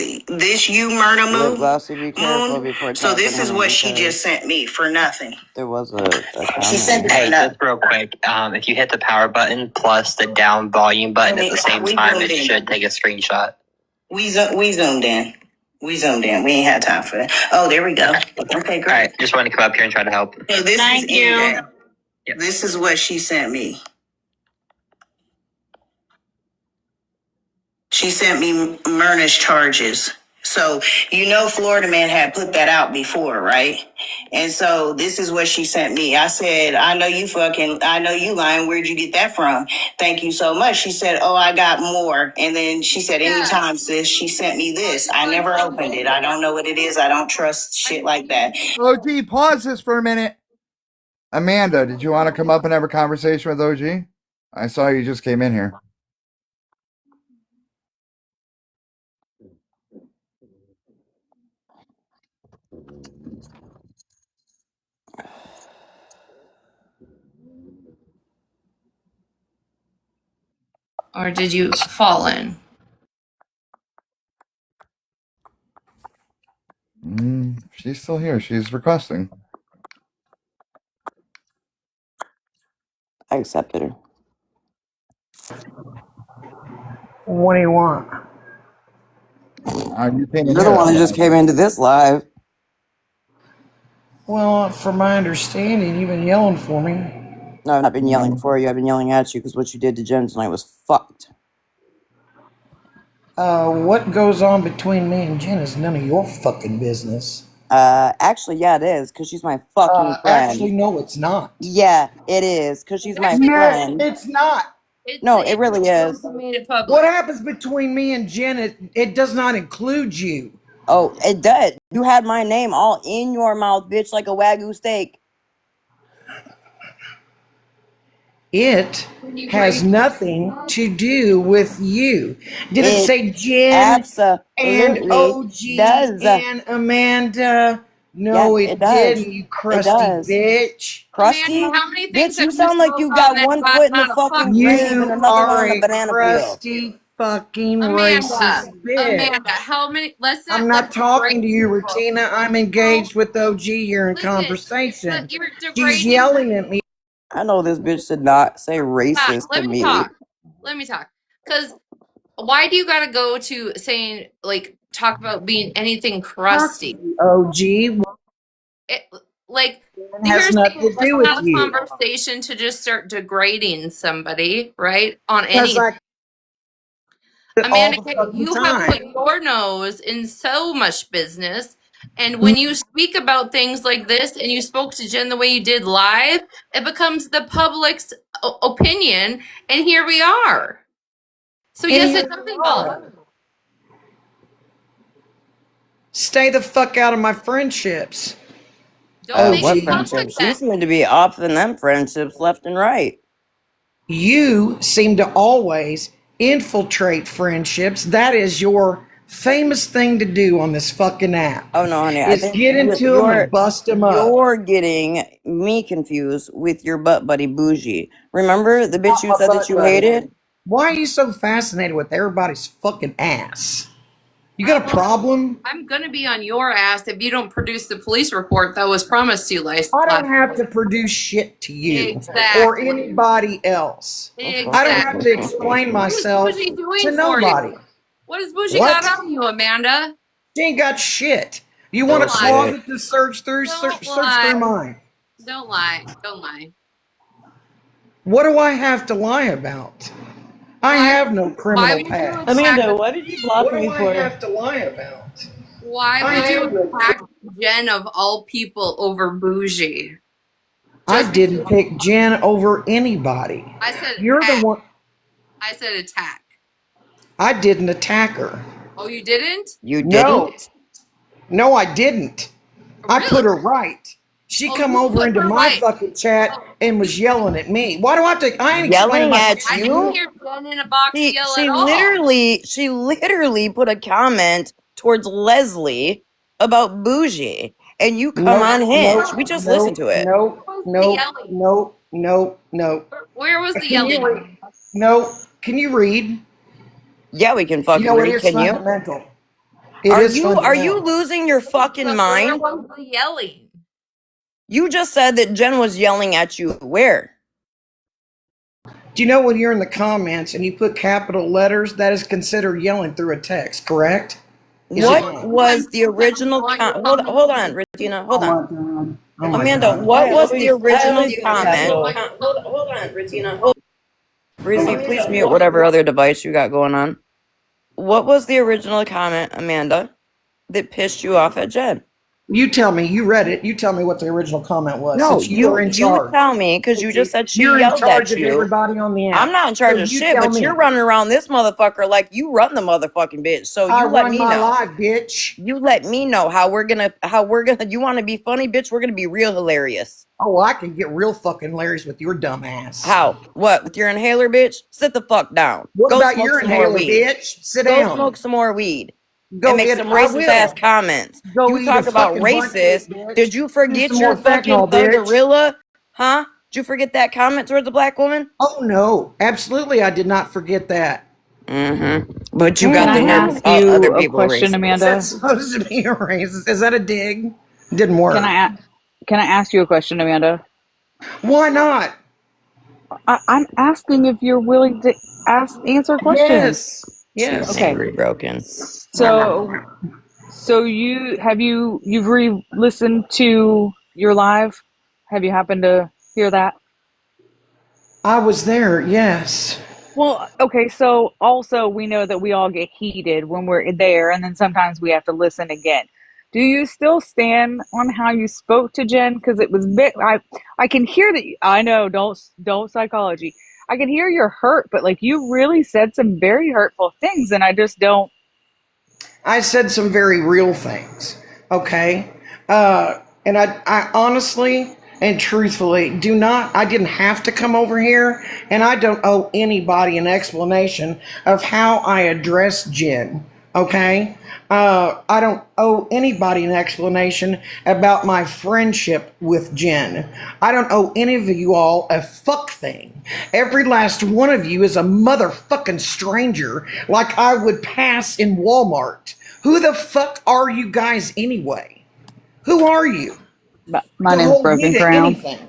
you murder Look, moon. Glossy, be careful before So this talking is to what me, she because just sent me for nothing. there was a She sent comment. it Hey, for nothing. just real quick, if you hit the power button plus the down volume button at the same time, it should take a screenshot. We zoomed in. We ain't had time for that. Oh, there we go. Okay, great. All right, just wanted to come up here and try to help. So this Thank is you. MJ. This is what she sent me. She sent me Myrna's charges. So, you know, Florida Man had put that out before, right? And so this is what she sent me. I said, I know you lying. Where'd you get that from? Thank you so much. She said, oh, I got more. And then she said, anytime, sis, she sent me this. I never opened it. I don't know what it is. I don't trust shit like that. OG, pause this for a minute. Amanda, did you want to come up and have a conversation with OG? I saw you just came in here. Or did you fall in? She's still here. She's requesting. I accepted her. What do you want? You came in You're the one who just came into this live. Well, from my understanding, you've been yelling for me. No, I've not been yelling for you. I've been yelling at you because what you did to Jen tonight was fucked. What goes on between me and Jen is none of your fucking business. Actually, yeah, it is, because she's my fucking friend. Actually, no, it's not. Yeah, it is, because she's my No, friend. it's not. No, it really is. Made it public. What happens between me and Jen, it does not include you. Oh, it does. You had my name all in your mouth, bitch, like a Wagyu steak. It has nothing to do with you. Did it say Jen and OG does. and Amanda? No, Yeah, it does. didn't, you crusty bitch. Crusty? Amanda, how many things Bitch, you have sound like you got one foot in the fucking grave and You another one are on the a banana peel. crusty fucking racist bitch. Amanda, how many? Listen, I'm not talking to you, Rutina. I'm engaged with OG here in conversation. She's yelling at me. I know this bitch did not say racist to me. Let me talk. Because why do you gotta go to saying, like, talk about being anything crusty? OG. Like, has here's nothing to do with you. Conversation to just start degrading somebody, right? On Because any. Amanda, all the fucking you time. have put your nose in so much business. And when you speak about things like this and you spoke to Jen the way you did live, it becomes the public's opinion. And here we are. So, yes, it does involve. Stay the fuck out of my friendships. What friendships? You seem to be off in them friendships left and right. You seem to always infiltrate friendships. That is your famous thing to do on this fucking app. Oh no, honey, I Is think get into them and bust them up. You're getting me confused with your butt buddy Bougie. Remember the bitch you said that you hated? Why are you so fascinated with everybody's fucking ass? You got a problem? I'm gonna be on your ass if you don't produce the police report that was promised to you last. I don't have to produce shit to you Exactly. or anybody else. Exactly. I don't have to explain myself What is Bougie doing to for nobody. you? What has Bougie What? got on you, Amanda? She ain't got shit. You want a Don't lie. closet to search through? Don't Search lie. through mine. Don't lie. Don't lie. What do I have to lie about? I have no criminal past. Amanda, what did you block What me do I for? have to lie about? Why I would you am the- attack Jen of all people over Bougie? I didn't pick Jen over anybody. I said You're attack. the one. I said attack. I didn't attack her. Oh, you didn't? You No. No, I didn't. I put her right. She Oh, come you over put into her my right. fucking chat and was yelling at me. Why do I have to? I ain't explaining Yelling my at I you? didn't hear Jen in a box yell She at all. literally put a comment towards Leslie about Bougie, and you come on Hinge. We just listened to it. No. Where was the Can you yelling? read? No. Can you read? Yeah, we can fucking You know, it read. is Can you? fundamental. Are you losing your fucking Where mind? was the yelling? You just said that Jen was yelling at you. Where? Do you know when you're in the comments and you put capital letters, that is considered yelling through a text, correct? Is it What not? was the original hold on, Regina, hold on. Oh my Amanda, God. what was the original comment? Hold on, Regina. Rizzy, please mute whatever other device you got going on. What was the original comment, Amanda, that pissed you off at Jen? You tell me. You read it. You tell me what the original comment was. No, Since you were in charge. tell me, because you just said she You're in yelled charge at of you. everybody on the app. I'm not in charge So of you shit, tell but me. you're running around this motherfucker like you run the motherfucking bitch. So I you let run me my know. life, bitch. You let me know how we're gonna. You want to be funny, bitch? We're gonna be real hilarious. Oh, I can get real fucking hilarious with your dumb ass. How? What? With your inhaler, bitch? Sit the fuck down. What Go about smoke your some more inhaler, weed. bitch? Sit Go down. smoke some more weed. Go And make get some it. I racist will. ass comments. Go You eat talk a about fucking blunt racist. cake, bitch. Did you Do forget some your more fucking fentanyl, bitch. gorilla? Huh? Did you forget that comment towards the black woman? Oh no, absolutely, I did not forget that. Mm-hmm. But you got Can the I nerve ask to call you other a people question, racist. Is that Amanda? supposed to be a racist? Is that a dig? Didn't work. Can I ask you a question, Amanda? Why not? I'm asking if you're willing to answer a question. Yes. She's Yes. Okay. angry, broken. So you've re-listened to your live? Have you happened to hear that? I was there. Yes. Well, okay, so also we know that we all get heated when we're there, and then sometimes we have to listen again. Do you still stand on how you spoke to Jen? Because it was I can hear that. I know, don't psychology. I can hear you're hurt, but like you really said some very hurtful things, and I just don't. I said some very real things. Okay. And I honestly and truthfully I didn't have to come over here, and I don't owe anybody an explanation of how I addressed Jen. Okay. I don't owe anybody an explanation about my friendship with Jen. I don't owe any of you all a fuck thing. Every last one of you is a motherfucking stranger like I would pass in Walmart. Who the fuck are you guys anyway? Who are you? My To name's hold Broken me to Crown. anything?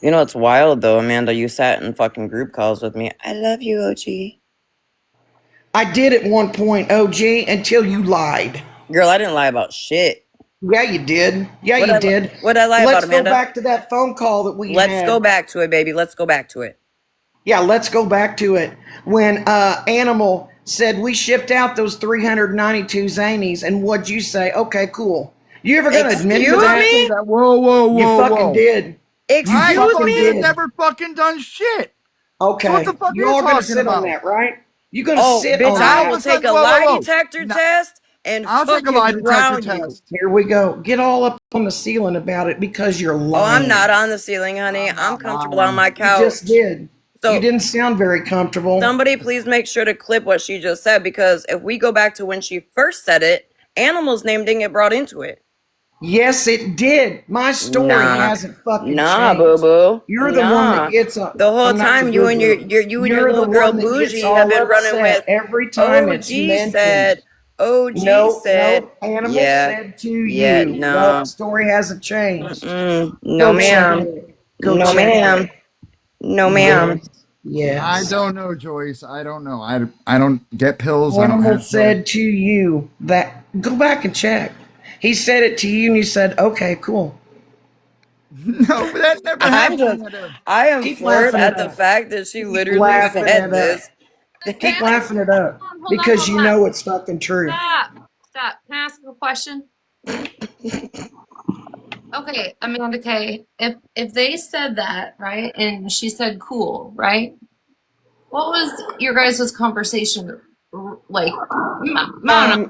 You know, it's wild though, Amanda. You sat in fucking group calls with me. I love you, OG. I did at one point, OG, until you lied. Girl, I didn't lie about shit. Yeah, you did. Yeah, What'd you I- did. what'd I lie about, Let's Amanda? go back to that phone call that we had. Let's go back to it, baby. Let's go back to it. Yeah, let's go back to it. When Animal said we shipped out those 392 zanies, and what'd you say? Okay, cool. You ever gonna admit to Excuse that? me? Whoa, You fucking did. I fucking did. never fucking done shit. Okay. So what the fuck are You're you all gonna talking sit on about? that, right? You gonna Oh, sit bitch, on I that? will take a Whoa, lie whoa. detector test and I'll take a fucking lie detector drown you. test. Here we go. Get all up on the ceiling about it because you're Oh, lying. I'm not on the ceiling, honey. I'm comfortable on my You couch. just did. So- you didn't sound very comfortable. Somebody please make sure to clip what she just said, because if we go back to when she first said it, Animal's name didn't get brought into it. Yes, it did. My story Nah, hasn't fucking nah, boo changed. boo, You're the one that nah. gets up. The whole I'm not your time you boo and your, boo. you and your You're the little girl one that gets Bougie have all been running upset with. every time it's OG mentioned. said, OG No, said, no. Animal yeah, said to yeah, you. No, no, story hasn't changed. no, Go check ma'am, it. Go no, check ma'am, it. no, ma'am. Yes. I Yes. don't know, Joyce. I don't know. I don't get pills. I don't Animal have pills. said to you that. Go back and check. He said it to you, and you said, "Okay, cool." No, that never I'm happened. just, I am Keep floored laughing it at the up. fact that she Keep literally laughing said it up. this. Keep laughing it up Hold on, because hold you on. know it's fucking true. Stop. Can I ask a question? Okay, Amanda K. If they said that, right, and she said cool, right? What was your guys' conversation like?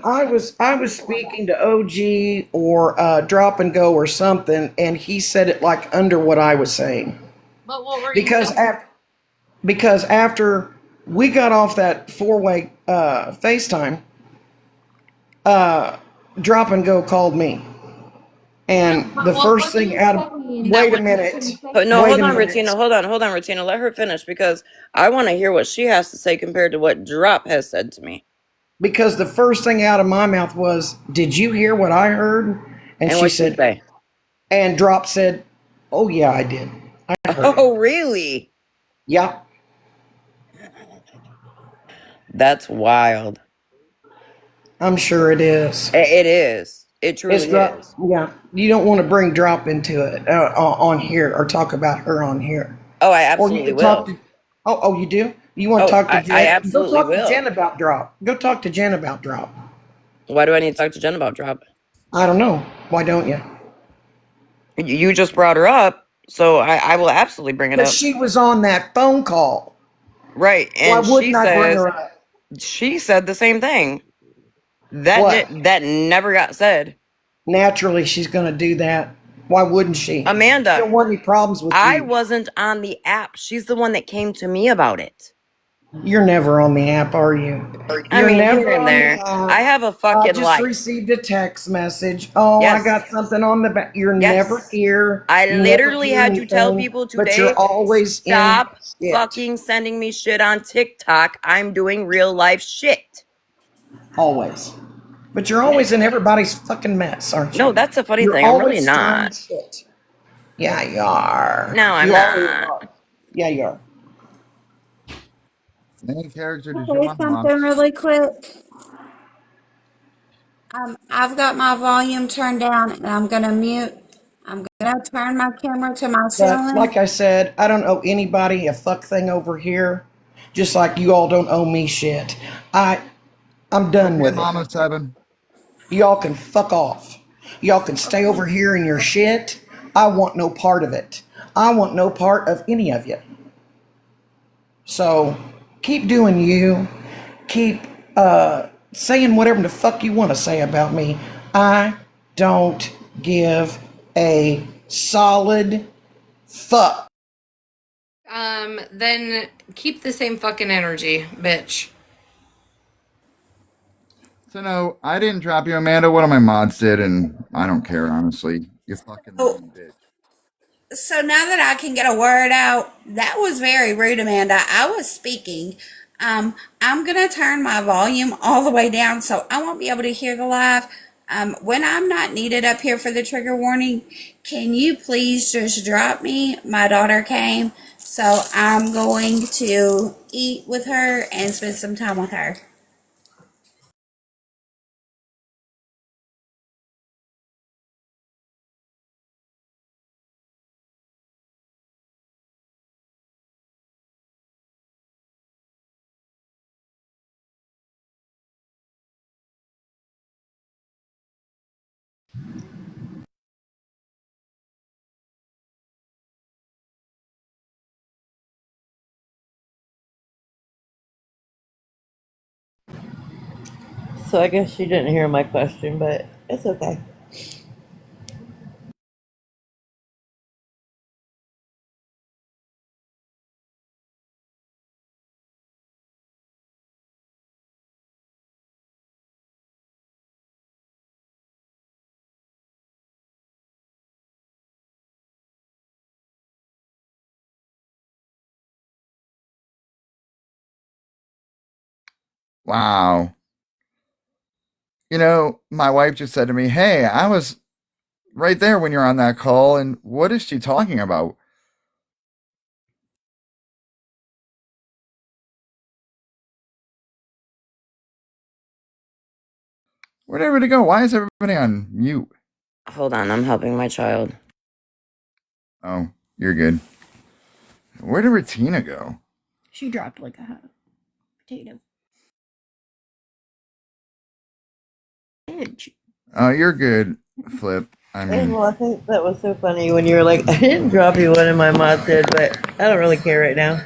I was speaking to OG or Drop and Go or something, and he said it like under what I was saying But what were you because saying? after we got off that four-way FaceTime, Drop and Go called me, and But the what first were thing you out of saying that wait a when you minute, couldn't But say no, wait hold a on, minute. Ratina. Hold on, Ratina. Let her finish because I want to hear what she has to say compared to what Drop has said to me. Because the first thing out of my mouth was, "Did you hear what I heard?" And And she what she said, say? and Drop said, "Oh yeah, I did. I heard it." Oh, really? Yeah, That's wild. I'm sure it is. It is. It It's truly Drop. is. Yeah, you don't want to bring Drop into it on here or talk about her on here. Oh, I Or you absolutely can talk will. to. Oh, you do? You want to Oh, talk to I Jen? Go absolutely talk to Jen will. about Drop. Go talk to Jen about Drop. Why do I need to talk to Jen about Drop? I don't know. Why don't you? You just brought her up, so I will absolutely bring it Because up. she was on that phone call. Right, Why and wouldn't I bring her up? she said the same thing. What? That never got said. Naturally, she's going to do that. Why wouldn't she? She Amanda, don't want any problems with I you. wasn't on the app. She's the one that came to me about it. You're never on the app, are you? I You're mean, here never and on the there. I app. have a I fucking just life. received a text message. Oh, I Yes. got something on the back. You're never Yes. here. I You never literally do had to tell anything, people but you're today, always in stop shit. fucking sending me shit on TikTok. I'm doing real life shit. Always. But you're always in everybody's fucking mess, aren't you? No, that's a funny You're thing. I'm really always stirring not. shit. Yeah, you are. No, I'm You always not. are. Yeah, you are. Any character du Say jour, something really quick. I've got my volume turned down and I'm gonna mute. I'm gonna turn my camera to my But ceiling. like I said, I don't owe anybody a fuck thing over here. Just like you all don't owe me shit. I'm done Okay, with it. Mama 7. Y'all can fuck off. Y'all can stay over here in your shit. I want no part of it. I want no part of any of you. So keep doing you. Keep saying whatever the fuck you want to say about me. I don't give a solid fuck. Then keep the same fucking energy, bitch. So no, I didn't drop you, Amanda. One of my mods did, and I don't care, honestly. You fucking Oh, lying bitch. so now that I can get a word out, that was very rude, Amanda. I was speaking. I'm gonna turn my volume all the way down so I won't be able to hear the live. When I'm not needed up here for the trigger warning, can you please just drop me? My daughter came, so I'm going to eat with her and spend some time with her. So I guess she didn't hear my question, but it's okay. Wow. You know, my wife just said to me, "Hey, I was right there when you're on that call, and what is she talking about?" Where'd everybody go? Why is everybody on mute? Hold on, I'm helping my child. Oh, you're good. Where did Retina go? She dropped like a hot potato. Oh, you're good, Flip. I mean, Well, I think that was so funny when you were like, I didn't drop you one, and my mom said, but I don't really care right now.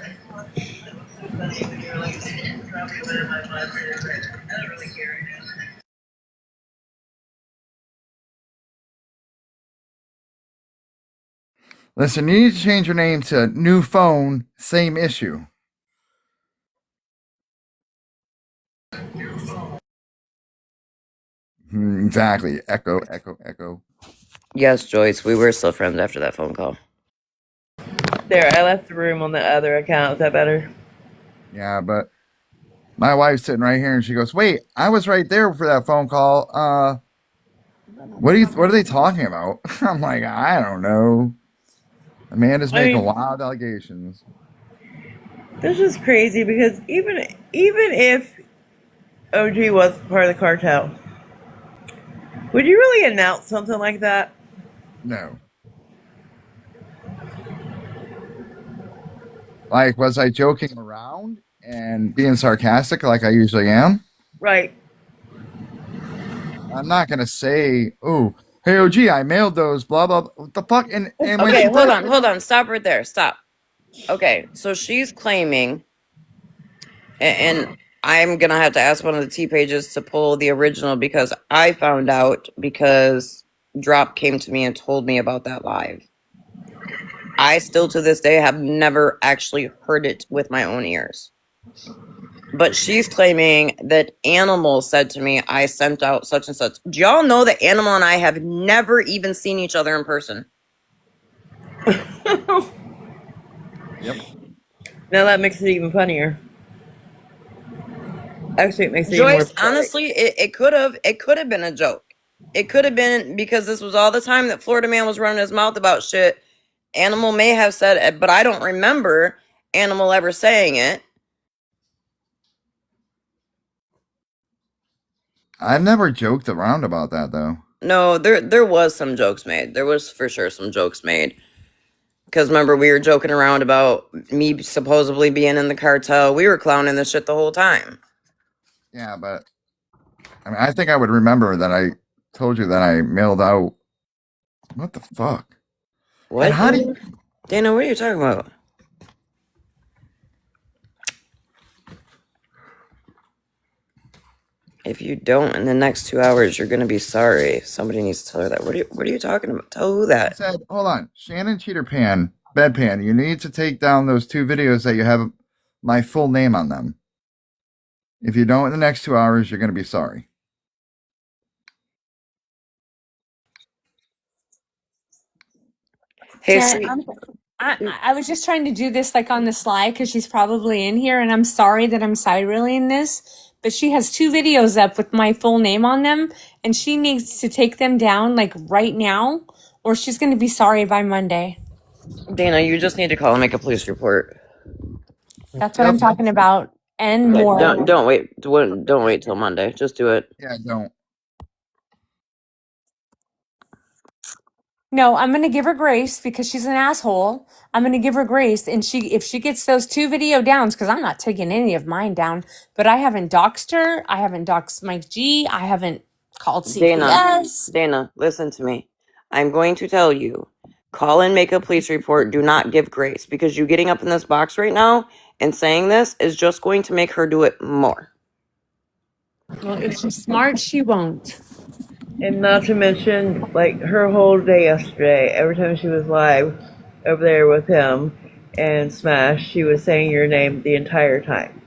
listen, you need to change your name to New Phone, Same Issue. Exactly. Echo, echo, echo. Yes, Joyce, we were still friends after that phone call. There, I left the room on the other account. Is that better? Yeah, but my wife's sitting right here and she goes, "Wait, I was right there for that phone call. What are they talking about?" I'm like, "I don't know." Amanda's making wild allegations. This is crazy because even if OG was part of the cartel, would you really announce something like that? No. Like, was I joking around and being sarcastic like I usually am? Right. I'm not gonna say, "Oh, hey OG, I mailed those." Blah blah. What the fuck? And when Okay, she hold on. Stop right there. Stop. Okay, so she's claiming, and I'm gonna have to ask one of the T pages to pull the original because I found out because Drop came to me and told me about that live. I still to this day have never actually heard it with my own ears. But she's claiming that Animal said to me, I sent out such and such. Do y'all know that Animal and I have never even seen each other in person? Yep. Now that makes it even funnier. Actually, it makes it Joyce, even more honestly, it could have been a joke. It could have been because this was all the time that Florida Man was running his mouth about shit. Animal may have said it, but I don't remember Animal ever saying it. I've never joked around about that though. No, there was some jokes made. There was for sure some jokes made. Because remember, we were joking around about me supposedly being in the cartel. We were clowning this shit the whole time. Yeah, but I mean, I think I would remember that I told you that I mailed out. What the fuck? What? And how do you... Dana, what are you talking about? If you don't in the next 2 hours, you're gonna be sorry. Somebody needs to tell her that. What are you talking about? Tell who that? I said, hold on, Shannon Cheater Pan, Bedpan. You need to take down those 2 videos that you have my full name on them. If you don't in the next 2 hours, you're gonna be sorry. Hey, Jen, I was just trying to do this like on the slide because she's probably in here, and I'm sorry that I'm side reeling this, but she has 2 videos up with my full name on them, and she needs to take them down like right now, or she's going to be sorry by Monday. Dana, you just need to call and make a police report. That's what I'm talking about, and more. Don't wait. Don't wait till Monday. Just do it. Yeah, don't. No, I'm gonna give her grace because she's an asshole. I'm gonna give her grace, and if she gets those 2 video downs, because I'm not taking any of mine down. But I haven't doxed her. I haven't doxed Mike G. I haven't called CPS. Dana, listen to me. I'm going to tell you. Call and make a police report. Do not give grace because you getting up in this box right now and saying this is just going to make her do it more. Well, if she's smart, she won't. And not to mention, like, her whole day yesterday, every time she was live over there with him and Smash, she was saying your name the entire time.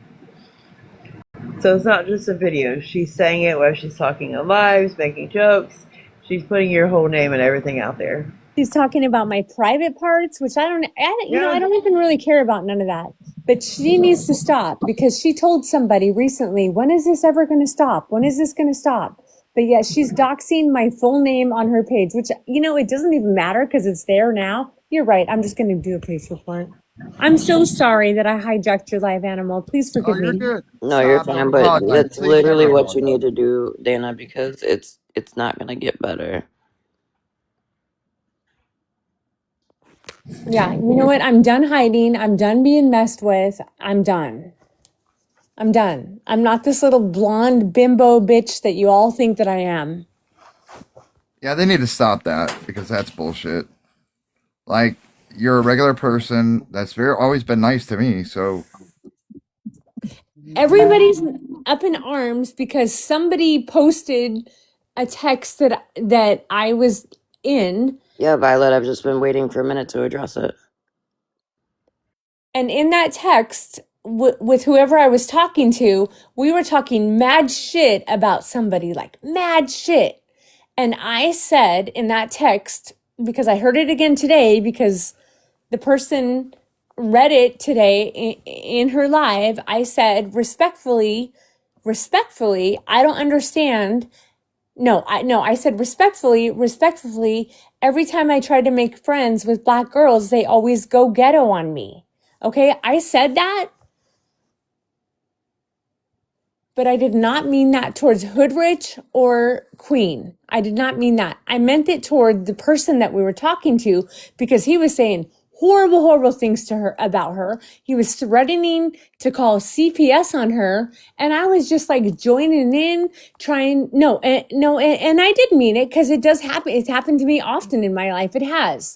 So it's not just a video. She's saying it while she's talking on lives, making jokes. She's putting your whole name and everything out there. She's talking about my private parts, which I don't even really care about none of that. But she needs to stop because she told somebody recently, when is this ever going to stop? When is this going to stop? But yet she's doxing my full name on her page, which, you know, it doesn't even matter because it's there now. You're right. I'm just going to do a police report. I'm so sorry that I hijacked your live animal. Please forgive Oh, you're me. good. No, you're Stop. Don't fine, but apologize. that's Please literally never what you apologize. need to do, Dana, because it's not gonna get better. Yeah, you know what? I'm done hiding. I'm done being messed with. I'm done. I'm done. I'm not this little blonde bimbo bitch that you all think that I am. Yeah, they need to stop that because that's bullshit. Like, you're a regular person that's always been nice to me, so Everybody's up in arms because somebody posted a text that I was in, Yeah, Violet, I've just been waiting for a minute to address it. and in that text with whoever I was talking to, we were talking mad shit about somebody, like mad shit. And I said in that text, because I heard it again today, because the person read it today in her live, I said respectfully, I don't understand. I said respectfully, every time I try to make friends with black girls, they always go ghetto on me. Okay, I said that, but I did not mean that towards Hoodrich or Queen. I did not mean that. I meant it toward the person that we were talking to because he was saying horrible things to her about her. He was threatening to call CPS on her, and I was just like joining in, trying. And I did mean it because it does happen. It's happened to me often in my life. It has.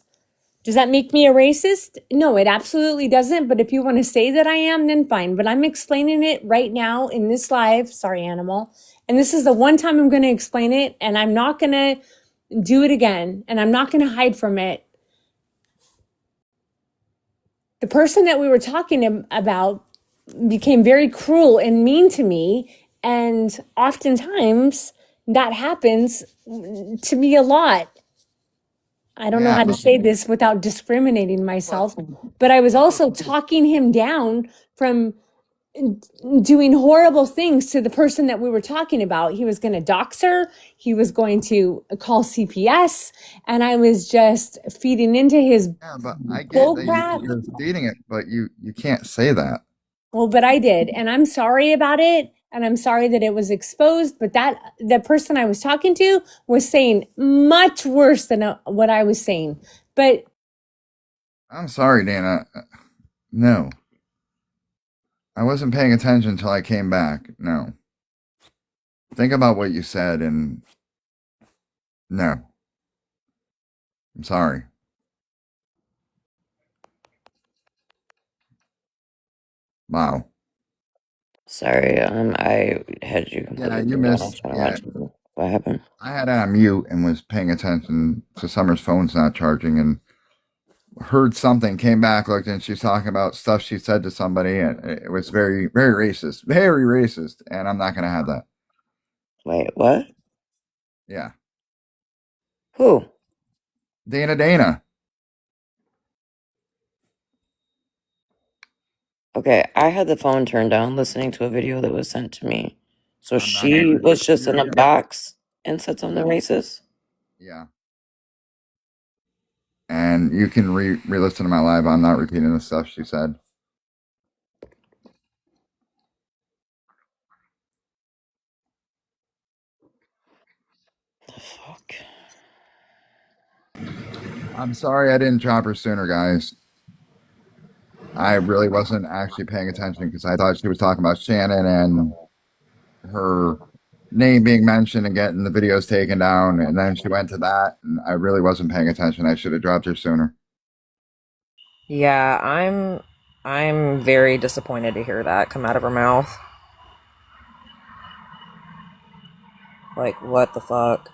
Does that make me a racist? No, it absolutely doesn't. But if you want to say that I am, then fine. But I'm explaining it right now in this live. Sorry, animal. And this is the one time I'm going to explain it. And I'm not going to do it again. And I'm not going to hide from it. The person that we were talking about became very cruel and mean to me. And oftentimes that happens to me a lot. I don't know yeah. how to say this without discriminating myself, but I was also talking him down from doing horrible things to the person that we were talking about. He was going to dox her. He was going to call CPS, and I was just feeding into his Yeah, but I get bull that crap. you're feeding it, but you can't say that. Well, but I did, and I'm sorry about it, and I'm sorry that it was exposed. But the person I was talking to was saying much worse than what I was saying. But I'm sorry, Dana. No. I wasn't paying attention until I came back. No. Think about what you said and no. I'm sorry. Wow. Sorry, I had you Yeah, completely you muted when I was missed. trying to Yeah, watch it. What happened? I had it on mute and was paying attention to Summer's phone's not charging and heard something, came back, looked, and she's talking about stuff she said to somebody, and it was very, very racist. Very racist. And I'm not going to have that. Wait, what? Yeah. Who? Dana. Okay, I had the phone turned down listening to a video that was sent to me. So I'm not she gonna- was just in a you're- box and said something racist? Yeah. And you can re-listen to my live. I'm not repeating the stuff she said. The fuck? I'm sorry I didn't drop her sooner, guys. I really wasn't actually paying attention because I thought she was talking about Shannon and her name being mentioned and getting the videos taken down. And then she went to that, and I really wasn't paying attention. I should have dropped her sooner. Yeah, I'm very disappointed to hear that come out of her mouth. Like, what the fuck?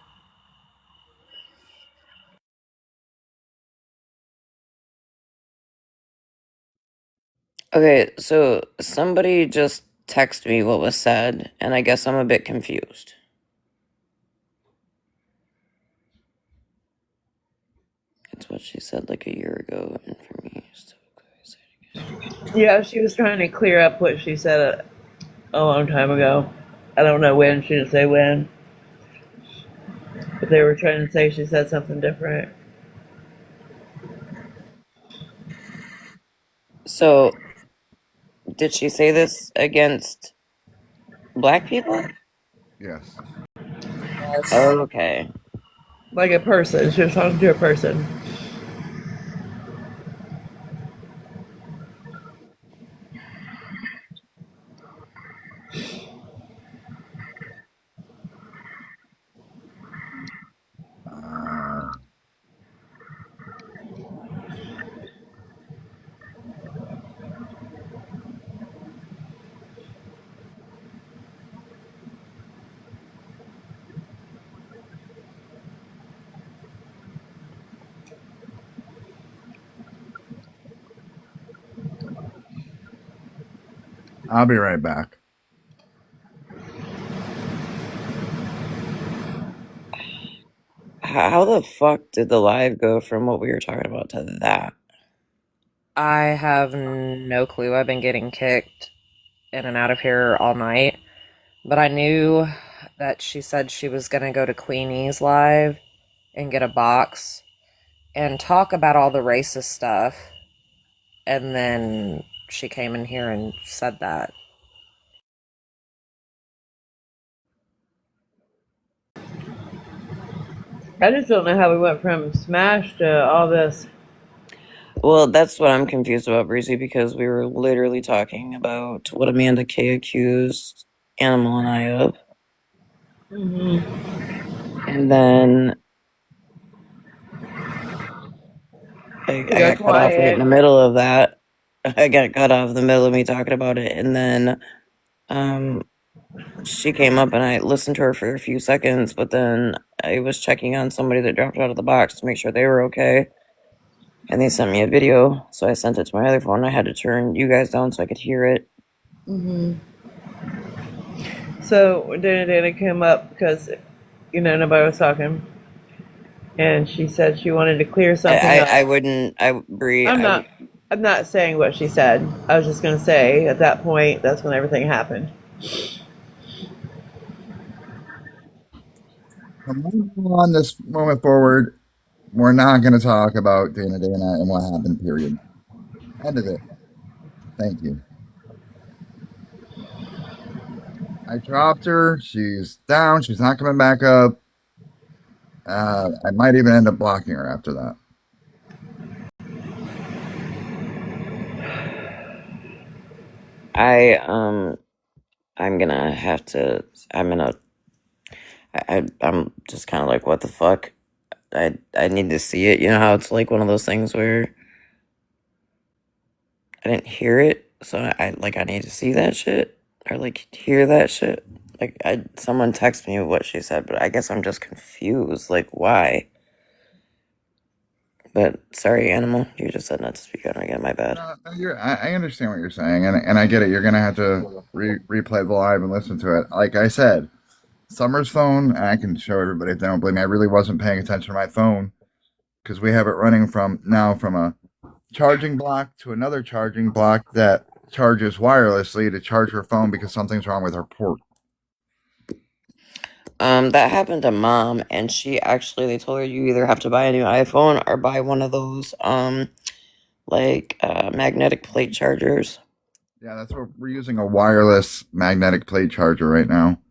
Okay, so somebody just texted me what was said, and I guess I'm a bit confused. It's what she said like a year ago, and for me, it's so crazy. Yeah, she was trying to clear up what she said a long time ago. I don't know when. She didn't say when. But they were trying to say she said something different. So, did she say this against black people? Yes. Yes. Okay. Like a person. She was talking to a person. I'll be right back. How the fuck did the live go from what we were talking about to that? I have no clue. I've been getting kicked in and out of here all night. But I knew that she said she was going to go to Queenie's live and get a box and talk about all the racist stuff. And then she came in here and said that. I just don't know how we went from Smash to all this. Well, that's what I'm confused about, Breezy, because we were literally talking about what Amanda K accused Animal and I of. And then I got cut off right in the middle of that. I got cut off in the middle of me talking about it. And then she came up and I listened to her for a few seconds, but then I was checking on somebody that dropped out of the box to make sure they were okay. And they sent me a video, so I sent it to my other phone. I had to turn you guys down so I could hear it. So Dana came up because, nobody was talking. And she said she wanted to clear something up. I wouldn't, Bree. I'm not saying what she said. I was just going to say, at that point, that's when everything happened. From on this moment forward, we're not going to talk about Dana and what happened, period. End of it. Thank you. I dropped her. She's down. She's not coming back up. I might even end up blocking her after that. I'm gonna have to. I'm just kind of like, what the fuck? I need to see it. You know how it's like one of those things where I didn't hear it, so I need to see that shit or like hear that shit. Like someone texted me what she said, but I guess I'm just confused. Like why? But sorry, Animal, you just said not to speak on it again. My bad. I understand what you're saying, and I get it. You're gonna have to replay the live and listen to it. Like I said, Summer's phone. I can show everybody if they don't believe me. I really wasn't paying attention to my phone because we have it running from a charging block to another charging block that charges wirelessly to charge her phone because something's wrong with her port. That happened to Mom, and they told her you either have to buy a new iPhone or buy one of those magnetic plate chargers. Yeah, that's what we're using, a wireless magnetic plate charger right now.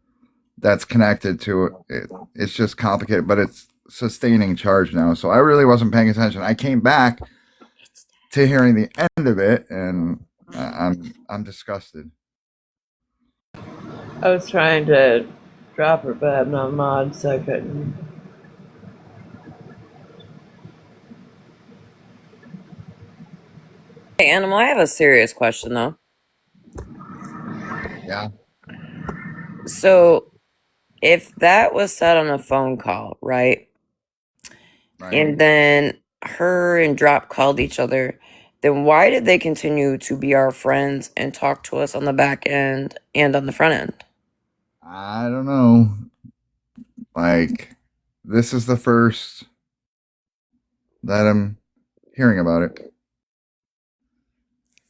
That's connected to it. It's just complicated, but it's sustaining charge now. So I really wasn't paying attention. I came back to hearing the end of it, and I'm disgusted. I was trying to drop her, but I'm not mod, so I couldn't. Hey, Animal, I have a serious question though. Yeah. So, if that was said on a phone call, right? And then her and Drop called each other, then why did they continue to be our friends and talk to us on the back end and on the front end? I don't know. Like, this is the first that I'm hearing about it.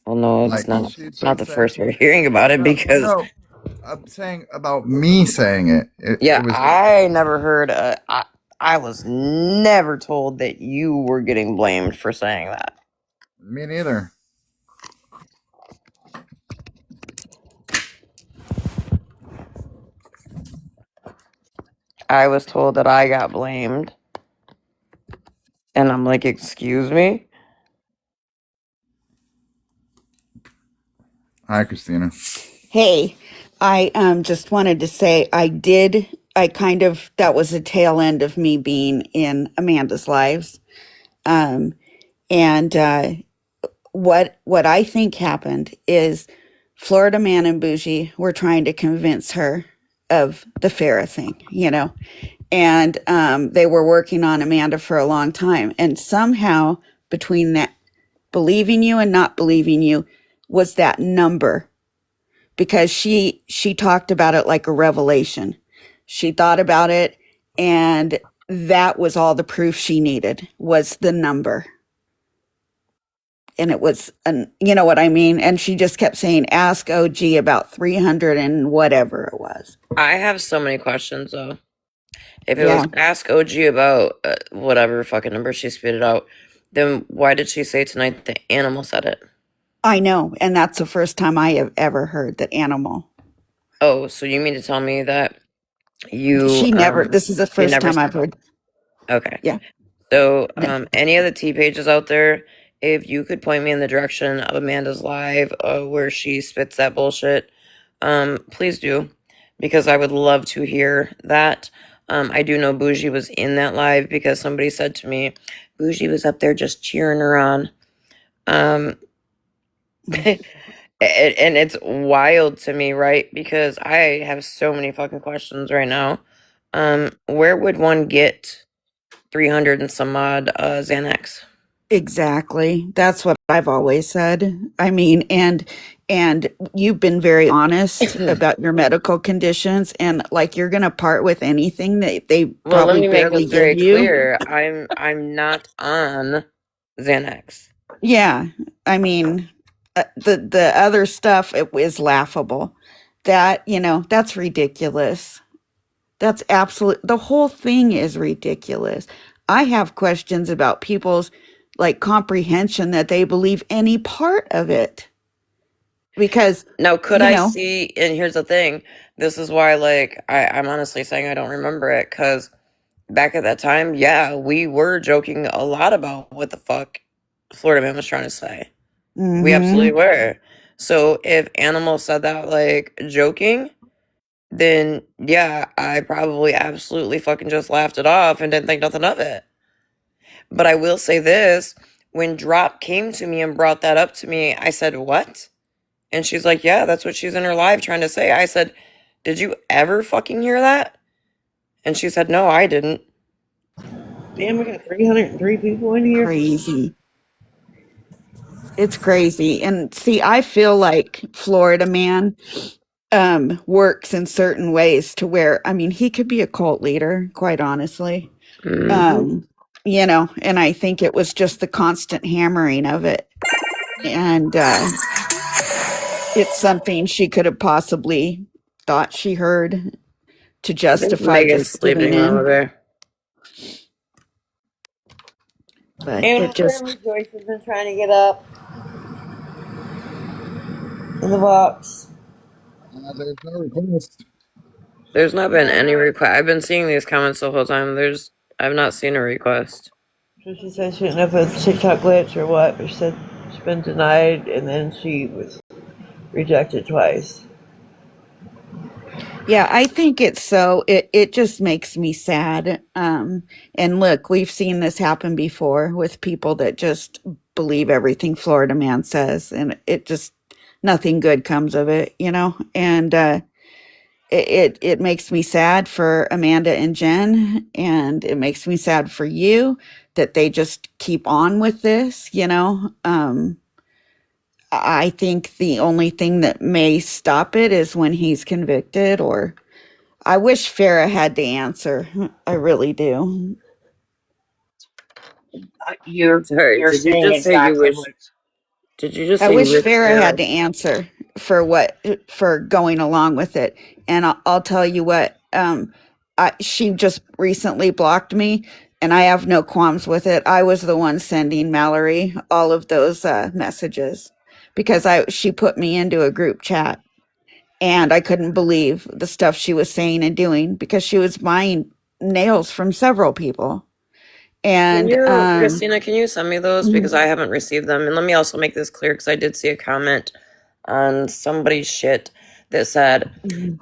Well, no, Like it's not. she'd It's not been the saying, first we're hearing about it because no, I'm saying about me saying it. yeah, It was I never heard. I was never told that you were getting blamed for saying that. me neither. I was told that I got blamed, and I'm like, excuse me. Hi, Christina. Hey, I just wanted to say that was the tail end of me being in Amanda's lives. And what I think happened is Florida Man and Bougie were trying to convince her of the Farrah thing, and they were working on Amanda for a long time. And somehow between that believing you and not believing you was that number, because she talked about it like a revelation. She thought about it, and that was all the proof she needed, was the number. And it was, you know what I mean? And she just kept saying, ask OG about 300 and whatever it was. I have so many questions though. If it Yeah. was ask OG about whatever fucking number she spit it out, then why did she say tonight that Animal said it? I know. And that's the first time I have ever heard that Animal. Oh, so you mean to tell me that you She never, this is the you first never time I've heard. Okay. Yeah. So, any of the T pages out there, if you could point me in the direction of Amanda's live where she spits that bullshit, please do, because I would love to hear that. I do know Bougie was in that live because somebody said to me, Bougie was up there just cheering her on. And it's wild to me, right? Because I have so many fucking questions right now. Where would one get 300 and some odd Xanax? Exactly. That's what I've always said. I mean, and you've been very honest about your medical conditions, and like you're going to part with anything that they Well, let probably me make barely this very give you. clear. I'm not on Xanax. Yeah. I mean, the other stuff is laughable. That, that's ridiculous. That's absolute. The whole thing is ridiculous. I have questions about people's comprehension that they believe any part of it. Because now, could I see? And here's the thing. This is why, I'm honestly saying I don't remember it, because back at that time, yeah, we were joking a lot about what the fuck Florida Man was trying to say. We absolutely were. So if Animal said that joking, then yeah, I probably absolutely fucking just laughed it off and didn't think nothing of it. But I will say this, when Drop came to me and brought that up to me, I said, what? And she's like, yeah, that's what she's in her live trying to say. I said, did you ever fucking hear that? And she said, no, I didn't. Damn, we got 303 people in here. Crazy. It's crazy. And see, I feel like Florida Man works in certain ways to where, I mean, he could be a cult leader, quite honestly. And I think it was just the constant hammering of it. And it's something she could have possibly thought she heard to justify Megan's just giving sleeping over in. there. But And it just, Joyce has been trying to get up in the box. There's no request. There's not been any request. I've been seeing these comments the whole time. I've not seen a request. So she said she didn't know if it was a TikTok glitch or what, but she said she's been denied and then she was rejected twice. yeah, I think it's so, it just makes me sad. And look, we've seen this happen before with people that just believe everything Florida Man says, and it just, nothing good comes of it, and it makes me sad for Amanda and Jen, and it makes me sad for you that they just keep on with this, I think the only thing that may stop it is when he's convicted, or I wish Farrah had the answer. I really do. Sorry, did you just say you wish? Did you just I say wish with Farrah Farrah? had to answer for going along with it. And I'll tell you what, she just recently blocked me, and I have no qualms with it. I was the one sending Mallory all of those messages because she put me into a group chat, and I couldn't believe the stuff she was saying and doing because she was buying nails from several people. And Christina, can you send me those? Because I haven't received them. And let me also make this clear, because I did see a comment on somebody's shit that said,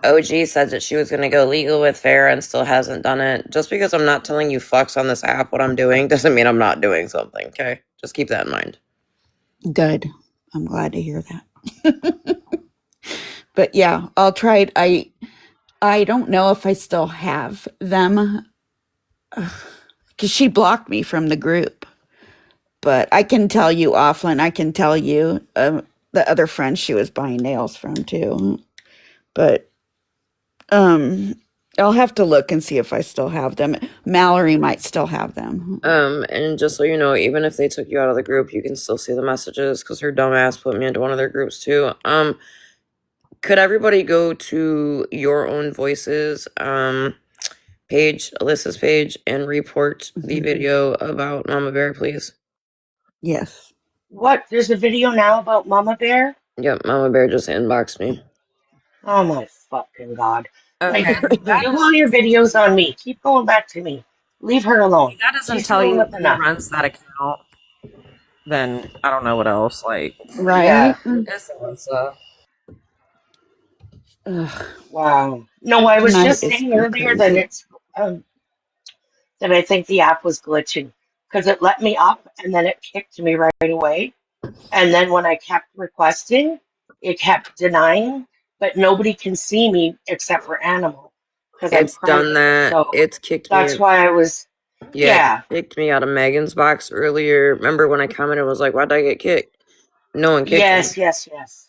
OG said that she was going to go legal with Farrah and still hasn't done it. Just because I'm not telling you fucks on this app what I'm doing doesn't mean I'm not doing something, okay? Just keep that in mind. good. I'm glad to hear that. But yeah, I'll try it. I don't know if I still have them because she blocked me from the group. But I can tell you offline. I can tell you the other friends she was buying nails from too. But I'll have to look and see if I still have them. Mallory might still have them. And just so you know, even if they took you out of the group, you can still see the messages, because her dumbass put me into one of their groups too. Could everybody go to Your Own Voices page, Alyssa's page, and report the video about Mama Bear, please? Yes. What? There's a video now about Mama Bear? Yep, Mama Bear just inboxed me. Oh my fucking god. Like, That do all your videos on me. Keep going back to me. Leave her alone. That doesn't She's tell doing you with who enough. runs that account. Then I don't know what else. Like, Right? Yeah. it's Alyssa. Wow. No, I was Tonight just is saying so earlier that crazy. that I think the app was glitching because it let me up and then it kicked me right away. And then when I kept requesting, it kept denying, but nobody can see me except for Animal because I'm It's done private. that. So It's kicked me. that's why I was, Yeah, it kicked me out of Megan's box earlier. Remember when I commented, was like, why'd I get kicked? No one kicked me. yes.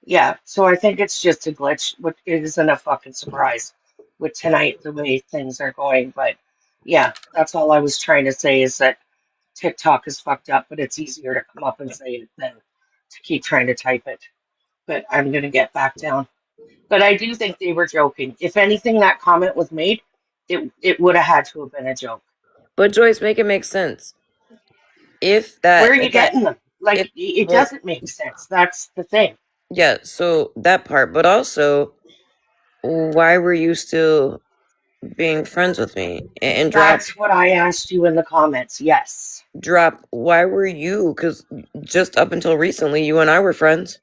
Yeah, so I think it's just a glitch, which isn't a fucking surprise with tonight, the way things are going. But yeah, that's all I was trying to say is that TikTok is fucked up, but it's easier to come up and say it than to keep trying to type it. But I'm going to get back down. But I do think they were joking. If anything, that comment was made, it would have had to have been a joke. But Joyce, make it make sense. If that, Where are you if that, getting them? Like, it doesn't make sense. That's the thing. Yeah, so that part, but also, why were you still being friends with me? And That's what I asked you in the comments. Yes. why were you? Because just up until recently, you and I were friends.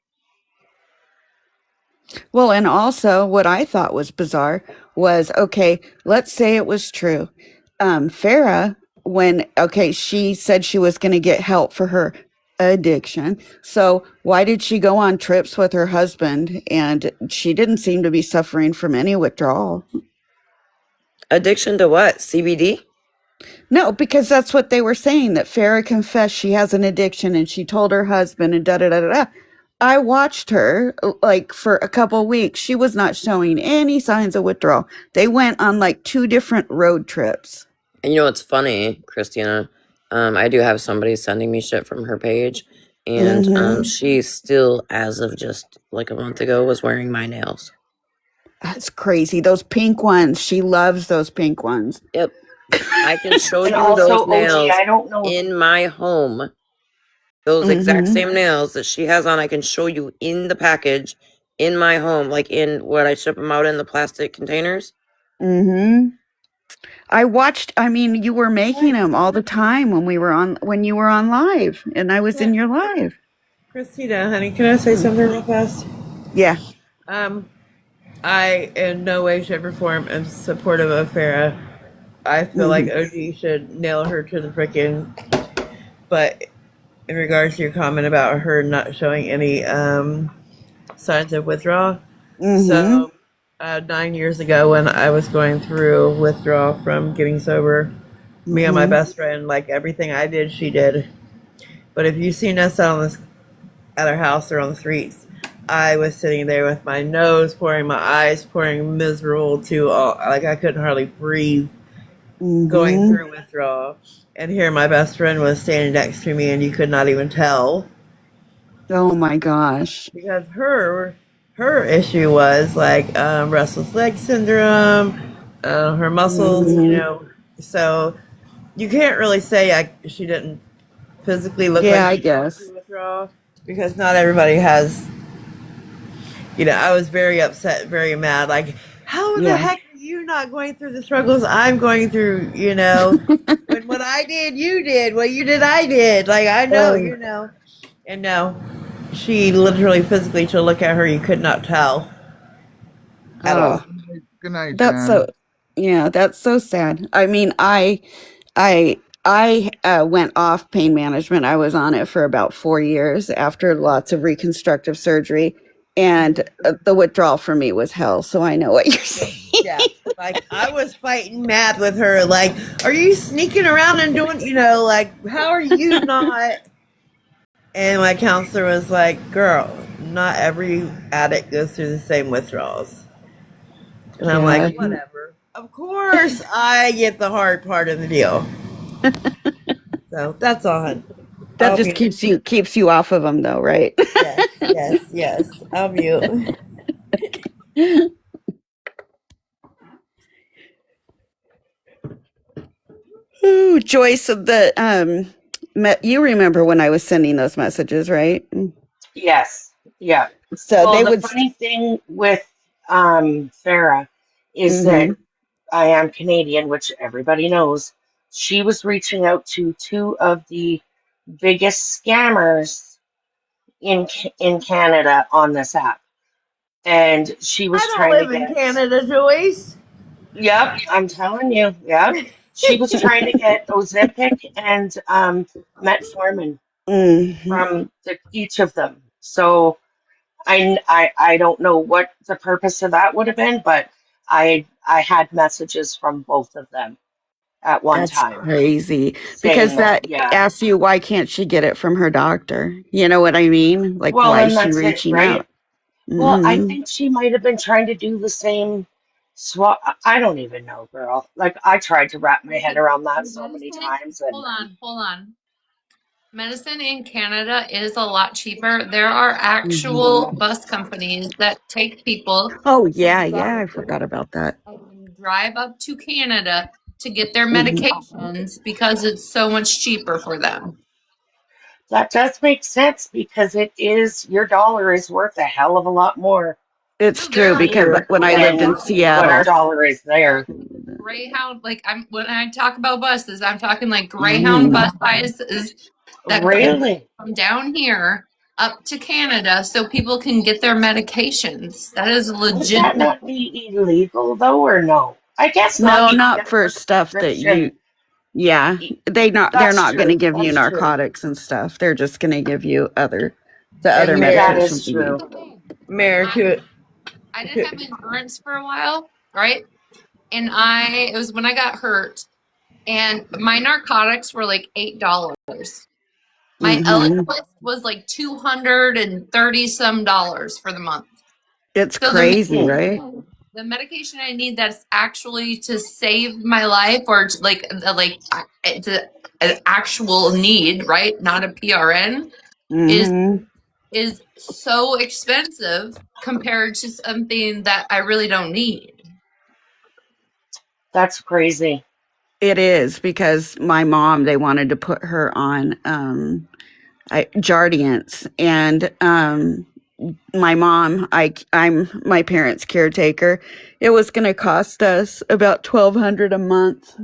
Well, and also what I thought was bizarre was, okay, let's say it was true. Farrah, she said she was going to get help for her addiction. So why did she go on trips with her husband? And she didn't seem to be suffering from any withdrawal. Addiction to what? CBD? No, because that's what they were saying, that Farrah confessed she has an addiction and she told her husband and da-da-da-da-da. I watched her like for a couple weeks. She was not showing any signs of withdrawal. They went on like 2 different road trips. And you know what's funny, Christina? I do have somebody sending me shit from her page, and she still, as of just like a month ago, was wearing my nails. That's crazy. Those pink ones. She loves those pink ones. Yep. I can show And you also, those OG, nails I don't know. in my home. Those exact same nails that she has on, I can show you in the package in my home, like in what I ship them out in the plastic containers. I watched, you were making them all the time when you were on live and I was in your live. Christina, honey, can I say something real fast? Yeah. I in no way, shape, or form am supportive of Farrah. I feel like OG should nail her to the frickin'. But in regards to your comment about her not showing any signs of withdrawal, so 9 years ago when I was going through withdrawal from getting sober, me and my best friend, like everything I did, she did. But if you've seen us at our house or on the streets, I was sitting there with my nose pouring, my eyes pouring, miserable to all, like I couldn't hardly breathe, going through withdrawal. And here my best friend was standing next to me and you could not even tell Oh my gosh. Because her issue was like restless leg syndrome, her muscles, so you can't really say she didn't physically look Yeah, like I she went guess. through withdrawal, because not everybody has. I was very upset, very mad. Like, how in the Yeah. heck are you not going through the struggles I'm going through? When what I did, you did. What you did, I did. Like, I know, Oh. And no, she literally, physically, to look at her, you could not tell at all. Good night, That's Jen. that's so sad. I mean, I went off pain management. I was on it for about 4 years after lots of reconstructive surgery, and the withdrawal for me was hell. So I know what you're saying. Yeah, like I was fighting mad with her. Like, are you sneaking around and doing? Like, how are you not? And my counselor was like, "Girl, not every addict goes through the same withdrawals." And I'm like, whatever. Of course, I get the hard part of the deal. So that's all, hun. That just keeps you off of them, though, right? Yes. I'll mute. Ooh, Joyce, you remember when I was sending those messages, right? Yes. Yeah. So they the would. funny thing with Farah is that I am Canadian, which everybody knows. She was reaching out to two of the biggest scammers in Canada on this app, and she was I don't trying live to in get. Canada, Joyce. Yep, I'm telling you. Yep, she was trying to get Ozempic and metformin from each of them. So I don't know what the purpose of that would have been, but I had messages from both of them at one That's time crazy, saying because that yeah. asks you, why can't she get it from her doctor? You know what I mean? Like, Well, why and is she that's it, reaching right? out? Well, I think she might have been trying to do the same swap. I don't even know, girl. Like, I tried to wrap my head around that so many times, and Hold on. Medicine in Canada is a lot cheaper. There are actual bus companies that take people Oh yeah, I forgot about that. and drive up to Canada to get their medications because it's so much cheaper for them. that does make sense because it is your dollar is worth a hell of a lot more It's true, because here when I lived in than what our Seattle. dollar is there. Greyhound, like when I talk about buses, I'm talking like Greyhound bus prices that go Really? from down here up to Canada so people can get their medications. That is Would legit. that not be illegal though, or no? I guess not. No, You can not get a for stuff that prescription. yeah, they're That's not going to true. give you That's true. narcotics and stuff. They're just going to give you the other That is medications you true. need. I didn't have insurance for a while, right? And it was when I got hurt, and my narcotics were like $8. My Eliquis was like $230 some for the month. It's So crazy, right? the medication I need that's actually to save my life, or to, it's an actual need, right? Not a PRN, is so expensive compared to something that I really don't need. That's crazy. It is, because my mom, they wanted to put her on Jardiance, and my mom, I'm my parents' caretaker. It was going to cost us about $1,200 a month,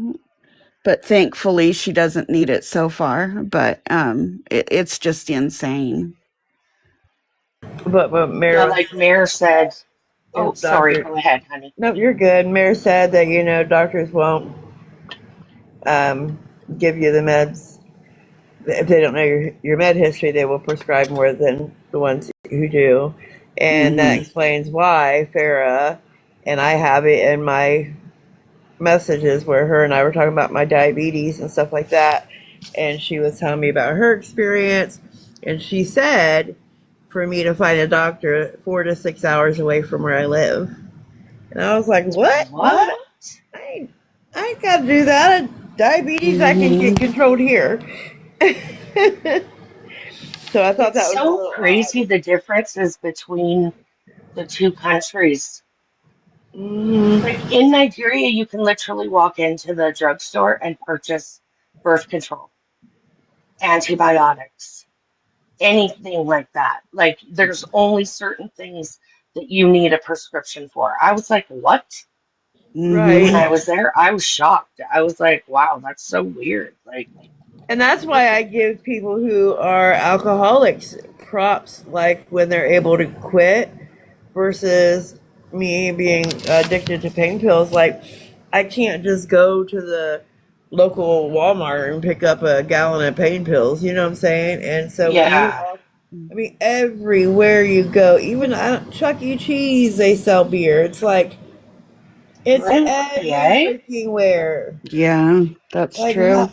but thankfully she doesn't need it so far. But it's just insane. But Mary, Yeah, like Mayor said. Oh, sorry. Go ahead, honey. No, you're good. Mary said that doctors won't give you the meds if they don't know your med history. They will prescribe more than the ones who do, and that explains why Farah, and I have it in my messages where her and I were talking about my diabetes and stuff like that, and she was telling me about her experience, and she said for me to find a doctor 4 to 6 hours away from where I live. And I was like, what? I ain't got to do that. Diabetes, I can get controlled here. So I thought It's that was a so little odd. crazy the differences between the two countries. Like in Nigeria, you can literally walk into the drugstore and purchase birth control, antibiotics, anything like that. Like there's only certain things that you need a prescription for. I was like, what? When I Right. was there, I was shocked. I was like, wow, that's so weird. Like, And that's why I give people who are alcoholics props, like when they're able to quit versus me being addicted to pain pills. Like, I can't just go to the local Walmart and pick up a gallon of pain pills, you know what I'm saying? And so when you yeah, walk, I mean, everywhere you go, even Chuck E. Cheese, they sell beer. It's like, it's really, every eh? freaking where. Yeah, that's Like, true.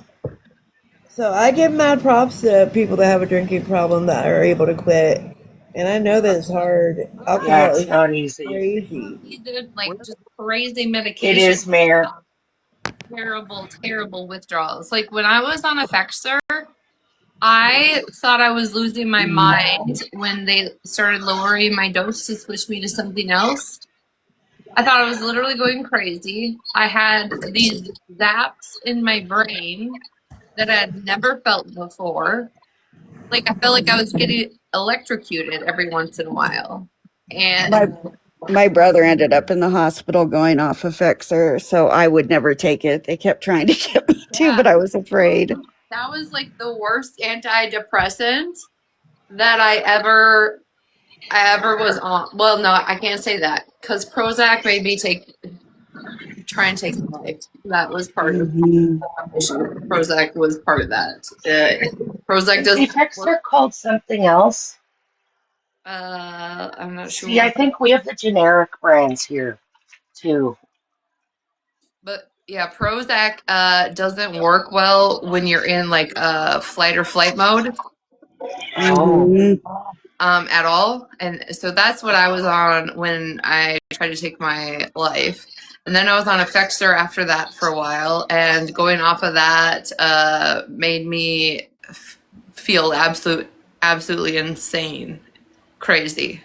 so I give mad props to people that have a drinking problem that are able to quit. And I know that it's hard. Yeah, Alcohol it's is not easy. crazy. Needed like just crazy It medication. is, Mayor. Terrible, terrible withdrawals. Like when I was on Effexor, I thought I was losing my mind when they started lowering my dose to switch me to something else. I thought I was literally going crazy. I had these zaps in my brain that I had never felt before. Like I felt like I was getting electrocuted every once in a while. My And my brother ended up in the hospital going off of Fexer, so I would never take it. They kept trying to get me to, yeah, but I was afraid. that was like the worst antidepressant that I ever was on. Well, no, I can't say that because Prozac made me try and take my life. That was part of Hmm. the issue. Prozac was part of that. Prozac Is the doesn't work. Effexor called something else? I'm not See, I sure, think we have the generic brands here too. but yeah, Prozac doesn't work well when you're in like flight or flight mode. Oh, Hmm. At all. And so that's what I was on when I tried to take my life. And then I was on Effexor after that for a while, and going off of that made me feel absolutely insane, crazy.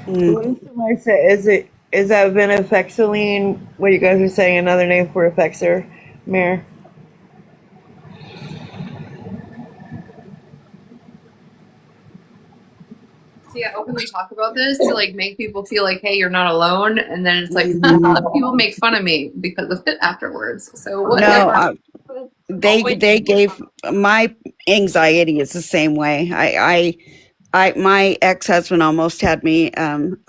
What does somebody say? Is that venlafaxine? What you guys are saying? Another name for Effexor, Mayor? See, I openly talk about this to like make people feel like, hey, you're not alone, and then it's like Hmm. people make fun of me because of it afterwards. So No, whatever. they gave my anxiety is the same way. My ex-husband almost had me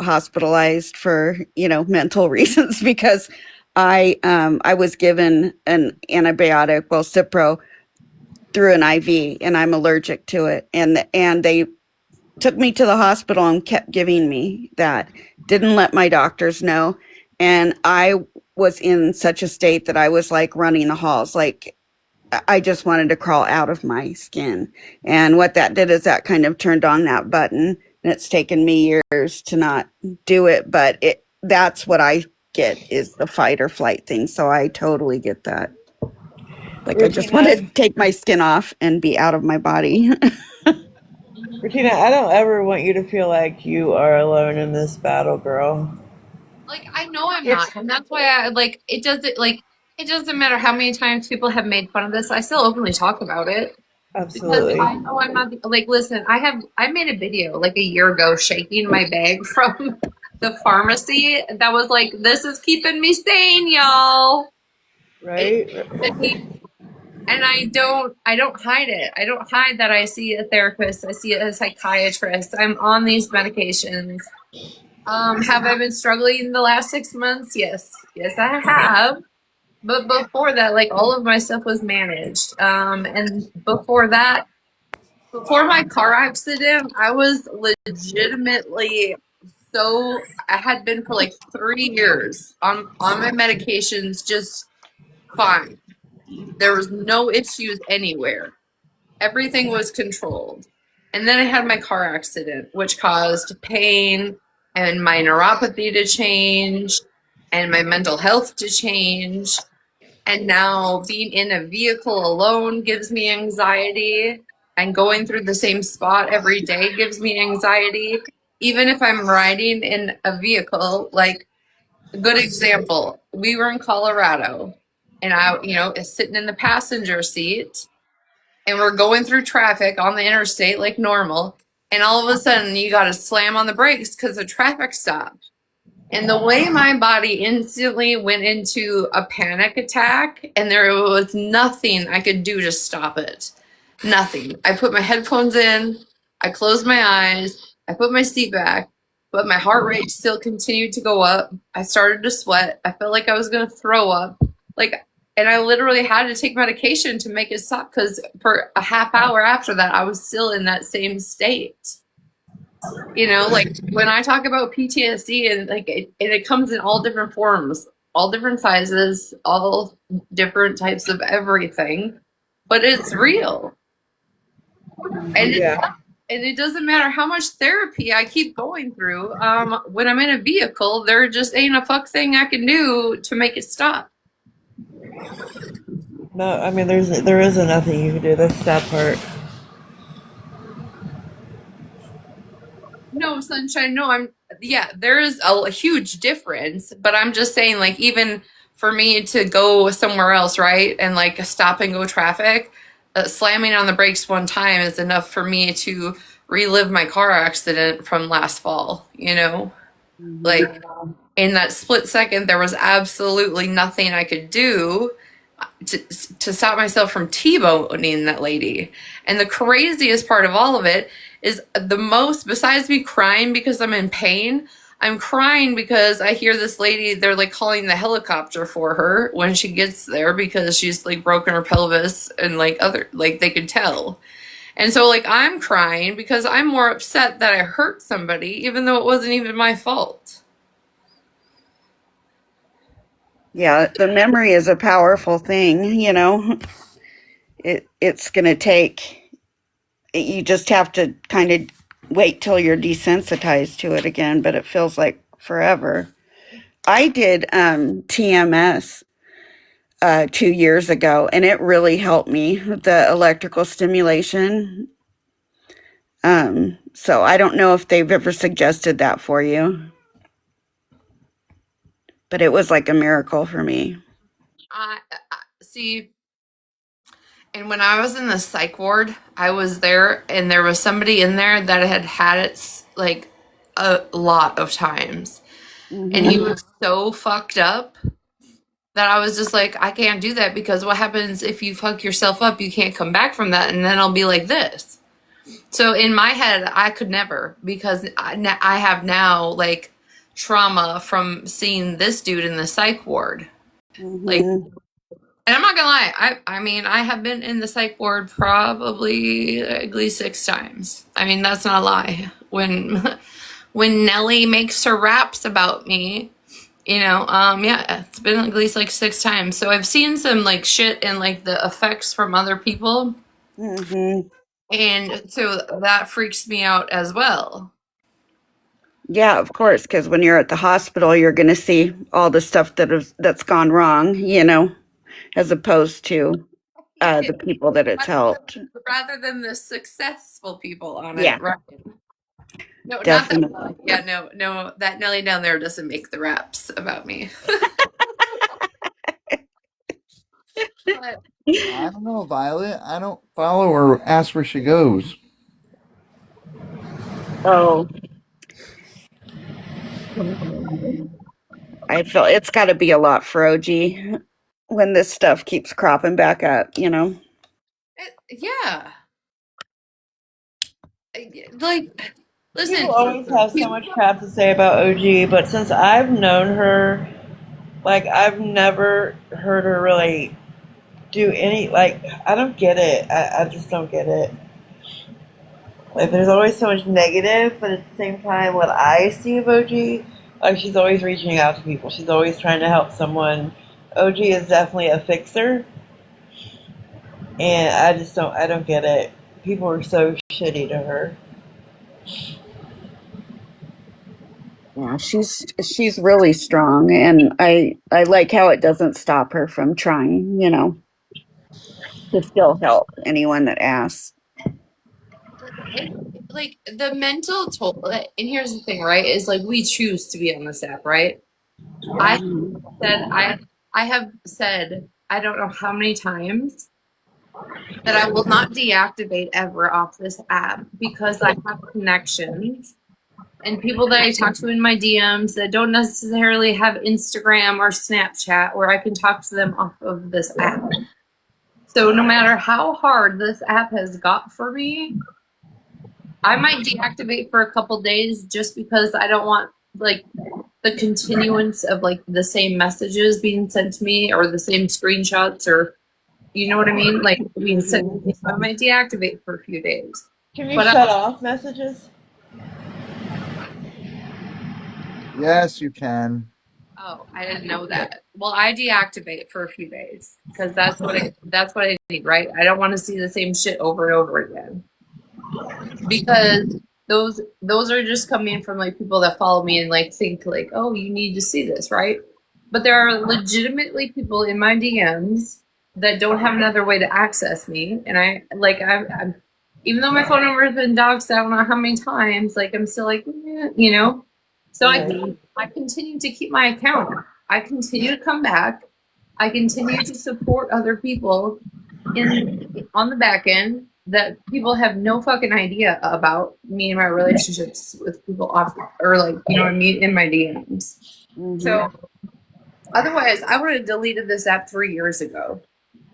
hospitalized for mental reasons because I was given an antibiotic, well, Cipro, through an IV, and I'm allergic to it, and they took me to the hospital and kept giving me that. Didn't let my doctors know, and I was in such a state that I was like running the halls, like I just wanted to crawl out of my skin. And what that did is that kind of turned on that button. And it's taken me years to not do it, but that's what I get is the fight or flight thing. So I totally get that. Like I just want to Regina, take my skin off and be out of my body. Regina, I don't ever want you to feel like you are alone in this battle, girl. Like I know I'm not, it's and that's why I like it doesn't matter how many times people have made fun of this. I still openly talk about it because Absolutely. I know I'm not like listen, I made a video like a year ago shaking my bag from the pharmacy that was like, this is keeping me sane, y'all. Right? And I don't hide it. I don't hide that I see a therapist, I see a psychiatrist, I'm on these medications. Have I been struggling the last 6 months? Yes. Yes, I have. But before that, like all of my stuff was managed. And before that, before my car accident, I was legitimately I had been for like 3 years on my medications just fine. There was no issues anywhere. Everything was controlled. And then I had my car accident, which caused pain and my neuropathy to change and my mental health to change. And now being in a vehicle alone gives me anxiety. and going through the same spot every day gives me anxiety. Even if I'm riding in a vehicle, like a good example, we were in Colorado and I, is sitting in the passenger seat and we're going through traffic on the interstate like normal. And all of a sudden you got to slam on the brakes because the traffic stopped. And the way my body instantly went into a panic attack, and there was nothing I could do to stop it. Nothing. I put my headphones in, I closed my eyes, I put my seat back, but my heart rate still continued to go up. I started to sweat. I felt like I was going to throw up. And I literally had to take medication to make it stop because for a half hour after that, I was still in that same state. Like when I talk about PTSD and it comes in all different forms, all different sizes, all different types of everything, but it's real. And it doesn't matter how much therapy I keep going through. When I'm in a vehicle, there just ain't a fuck thing I can do to make it stop. No, I mean there isn't nothing you can do. That's that part. No, Sunshine, no, there is a huge difference, but I'm just saying, like, even for me to go somewhere else, right, and like stop and go traffic, slamming on the brakes one time is enough for me to relive my car accident from last fall, Like, in that split second, there was absolutely nothing I could do to stop myself from T-boning that lady. And the craziest part of all of it is besides me crying because I'm in pain, I'm crying because I hear this lady, they're like calling the helicopter for her when she gets there because she's like broken her pelvis and they could tell. And so I'm crying because I'm more upset that I hurt somebody even though it wasn't even my fault. Yeah, the memory is a powerful thing, It's going to take, you just have to kind of wait till you're desensitized to it again, but it feels like forever. I did TMS 2 years ago, and it really helped me, the electrical stimulation. So I don't know if they've ever suggested that for you, but it was like a miracle for me. See, and when I was in the psych ward, I was there and there was somebody in there that had it like a lot of times. Mm-hmm. And he was so fucked up that I was just like, I can't do that because what happens if you fuck yourself up? You can't come back from that. And then I'll be like this. So in my head, I could never, because I have now like trauma from seeing this dude in the psych ward. Mm-hmm. And I'm not gonna lie, I mean, I have been in the psych ward probably at least 6 times. I mean, that's not a lie. When Nelly makes her raps about me, it's been at least like 6 times. So I've seen some like shit and like the effects from other people. Mm-hmm. And so that freaks me out as well. Yeah, of course, because when you're at the hospital, you're going to see all the stuff that's gone wrong, as opposed to the people that it's helped. Rather than the successful people on Yeah. it, right? No, definitely. Not that. No, that Nelly down there doesn't make the raps about me. I don't know, Violet. I don't follow or ask where she goes. Oh. I feel it's got to be a lot for OG when this stuff keeps cropping back up, Yeah. Listen. People always have so much crap to say about OG, but since I've known her, I've never heard her really do any, I don't get it. I just don't get it. There's always so much negative, but at the same time, what I see of OG, she's always reaching out to people. She's always trying to help someone. OG is definitely a fixer, and I don't get it. People are so shitty to her. Yeah, she's really strong, and I like how it doesn't stop her from trying, to still help anyone that asks. like the mental toll. And here's the thing, right? Is like we choose to be on this app, right? I have said I don't know how many times that I will not deactivate ever off this app because I have connections and people that I talk to in my DMs that don't necessarily have Instagram or Snapchat where I can talk to them off of this app. So no matter how hard this app has got for me, I might deactivate for a couple days just because I don't want like the continuance of like the same messages being sent to me or the same screenshots or you know what I mean? Like being sent to me. So I might deactivate for a few days. Can you But shut off messages? Yes, you can. Oh, I didn't know that. Well, I deactivate for a few days because that's what I need, right? I don't want to see the same shit over and over again. Because those are just coming from like people that follow me and like think like, oh, you need to see this, right? But there are legitimately people in my DMs that don't have another way to access me, and I'm even though my phone number has been doxxed, I don't know how many times, like I'm still like, you know. So I continue to keep my account. I continue to come back. I continue to support other people on the back end that people have no fucking idea about me and my relationships with people off or like you know what I mean in my DMs. So otherwise, I would have deleted this app 3 years ago.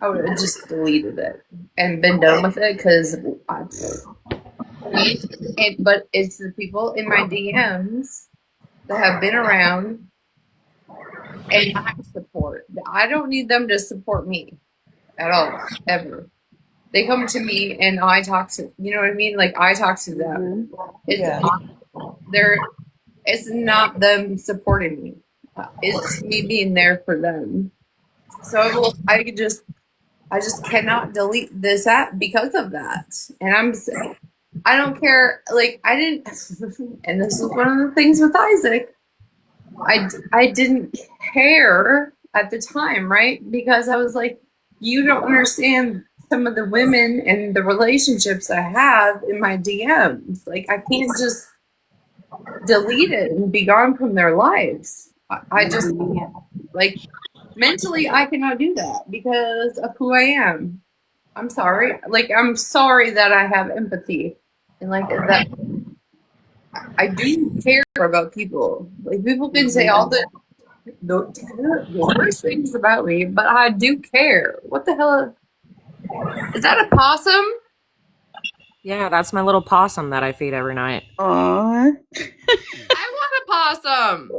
I would have just deleted it and been done with it because. But it's the people in my DMs that have been around and I support. I don't need them to support me at all, ever. They come to me and I talk to, you know what I mean? Like I talk to them. It's not them supporting me. It's me being there for them. So I just cannot delete this app because of that. And I don't care. Like I didn't, and this is one of the things with Isaac. I didn't care at the time, right? Because I was like, you don't understand some of the women and the relationships I have in my DMs. Like I can't just delete it and be gone from their lives. I just can't. Like mentally I cannot do that because of who I am. I'm sorry. Like I'm sorry that I have empathy and like that I do care about people. Like people can say all the worst things about me, but I do care. What the hell? Is that a possum? Yeah, that's my little possum that I feed every night. Aww. I want a possum.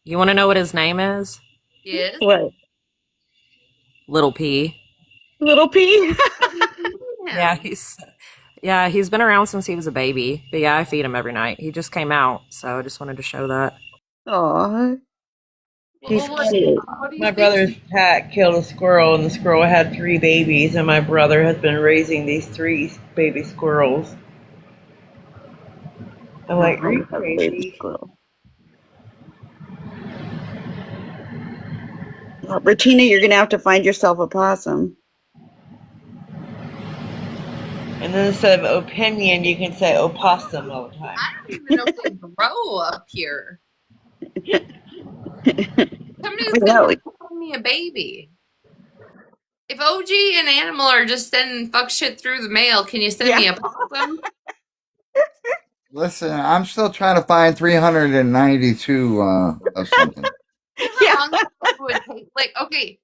You want to know what his name is? Yes. What? Little P. Little P? Yeah, he's been around since he was a baby. But yeah, I feed him every night. He just came out, so I just wanted to show that. Aww. He's cute. My brother's cat killed a squirrel, and the squirrel had 3 babies, and my brother has been raising these 3 baby squirrels. I'm like, are you crazy? Well, Bettina, you're gonna have to find yourself a possum. And then instead of opinion, you can say opossum all the time. I don't even know if they grow up here. Somebody's gonna call me a baby. If OG and Animal are just sending fuck shit through the mail, can you send me a possum? Listen, I'm still trying to find 392 of something. How long it would take? Like, okay,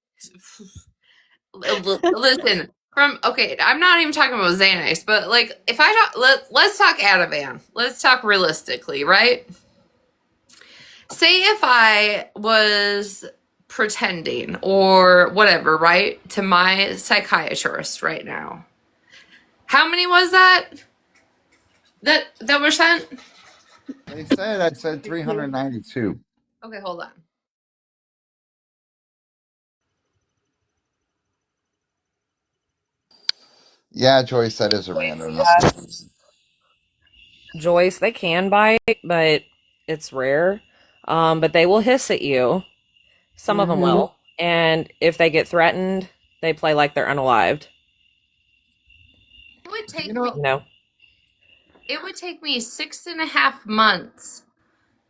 listen. I'm not even talking about Xanax, but like, if I talk, let's talk Ativan. Let's talk realistically, right? Say if I was pretending or whatever, right, to my psychiatrist right now. How many was that were sent? They said I said 392. Okay, hold on. Yeah, Joyce, that is a random number. Joyce, they can bite, but it's rare. But they will hiss at you. Some of them will. And if they get threatened, they play like they're unalived. would take You me. know, No. It would take me 6.5 months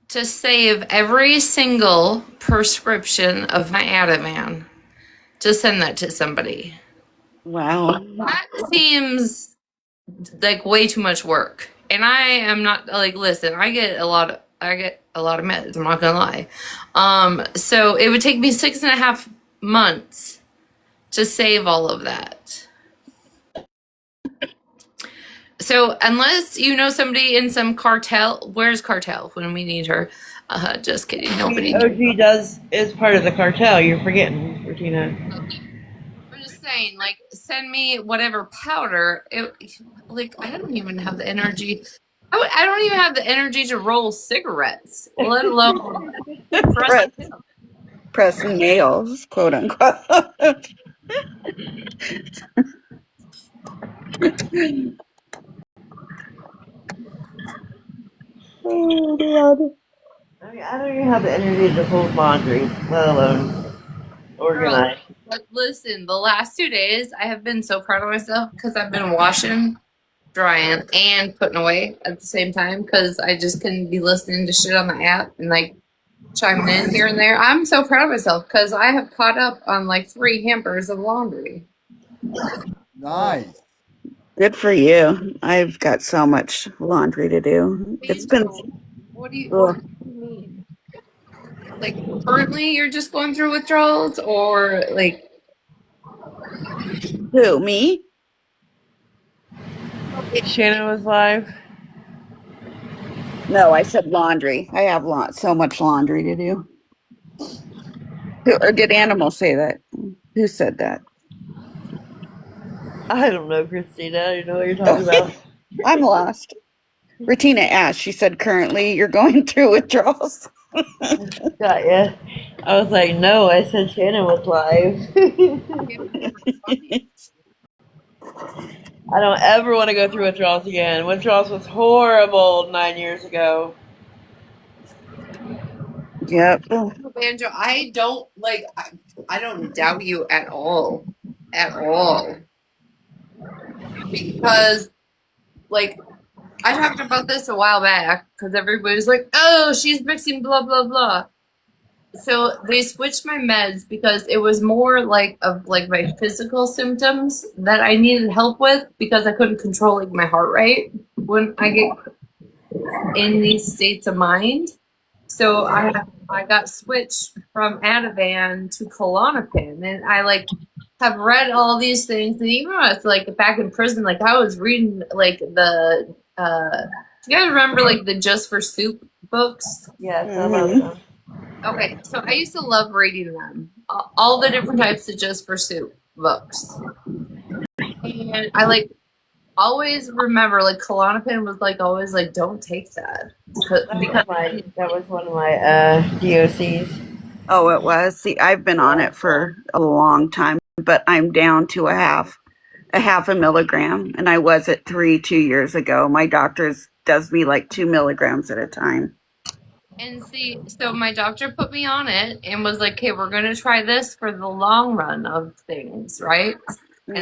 to save every single prescription of my Ativan to send that to somebody. Wow. That seems like way too much work. And I am not like, listen, I get a lot of meds, I'm not gonna lie. So it would take me 6.5 months to save all of that. So unless you know somebody in some cartel, where's Cartel when we need her? Just kidding, nobody. OG is part of the cartel. You're forgetting, Regina. I'm just saying, like, send me whatever powder. Like, I don't even have the energy. I don't even have the energy to roll cigarettes, let alone press. Pressing nails, quote unquote. Oh, God. I mean, I don't even have the energy to fold laundry, let alone organize. But listen, the last 2 days I have been so proud of myself because I've been washing, drying, and putting away at the same time because I just couldn't be listening to shit on the app and like chiming in here and there. I'm so proud of myself because I have caught up on like 3 hampers of laundry. Nice. Good for you. I've got so much laundry to do. It's been. What do you mean? Like currently you're just going through withdrawals or like Who, me? Shannon was live. No, I said laundry. I have so much laundry to do. Or did Animal say that? Who said that? I don't know, Christina. I don't know what you're talking about. I'm lost. Retina asked. She said, currently you're going through withdrawals. Got ya. I was like, no, I said Shannon was live. I don't ever want to go through withdrawals again. Withdrawals was horrible 9 years ago. Yep. Banjo, I don't like I don't doubt you at all. At all. Because like I talked about this a while back because everybody's like, oh, she's mixing blah blah blah. So they switched my meds because it was more like of like my physical symptoms that I needed help with because I couldn't control like my heart rate when I get in these states of mind. So I got switched from Ativan to Klonopin, and I like have read all these things. And even when I was like back in prison, like I was reading like the do you guys remember like the Just for Soup books? Yes, I love them. Okay, so I used to love reading them, all the different types of Just for Soup books, and I like always remember like Klonopin was like always like don't take that because that was one of my DOCs. Oh, it was. See, I've been on it for a long time, but I'm down to a half a milligram, and I was at 3 2 years ago. My doctor's does me like 2 milligrams at a time. And see, so my doctor put me on it and was like, "Okay, we're gonna try this for the long run of things, right?" And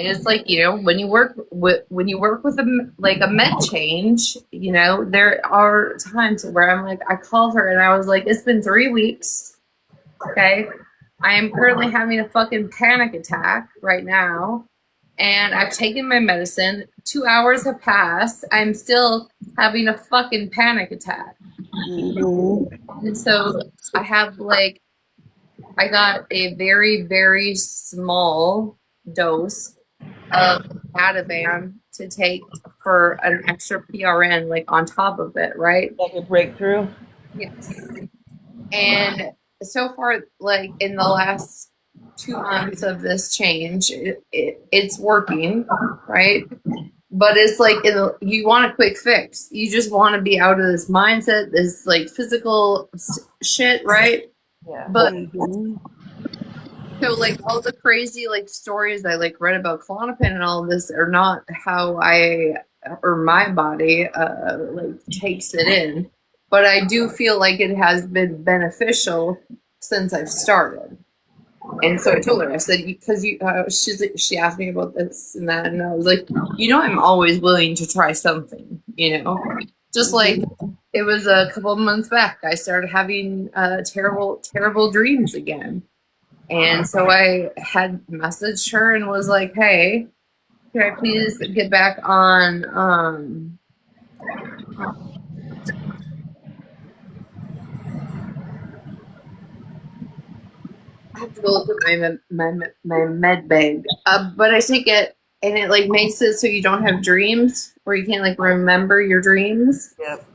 it's like, you know, when you work with a med change, you know, there are times where I'm like, I called her and I was like, it's been 3 weeks, okay? I am currently having a fucking panic attack right now, and I've taken my medicine. 2 hours have passed. I'm still having a fucking panic attack. And so I have like, I got a very, very small dose of Ativan to take for an extra PRN, like on top of it, right? Like a breakthrough? Yes. And so far, like in the last 2 months of this change, it's working, right? But it's like you want a quick fix. You just want to be out of this mindset, this like physical shit, right? Yeah. But so like all the crazy like stories I like read about Klonopin and all of this are not how I or my body like takes it in. But I do feel like it has been beneficial since I've started. And so I told her, I said, because she asked me about this and that, and I was like, I'm always willing to try something, just like it was a couple of months back, I started having terrible, terrible dreams again. And so I had messaged her and was like, hey, can I please get back on, I have to go look at my med bag. But I take it, and it like makes it so you don't have dreams, or you can't like remember your dreams. Yep.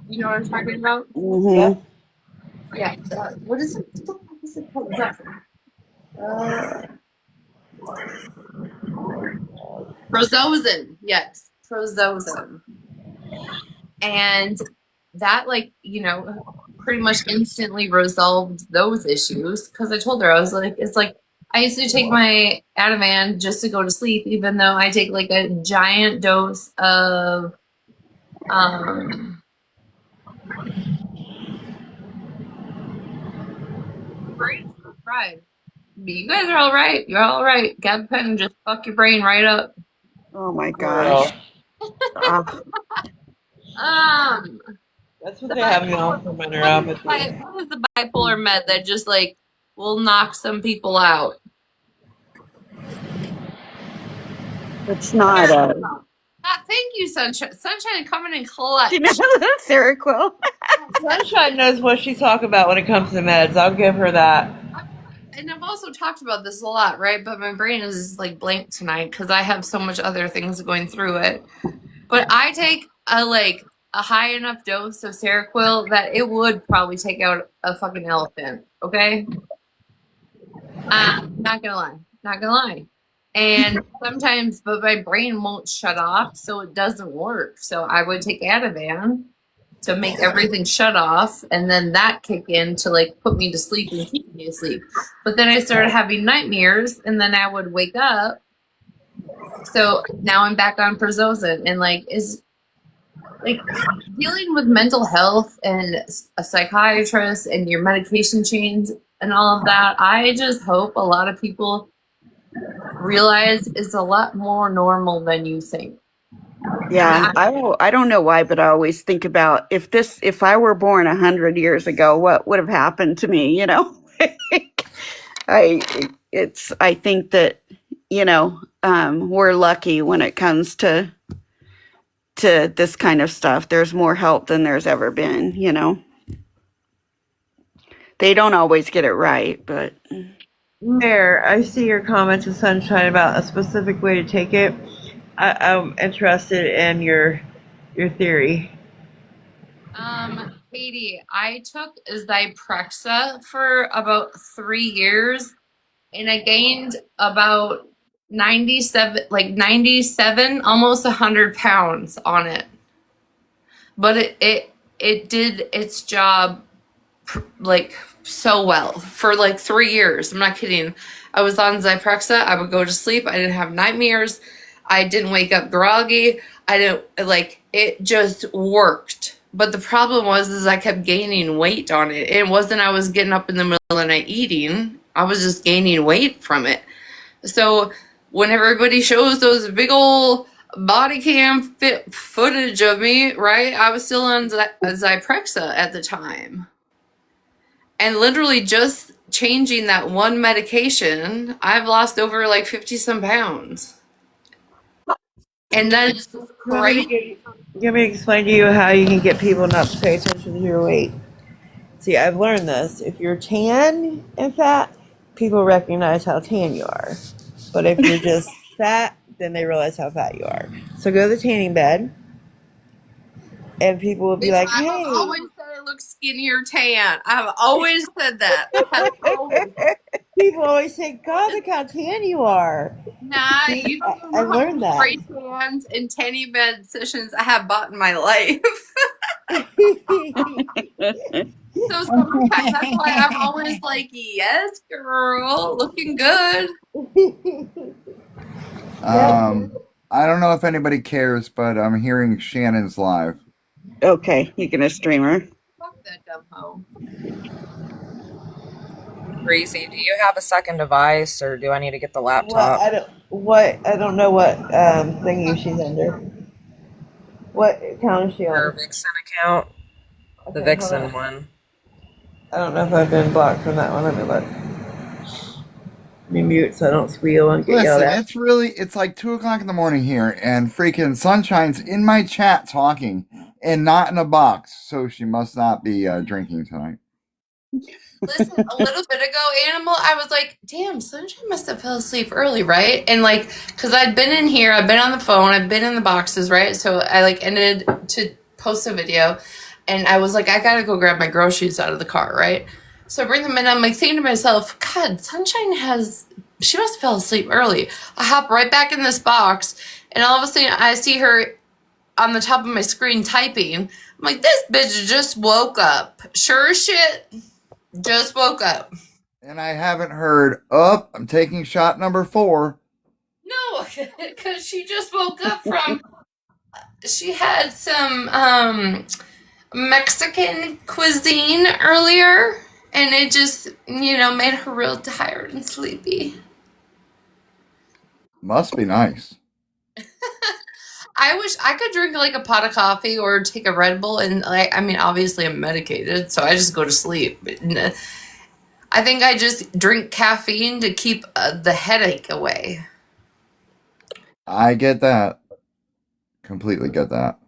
You know what I'm talking about? Mm-hmm. Yeah. What is it? What the fuck is it called? Is that Prozozin? Yes, Prozozin. And that, like, pretty much instantly resolved those issues, because I told her, I was like, it's like I used to take my Ativan just to go to sleep, even though I take like a giant dose of fried. You guys are all right. You're all right. Gabapentin just fuck your brain right up. Oh my gosh. That's what they have me on for my neuropathy. What is the bipolar med that just like will knock some people out? It's not Thank you, Sunshine. Sunshine coming in clutch. you know Seroquel. Sunshine knows what she's talking about when it comes to meds. I'll give her that. And I've also talked about this a lot, right? But my brain is like blank tonight because I have so much other things going through it. But I take a high enough dose of Seroquel that it would probably take out a fucking elephant. Okay, not gonna lie. And sometimes, but my brain won't shut off, so it doesn't work. So I would take Ativan to make everything shut off, and then that kick in to like put me to sleep and keep me asleep. But then I started having nightmares, and then I would wake up. So now I'm back on Prozozin, and is dealing with mental health and a psychiatrist and your medication change and all of that. I just hope a lot of people realize it's a lot more normal than you think. Yeah, I don't know why, but I always think about if I were born 100 years ago, what would have happened to me? I think that we're lucky when it comes to this kind of stuff. There's more help than there's ever been. They don't always get it right, but There, I see your comments with Sunshine about a specific way to take it. I'm interested in your theory. Katie, I took Zyprexa for about 3 years, and I gained about 97, almost 100 pounds on it. But it did its job so well for 3 years. I'm not kidding. I was on Zyprexa. I would go to sleep. I didn't have nightmares. I didn't wake up groggy. It just worked. But the problem was I kept gaining weight on it. It wasn't I was getting up in the middle of the night eating. I was just gaining weight from it. So when everybody shows those big old body cam footage of me, right, I was still on Zyprexa at the time. And literally just changing that one medication, I've lost over 50-some pounds. And that's great. Let me explain to you how you can get people not to pay attention to your weight. See, I've learned this. If you're tan and fat, people recognize how tan you are. But if you're just fat, then they realize how fat you are. So go to the tanning bed, and people will be like, hey. I've always said I look skinnier tan. I've always said that. People always say, God, look how tan you are. Nah, See, you don't know I learned how that. many spray tans and tanning bed sessions I have bought in my life. So sometimes that's why I'm always like, yes, girl, looking good. I don't know if anybody cares, but I'm hearing Shannon's live. Okay, you gonna stream her? Fuck that dumb hoe. Breezy, do you have a second device, or do I need to get the Well, laptop? I don't know what thingy she's under. What account is she Her on? Vixen account, the Okay, hold Vixen on. one. I don't know if I've been blocked from that one. Let me look. Let me mute so I don't squeal and get yelled Listen, at. it's like 2 o'clock in the morning here, and freaking Sunshine's in my chat talking, and not in a box, so she must not be drinking tonight. Listen, a little bit ago, Animal, I was like, damn, Sunshine must have fell asleep early, right? And like, because I'd been in here, I've been on the phone, I've been in the boxes, right? So I like ended to post a video, and I was like, I gotta go grab my groceries out of the car, right? So I bring them in, I'm like thinking to myself, God, Sunshine she must have fell asleep early. I hop right back in this box, and all of a sudden I see her on the top of my screen typing. I'm like, this bitch just woke up. Sure as shit. Just woke up. And I haven't heard, I'm taking shot number 4. No, because she just woke up from, she had some Mexican cuisine earlier, and it just, made her real tired and sleepy. Must be nice. I wish I could drink like a pot of coffee or take a Red Bull, and obviously I'm medicated, so I just go to sleep. I think I just drink caffeine to keep the headache away. I get that. Completely get that.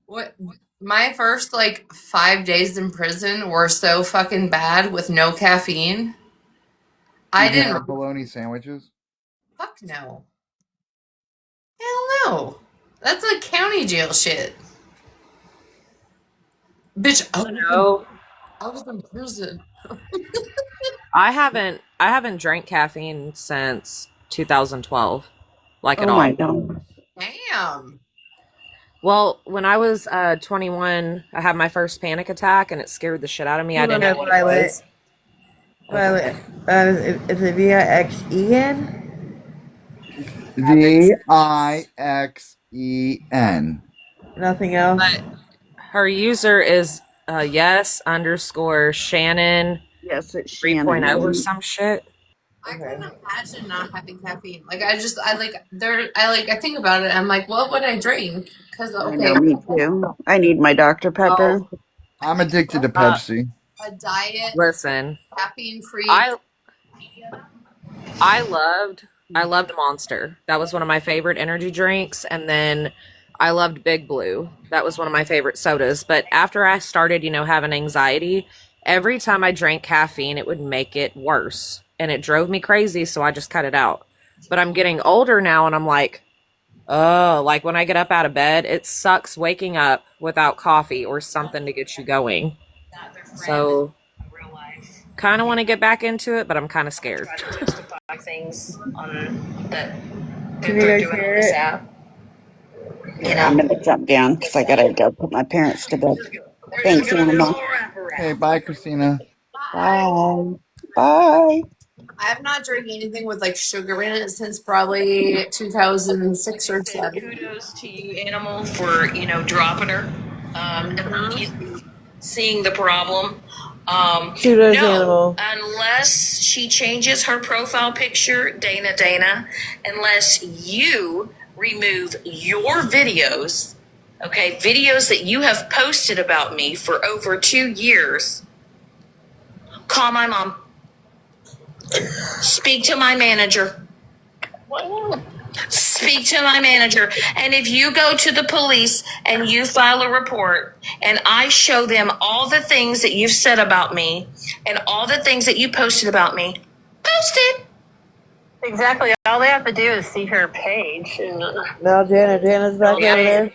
What my first 5 days in prison were so fucking bad with no caffeine. I Did you didn't. have bologna sandwiches? Fuck no. Hell no. That's like county jail shit. Bitch, I was in prison. I haven't drank caffeine since 2012, at Oh all. my God. Damn. Well, when I was 21, I had my first panic attack, and it scared the shit out of me. I didn't know what it was. Violet, is it VIXEN? VIXEN. Nothing else? But her user is yes_Shannon. Yes, it's 3.0 Shannon. or some shit. I couldn't imagine not having caffeine. I think about it. I'm like, what would I drink? Because I know, me too. I need my Dr. Pepper. I'm addicted to Pepsi. A diet. Listen, caffeine free. I loved Monster. That was one of my favorite energy drinks, and then I loved Big Blue. That was one of my favorite sodas. But after I started, having anxiety, every time I drank caffeine, it would make it worse, and it drove me crazy. So I just cut it out. But I'm getting older now, and I'm like, when I get up out of bed, it sucks waking up without coffee or something to get you going. So, kind of want to get back into it, but I'm kind of scared. Things on that Can you guys hear it? I'm going to jump down because I got to go put my parents to bed. Thanks, Animal. Okay, bye, Christina. Bye. Bye. I have not drank anything with sugar in it since probably 2006 or 7. Kudos to you, Animal, for dropping her, seeing the problem. Kudos, No, Animal. unless she changes her profile picture, Dana, unless you remove your videos, videos that you have posted about me for over 2 years, call my mom. Speak to my manager. Speak to my manager. And if you go to the police and you file a report and I show them all the things that you've said about me and all the things that you posted about me, post it. Exactly. All they have to do is see her page. Now Jana's back over there.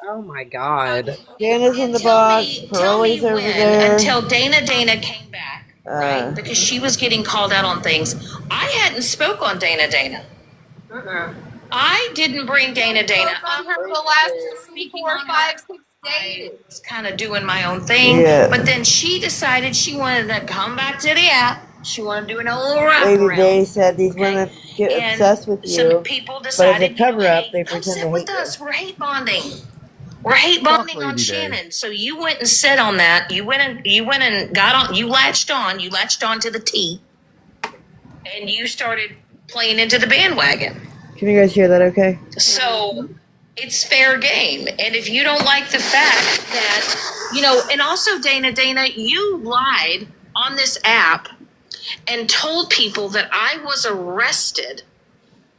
Oh my God. Jana's in the box. Pearlie's over there. Until Dana came back, right? Because she was getting called out on things. I hadn't spoke on Dana. I didn't bring Dana up. On her the last 4, 5, 6 days. I was kind of doing my own thing. Yeah. But then she decided she wanted to come back to the app. She wanted to do an old wrap Lady around. Day said these women get obsessed with you. Some people But as decided, a cover up, they come pretend sit to with hate us. We're hate bonding. We're hate bonding on Lady Day. Shannon. So you went and sat on that. You went and got on. You latched on to the T. and you started playing into the bandwagon. Can you guys hear that okay? So it's fair game. And if you don't like the fact that, and also Dana, you lied on this app and told people that I was arrested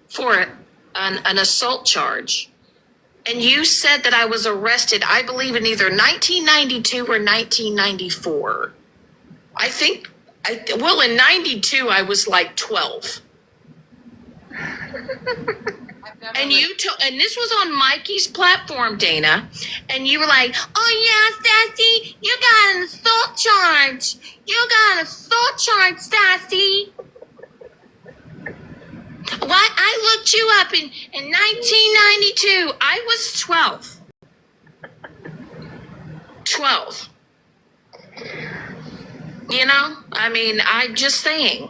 for an assault charge. And you said that I was arrested, I believe, in either 1992 or 1994. In 92, I was like 12. And and this was on Mikey's platform, Dana. And you were like, "Oh yeah, Sassy, you got an assault charge. You got an assault charge, Sassy." What? I looked you up in 1992. I was 12. 12. I'm just saying.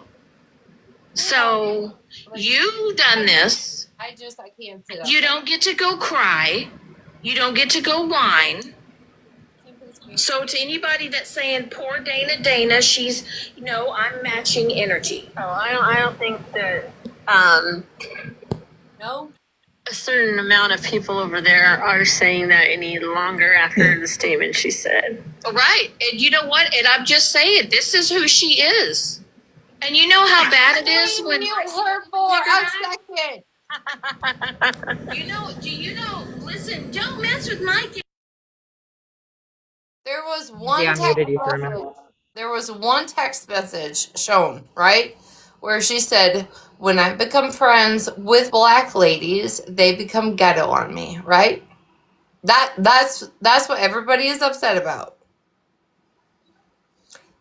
So, you done this. I can't sit up. You don't get to go cry. You don't get to go whine. So to anybody that's saying, poor Dana, she's, I'm matching energy. Oh, I don't think that, No? a certain amount of people over there are saying that any longer after the statement she said. Right. And you know what? And I'm just saying, this is who she is. And you know how bad it is when... Mute her for a second. Listen, don't mess with Mike. There was one Yeah, I text muted you for a minute. message. There was one text message shown, right? Where she said, when I become friends with black ladies, they become ghetto on me, right? That's what everybody is upset about.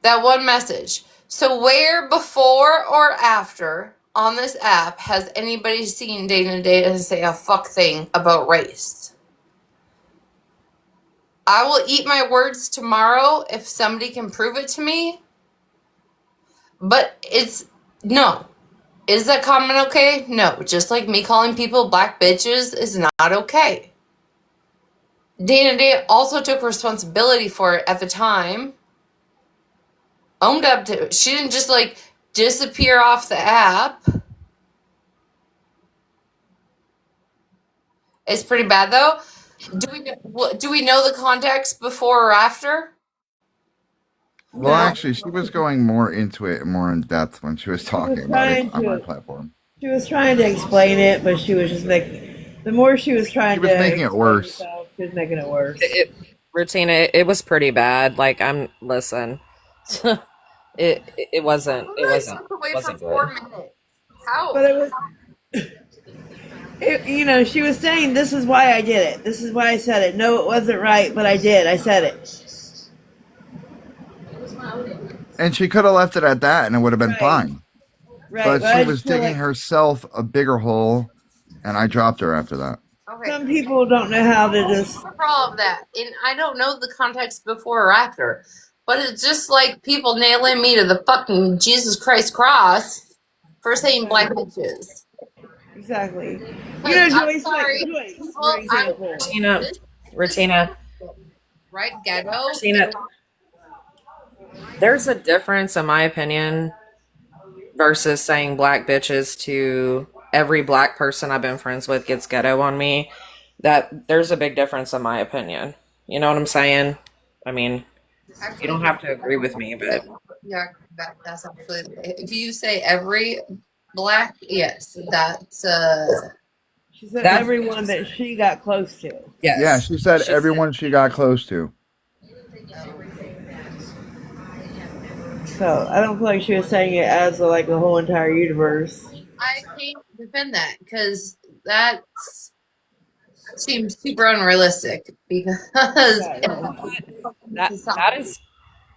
That one message. So where before or after on this app has anybody seen Dana say a fuck thing about race? I will eat my words tomorrow if somebody can prove it to me. But no. Is that comment okay? No. Just like me calling people black bitches is not okay. Dana also took responsibility for it at the time. Owned up to it. She didn't just disappear off the app. It's pretty bad though. Do we know the context before or after? Well, actually, she was going more into it, more in depth when she was talking about it on my platform. She was trying to explain it, but she was just the more she was trying to... She was making it worse. She was making it worse. Rutina, it was pretty bad. Listen. it wasn't good. 4 minutes. How? But it was... she was saying, this is why I did it. This is why I said it. No, it wasn't right, but I did. I said it. And she could have left it at that, and it would have been fine. Right. But she was digging herself a bigger hole, and I dropped her after that. Okay. Some people don't know how to just... For all of that, and I don't know the context before or after, but it's just like people nailing me to the fucking Jesus Christ cross for saying black bitches. Exactly. I'm sorry. Rutina. Right, ghetto. Rutina. There's a difference, in my opinion, versus saying black bitches to every black person I've been friends with gets ghetto on me. That there's a big difference, in my opinion. You know what I'm saying? I mean, you don't have to agree with me, but yeah, that's actually. If you say every black, yes, that's She said everyone that she got close to. Yes. Yeah, she said everyone she got close to. So I don't feel like she was saying it as the whole entire universe. I can't defend that because that seems super unrealistic. Because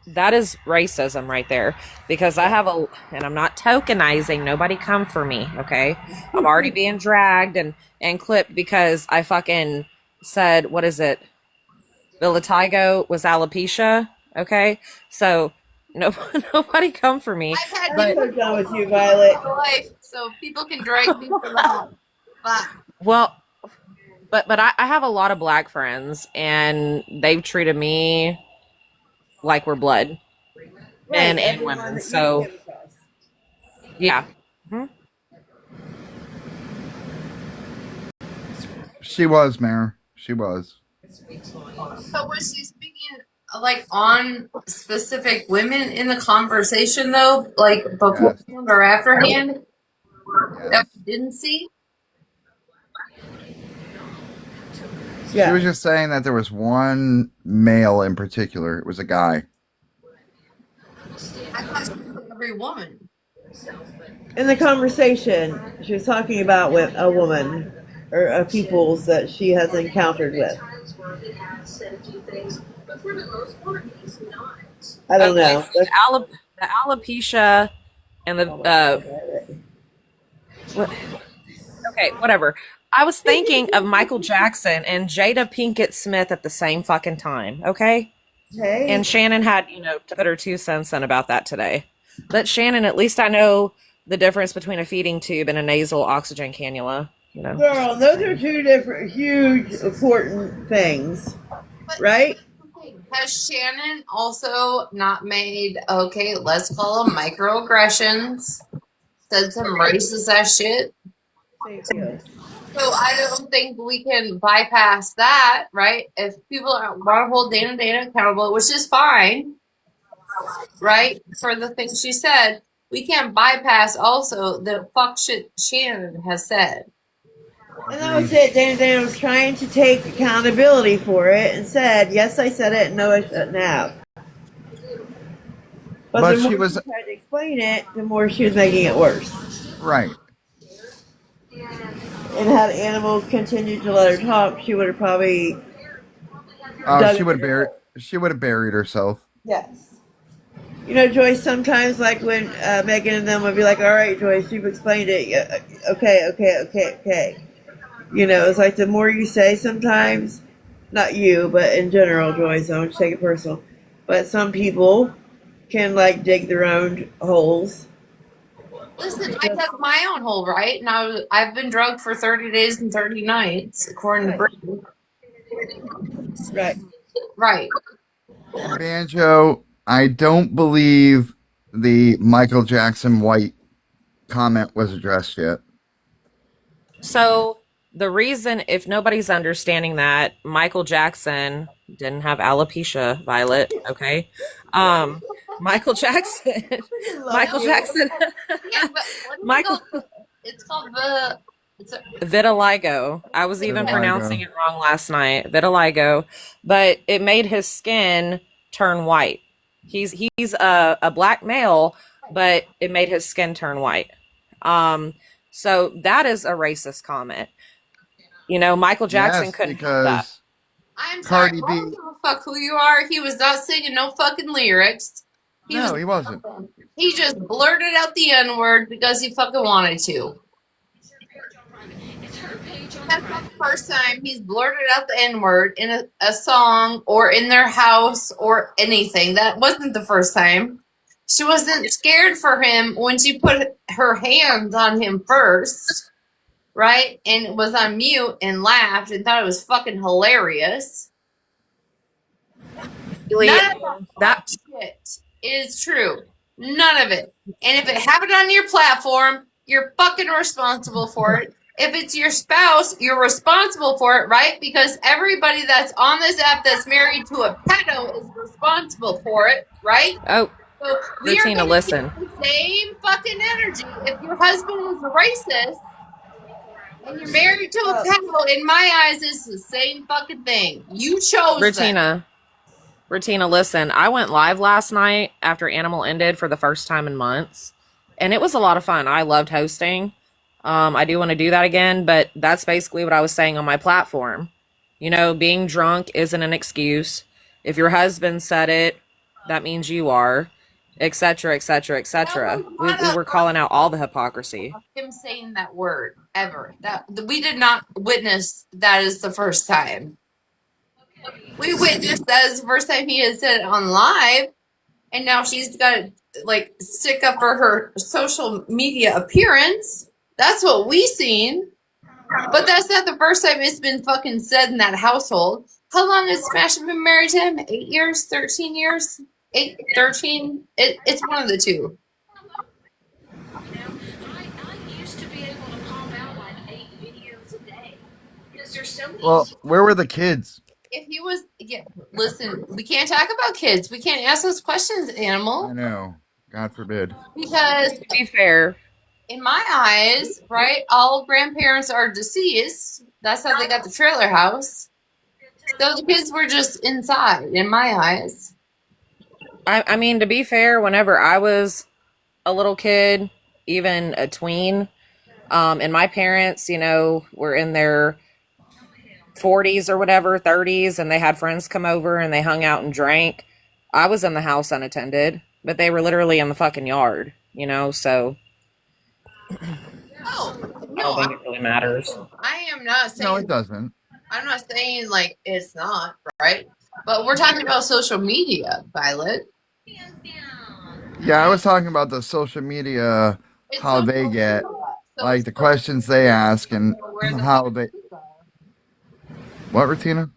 that is racism right there. Because I have and I'm not tokenizing. Nobody come for me, okay? I'm already being dragged and clipped because I fucking said, what is it? Vitiligo was alopecia, okay? So nobody come for me. I've had What's done with you, Violet? life, so people can drag me for that. But Well, but I have a lot of black friends, and they've treated me like we're blood, men and women. So, yeah. She was, Mayor. She was. So was she speaking like on specific women in the conversation though, like beforehand or afterhand? That we didn't see. She was just saying that there was one male in particular. It was a guy. I thought she was every woman. In the conversation, she was talking about with a woman or peoples that she has encountered with. I don't know. So the alopecia and the okay, whatever. I was thinking of Michael Jackson and Jada Pinkett Smith at the same fucking time. Okay. Hey. And Shannon had, to put her 2 cents in about that today. But Shannon, at least I know the difference between a feeding tube and a nasal oxygen cannula. Girl, those are two different, huge, important things, right? Has Shannon also not made, okay, let's call them microaggressions, said some racist ass shit? Thank you. So I don't think we can bypass that, right? If people want to hold Dana accountable, which is fine, right? For the things she said, we can't bypass also the fuck shit Shannon has said. And that was it. Dana was trying to take accountability for it and said, yes, I said it, and no, I shouldn't have. But the more she tried to explain it, the more she was making it worse. Right. And had animals continued to let her talk, she would have probably. She would have buried herself. Yes. Joyce, sometimes, like when Megan and them would be like, all right, Joyce, you've explained it. Okay. It's like the more you say sometimes, not you, but in general, Joyce, I don't take it personal. But some people can, dig their own holes. Listen, I dug my own hole, right? Now I've been drugged for 30 days and 30 nights, according to Brittany. Right. Right. And Banjo, I don't believe the Michael Jackson white comment was addressed yet. So the reason, if nobody's understanding that, Michael Jackson didn't have alopecia, Violet, okay? Michael Jackson. It's called vitiligo. I was even pronouncing it wrong last night. Vitiligo, but it made his skin turn white. He's a black male, but it made his skin turn white. So that is a racist comment. Michael Jackson couldn't do that. I'm sorry. I don't give a fuck who you are. He was not singing no fucking lyrics. He wasn't. He just blurted out the N-word because he fucking wanted to. That's not the first time he's blurted out the N-word in a song or in their house or anything. That wasn't the first time. She wasn't scared for him when she put her hands on him first, right? And was on mute and laughed and thought it was fucking hilarious. None of that shit is true. None of it. And if it happened on your platform, you're fucking responsible for it. If it's your spouse, you're responsible for it, right? Because everybody that's on this app that's married to a pedo is responsible for it, right? Oh, so we Rutina, listen. The same fucking energy. If your husband is a racist and you're married to a pedo, in my eyes, it's the same fucking thing. You chose Rutina, listen. I went live last night after Animal ended for the first time in months, and it was a lot of fun. I loved hosting. I do want to do that again, but that's basically what I was saying on my platform. Being drunk isn't an excuse. If your husband said it, that means you are, etc., etc., etc. We were calling out all the hypocrisy. Him saying that word ever. That we did not witness that as the first time. We witnessed that as the first time he had said it on live, and now she's got to stick up for her social media appearance. That's what we seen. But that's not the first time it's been fucking said in that household. How long has Smash been married to him? 8 years? 13 years? 8, 13? It's one of the two. Well, where were the kids? If he was, yeah, listen, we can't talk about kids. We can't ask those questions, I animal. know. God forbid. Because, To be fair, in my eyes, right, all grandparents are deceased. That's how they got the trailer house. So the kids were just inside, in my eyes. I mean, to be fair, whenever I was a little kid, even a tween, and my parents, were in their 40s or whatever, 30s, and they had friends come over and they hung out and drank, I was in the house unattended, but they were literally in the fucking yard, so Oh, I no, don't think it really matters. I am not saying. No, it doesn't. I'm not saying, like, it's not, right? But we're talking about social media, Violet. Yeah, I was talking about the social media, how they get, like the questions they ask and how they. What, Ratina?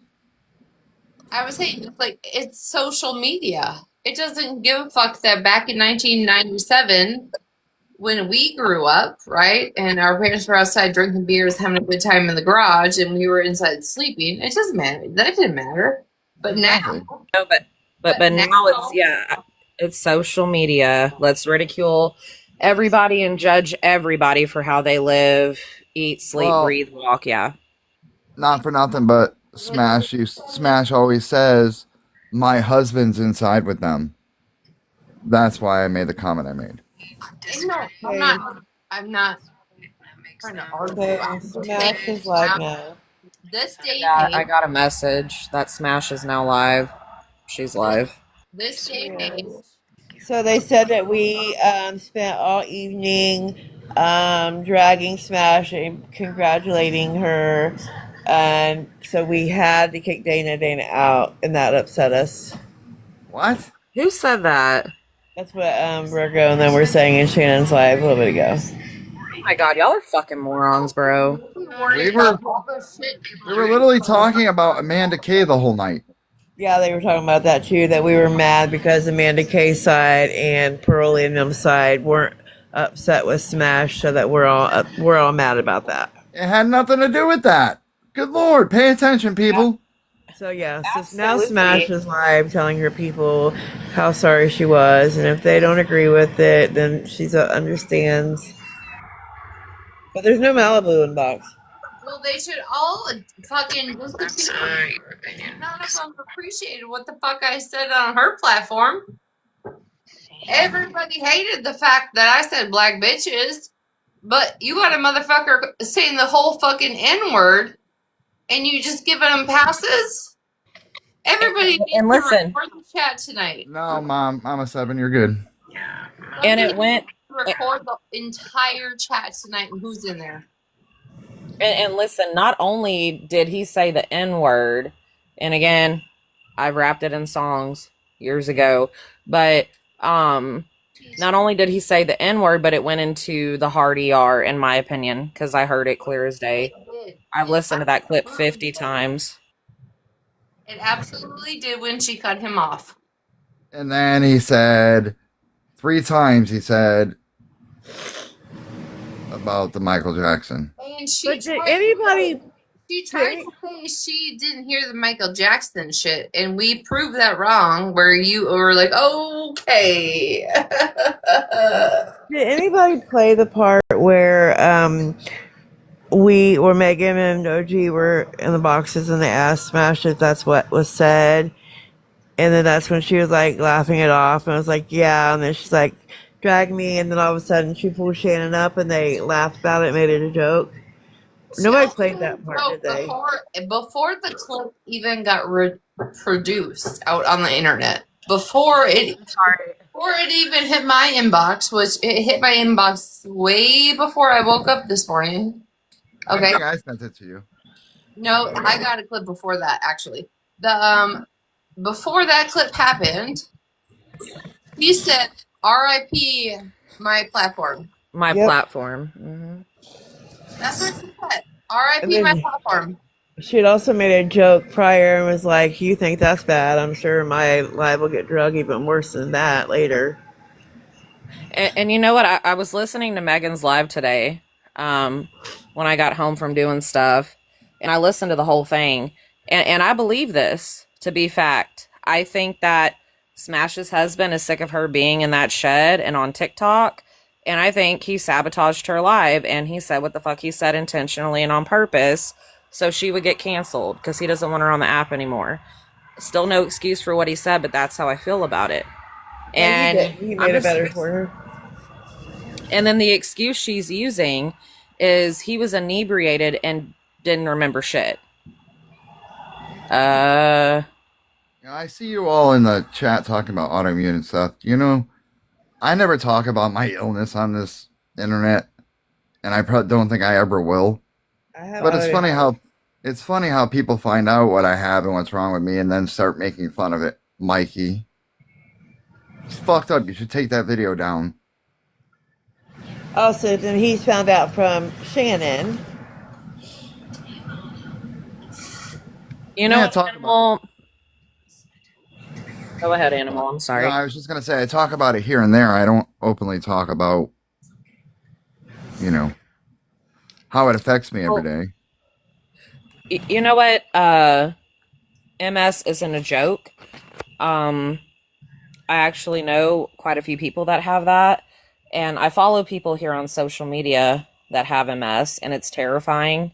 I was saying, it's social media. It doesn't give a fuck that back in 1997, when we grew up, right, and our parents were outside drinking beers, having a good time in the garage, and we were inside sleeping. It doesn't matter. That didn't matter. But now, No, but now it's social media. Let's ridicule everybody and judge everybody for how they live, eat, sleep, Well, breathe, walk. Yeah. Not for nothing, but Smash always says, "My husband's inside with them." That's why I made the comment I made. no, I'm not trying to argue. I'm just saying, Smash is live now. this day Yeah, and I age, got a message that Smash is now live. She's live. this day and age, So they said that we spent all evening dragging Smash and congratulating her, and so we had to kick Dana out, and that upset us. What? Who said that? That's what Virgo and then we're saying in Shannon's live a little bit ago. Oh my god, y'all are fucking morons, bro. We were literally talking about Amanda Kay the whole night. Yeah, they were talking about that too, that we were mad because Amanda Kay's side and Pearlie and them side weren't upset with Smash, so that we're all mad about that. It had nothing to do with that. Good Lord, pay attention, people. So yeah, so now Smash is live telling her people how sorry she was, and if they don't agree with it, then she understands. But there's no Malibu in box. well, they should all fucking. That's your opinion. None of them appreciated what the fuck I said on her platform. Everybody hated the fact that I said black bitches, but you got a motherfucker saying the whole fucking N word, and you just giving them passes. Everybody needs and listen. to record the chat tonight. No, Mom, I'm a 7. You're good. And it went. Record the entire chat tonight and who's in there. And listen, not only did he say the N-word, and again, I've rapped it in songs years ago, but not only did he say the N-word, but it went into the hard ER, in my opinion, because I heard it clear as day. I've listened to that clip 50 times. It absolutely did when she cut him off. And then he said 3 times. He said about the Michael Jackson. And she tried to say she didn't hear the Michael Jackson shit, and we proved that wrong. Where you were like, okay. Did anybody play the part where where Megan and OG were in the boxes and they asked Smash if that's what was said, and then that's when she was like laughing it off and was like, yeah, and then she's like, drag me, and then all of a sudden she pulled Shannon up and they laughed about it, made it a joke. Nobody played that part, did they? Before the clip even got produced out on the internet, before it even hit my inbox, which it hit my inbox way before I woke up this morning. Okay, I think I sent it to you. no, I got a clip before that actually. The before that clip happened, he said, "R.I.P. my platform." My platform. Mm-hmm. That's what she said. R.I.P. my platform. She had also made a joke prior and was like, you think that's bad? I'm sure my live will get drug even worse than that later. And you know what? I was listening to Megan's live today when I got home from doing stuff. and I listened to the whole thing, and I believe this to be fact. I think that Smash's husband is sick of her being in that shed and on TikTok, and I think he sabotaged her live, and he said what the fuck he said intentionally and on purpose, so she would get canceled because he doesn't want her on the app anymore. Still no excuse for what he said, but that's how I feel about it. And he made it better for her. And then the excuse she's using is he was inebriated and didn't remember shit. I see you all in the chat talking about autoimmune and stuff. You know, I never talk about my illness on this internet, and I don't think I ever will. But it's funny how people find out what I have and what's wrong with me, and then start making fun of it. Mikey, it's fucked up. You should take that video down. Also, then he's found out from Shannon. You know, Animal. Go ahead, Animal. I'm sorry. No, I was just going to say, I talk about it here and there. I don't openly talk about, you know, how it affects me every day. You know what? MS isn't a joke. I actually know quite a few people that have that. And I follow people here on social media that have MS, and it's terrifying.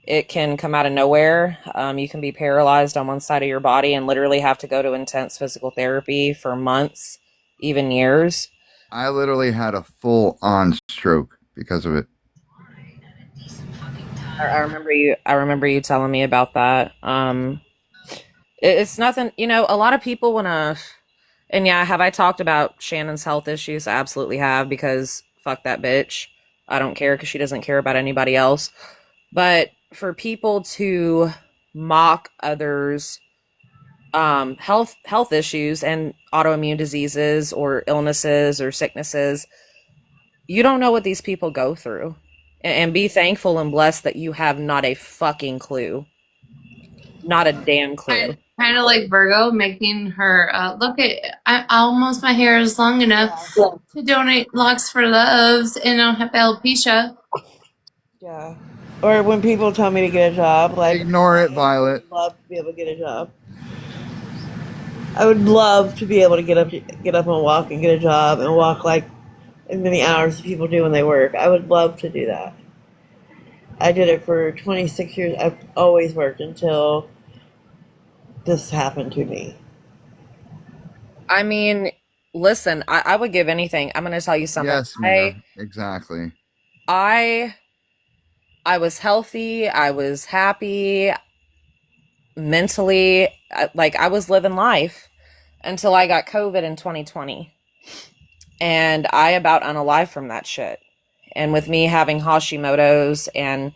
It can come out of nowhere. You can be paralyzed on one side of your body and literally have to go to intense physical therapy for months, even years. I literally had a full-on stroke because of it. I remember you telling me about that. It's nothing, you know, a lot of people want to, and yeah, have I talked about Shannon's health issues? I absolutely have, because fuck that bitch. I don't care, because she doesn't care about anybody else. But for people to mock others' health issues and autoimmune diseases or illnesses or sicknesses, you don't know what these people go through. And be thankful and blessed that you have not a fucking clue. Not a damn clue. Kind of like Virgo, making her look at. My hair is long enough to donate locks for loves, and I don't have alopecia. Yeah. Or when people tell me to get a job, like, ignore it, Violet. I would love to be able to get a job. I would love to be able to get up and walk and get a job and walk like as many hours as people do when they work. I would love to do that. I did it for 26 years. I've always worked until this happened to me. I mean, listen, I would give anything. I'm going to tell you something. Yes, Mia, exactly. I was healthy. I was happy mentally. Like, I was living life until I got COVID in 2020. And I about unalived from that shit. And with me having Hashimoto's and,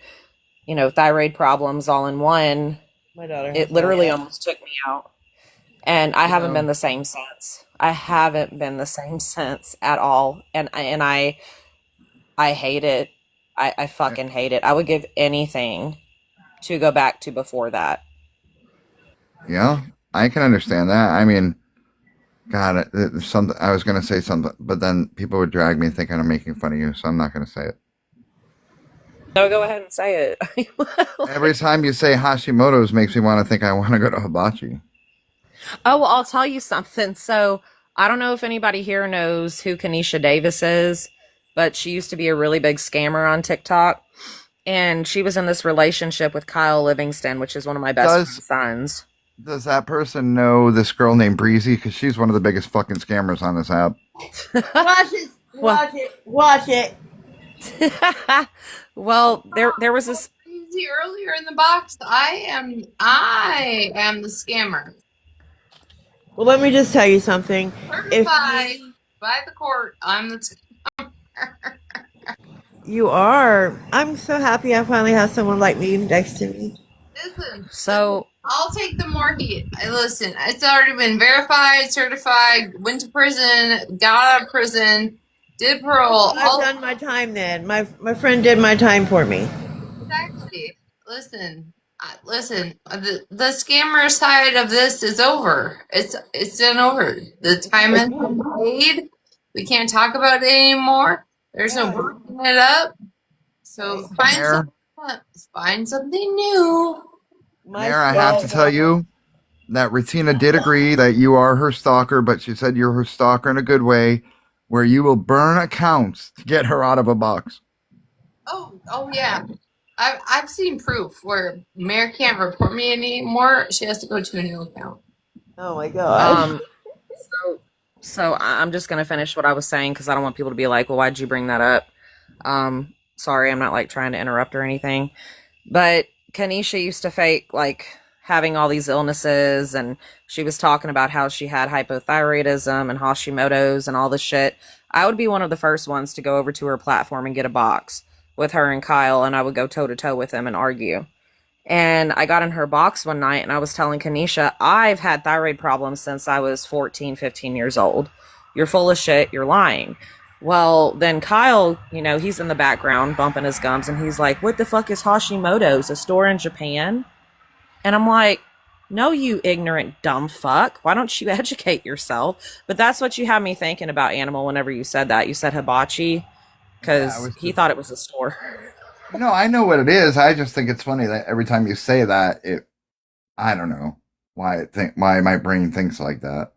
you know, thyroid problems all in one, my daughter, it literally almost took me out. And I haven't been the same since. I haven't been the same since at all. And I hate it. I fucking hate it. I would give anything to go back to before that. Yeah, I can understand that. I mean, God, something I was going to say something, but then people would drag me thinking I'm making fun of you, so I'm not going to say it. No, go ahead and say it. Every time you say Hashimoto's makes me want to think I want to go to hibachi. Oh, well, I'll tell you something. So I don't know if anybody here knows who Kanisha Davis is, but she used to be a really big scammer on TikTok. And she was in this relationship with Kyle Livingston, which is one of my best sons. Does that person know this girl named Breezy? Because she's one of the biggest fucking scammers on this app. Watch it. Well, there was this Earlier in the box, I am the scammer. Well, let me just tell you something. Certified by the court, I'm the scammer. You are. I'm so happy I finally have someone like me next to me. Listen. So I'll take the more heat. Listen, it's already been verified, certified, went to prison, got out of prison, did parole. I've done my time then. My friend did my time for me. Exactly. Listen. The scammer side of this is over. It's done over. The time has been paid. We can't talk about it anymore. There's no breaking it up. So find someone Find something new. Mayor, I have to tell you that Retina did agree that you are her stalker, but she said you're her stalker in a good way, where you will burn accounts to get her out of a box. Oh yeah. I've seen proof where Mayor can't report me anymore. She has to go to a new account. Oh my god. So I'm just gonna finish what I was saying because I don't want people to be like, well, why'd you bring that up? Sorry, I'm not like trying to interrupt or anything. But Kanisha used to fake like having all these illnesses, and she was talking about how she had hypothyroidism and Hashimoto's and all this shit. I would be one of the first ones to go over to her platform and get a box with her and Kyle, and I would go toe to toe with them and argue. And I got in her box one night and I was telling Kanisha, I've had thyroid problems since I was 14, 15 years old. You're full of shit. You're lying. Well, then Kyle, he's in the background bumping his gums and he's like, what the fuck is Hashimoto's, a store in Japan? And I'm like, no, you ignorant dumb fuck. Why don't you educate yourself? But that's what you had me thinking about Animal whenever you said that. You said hibachi because he thought it was a store. No, I know what it is. I just think it's funny that every time you say that, I don't know why my brain thinks like that.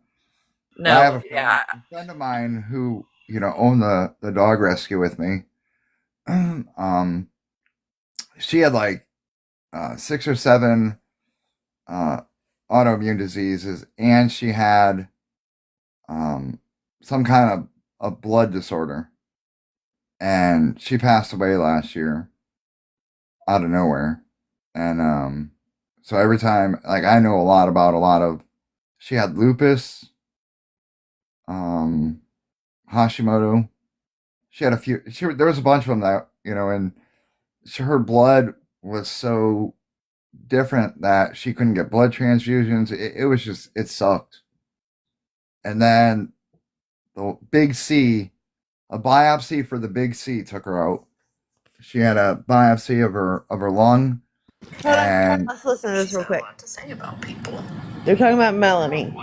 No, I have a friend of mine who, owned the dog rescue with me. She had like 6 or 7 autoimmune diseases, and she had some kind of a blood disorder. And she passed away last year out of nowhere. And so every time, like, I know she had lupus, Hashimoto. She had there was a bunch of them that, and her blood was so different that she couldn't get blood transfusions. It was just, it sucked. And then the big C, a biopsy for the big C took her out. She had a biopsy of her lung. And let's listen to this real quick. They're talking about Melanie.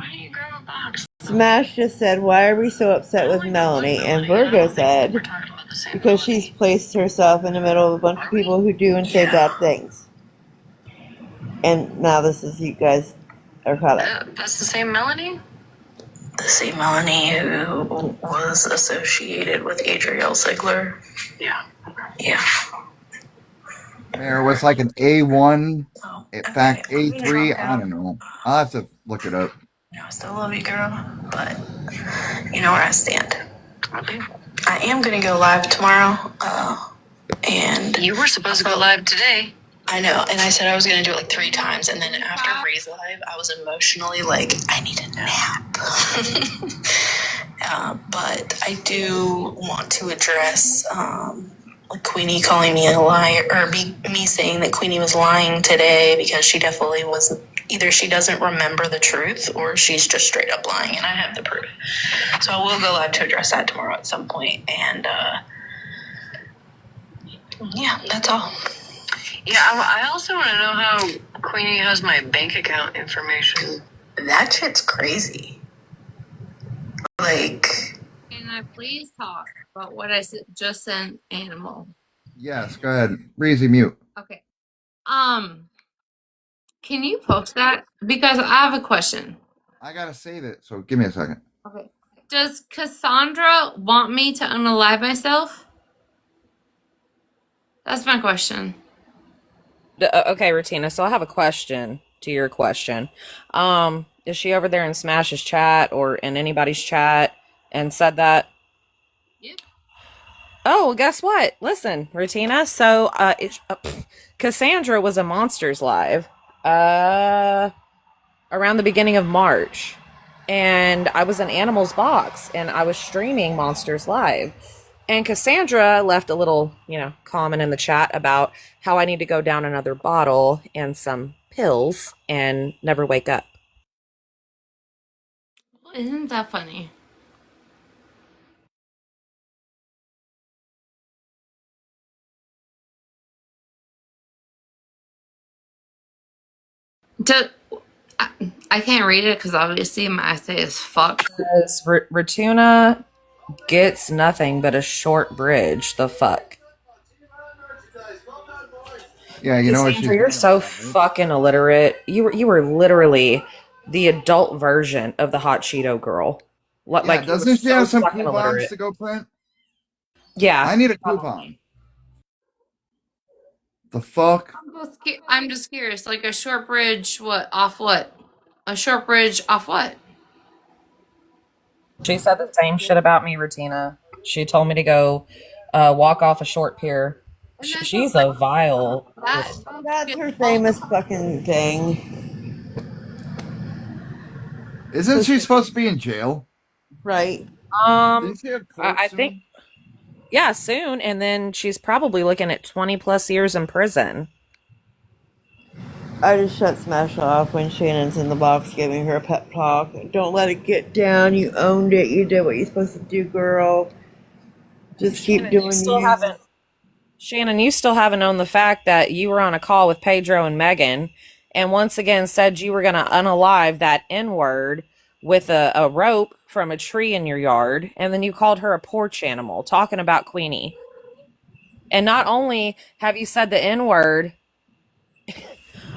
Smash just said, why are we so upset with Melanie? And Virgo said, because she's placed herself in the middle of a bunch of people who do and say bad things. And now this is, you guys are caught up. That's the same Melanie? The same Melanie who was associated with Adriel Ziegler? Yeah. Yeah. There was like an A1, in fact, A3, I don't know. I'll have to look it up. I still love you, girl, but you know where I stand. I am going to go live tomorrow, and... You were supposed to go live today. I know, and I said I was going to do it like 3 times, and then after Ray's live, I was emotionally like, I need a nap. But I do want to address like Queenie calling me a liar, or me saying that Queenie was lying today, because she definitely was. Either she doesn't remember the truth or she's just straight up lying, and I have the proof. So I will go live to address that tomorrow at some point, and yeah, that's all. Yeah, I also want to know how Queenie has my bank account information. That shit's crazy. Like... Can I please talk about what I just sent Animal? Yes, go ahead. Breezy, mute. Okay. Can you post that? Because I have a question. I gotta save it, so give me a second. Okay. Does Cassandra want me to unalive myself? That's my question. Okay, Retina, so I have a question to your question. Is she over there in Smash's chat or in anybody's chat and said that? Yep. Oh, well, guess what? Listen, Retina, so Cassandra was a Monsters Live around the beginning of March, and I was in Animal's box and I was streaming Monsters Live, and Cassandra left a little comment in the chat about how I need to go down another bottle and some pills and never wake up. Isn't that funny? I can't read it because obviously my essay is fucked. Because Ratuna gets nothing but a short bridge. The fuck? Yeah, you know what she's Cassandra, you're doing so right? fucking illiterate. You were literally the adult version of the hot Cheeto girl. Yeah, Like, you were doesn't she so have some fucking coupons illiterate. to go print? Yeah. I need a coupon. The fuck? I'm just curious. Like a short bridge, what off what? A short bridge off what? She said the same shit about me, Rutina. She told me to go walk off a short pier. She's a vile. Ugh. That's her famous fucking thing. Isn't she supposed to be in jail? Right. Didn't she have court I soon? think, yeah, soon, and then she's probably looking at 20 plus years in prison. I just shut Smash off when Shannon's in the box giving her a pep talk. Don't let it get down. You owned it. You did what you're supposed to do, girl. Just keep Shannon, doing you still you. haven't. Shannon, you still haven't known the fact that you were on a call with Pedro and Megan, and once again said you were going to unalive that N-word with a rope from a tree in your yard, and then you called her a porch animal, talking about Queenie. And not only have you said the N-word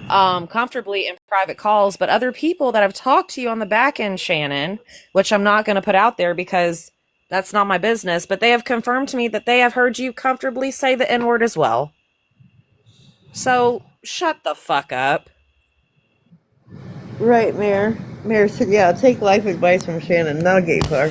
comfortably in private calls, but other people that have talked to you on the back end, Shannon, which I'm not going to put out there because that's not my business, but they have confirmed to me that they have heard you comfortably say the N-word as well. So, shut the fuck up. Right, Mayor. Mayor said, yeah, take life advice from Shannon, not a gay car.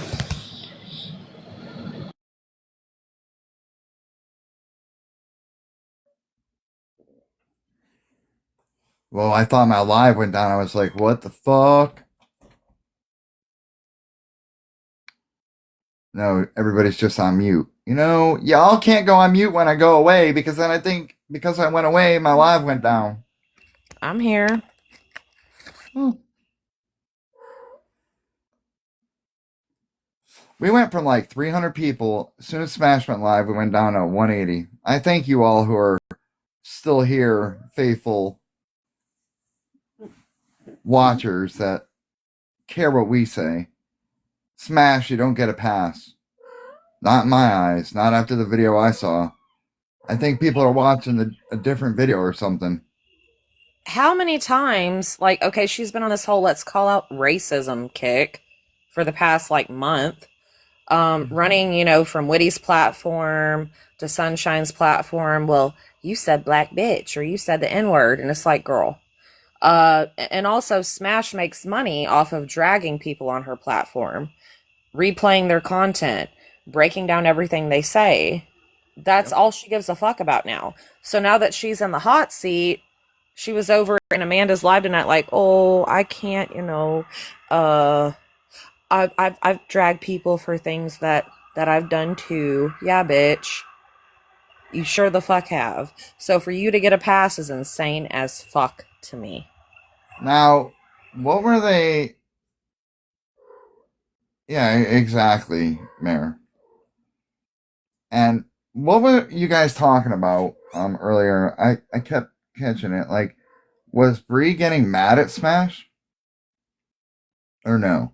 Well, I thought my live went down. I was like, what the fuck? No, everybody's just on mute. You know, y'all can't go on mute when I go away because then I think because I went away, my live went down. I'm here. We went from like 300 people. As soon as Smash went live, we went down to 180. I thank you all who are still here, faithful watchers that care what we say. Smash, you don't get a pass. Not in my eyes. Not after the video I saw. I think people are watching a different video or something. How many times, like, okay, she's been on this whole let's call out racism kick for the past, like, month. Running, you know, from Witty's platform to Sunshine's platform. Well, you said black bitch or you said the N-word, and it's like, girl. And also Smash makes money off of dragging people on her platform, replaying their content, breaking down everything they say. That's all she gives a fuck about now. So now that she's in the hot seat, she was over in Amanda's live tonight like, oh, I can't, you know, I've dragged people for things that I've done too. Yeah, bitch. You sure the fuck have. So for you to get a pass is insane as fuck to me. Now, what were they? Yeah, exactly, Mayor. And what were you guys talking about earlier? I kept catching it. Like, was Bree getting mad at Smash? Or no?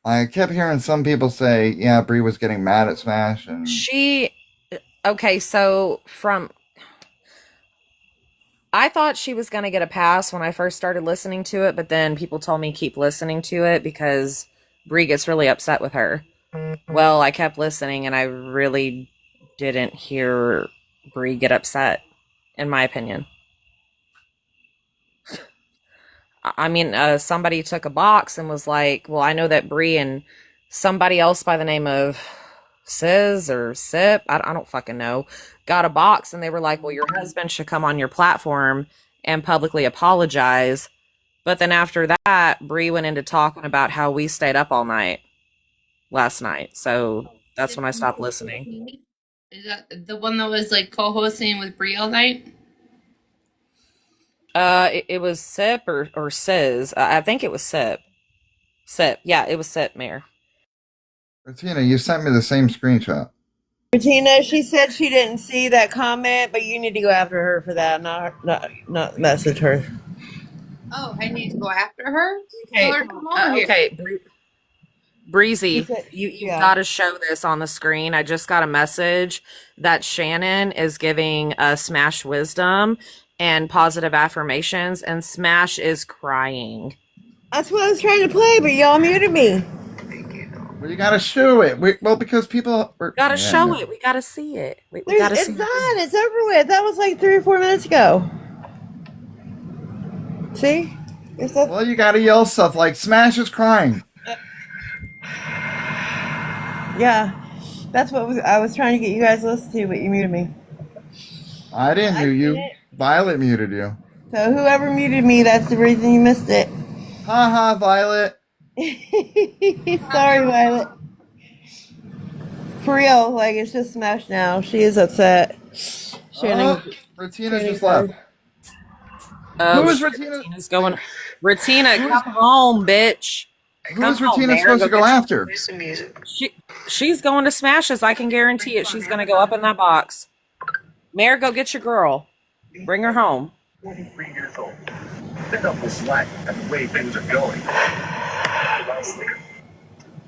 I kept hearing some people say, yeah, Bree was getting mad at Smash. And Okay, so I thought she was going to get a pass when I first started listening to it, but then people told me keep listening to it because Bree gets really upset with her. Well, I kept listening and I really didn't hear Bree get upset, in my opinion. I mean, somebody took a box and was like, well, I know that Bree and somebody else by the name of Sis or Sip, I don't fucking know, got a box and they were like, well, your husband should come on your platform and publicly apologize. But then after that, Bree went into talking about how we stayed up all night last night. So that's when I stopped listening. Is that the one that was like co-hosting with Brie all night? It was Sip or Sis. I think it was Sip. Sip. Yeah, it was Sip, Mayor. Tina, you sent me the same screenshot. Tina, she said she didn't see that comment, but you need to go after her for that, not message her. Oh, I need to go after her? Okay, Tell her to come over here. okay. Breezy, you've got to show this on the screen. I just got a message that Shannon is giving Smash wisdom and positive affirmations, and Smash is crying. That's what I was trying to play, but y'all muted me. Well, you gotta show it. Because people gotta show it. We gotta see it. We gotta It's see done. It's over with. That was like 3 or 4 minutes ago. See? Well, you gotta yell stuff like "Smash is crying." Yeah, that's what I was trying to get you guys to listen to, but you muted me. I didn't mute you. Violet muted you. So whoever muted me, that's the reason you missed it. Ha ha, Violet. Sorry, Violet. For real, like it's just Smash now. She is upset. Shannon. Retina just left. Oh, Who is shit, Retina? Retina's going. Retina, come home, bitch. Who is Retina supposed to go after? She's going to Smashes. I can guarantee it. She's going to go up in that box. Mayor, go get your girl. Bring her home. 43 years old. Pick up the slack and the way things are going.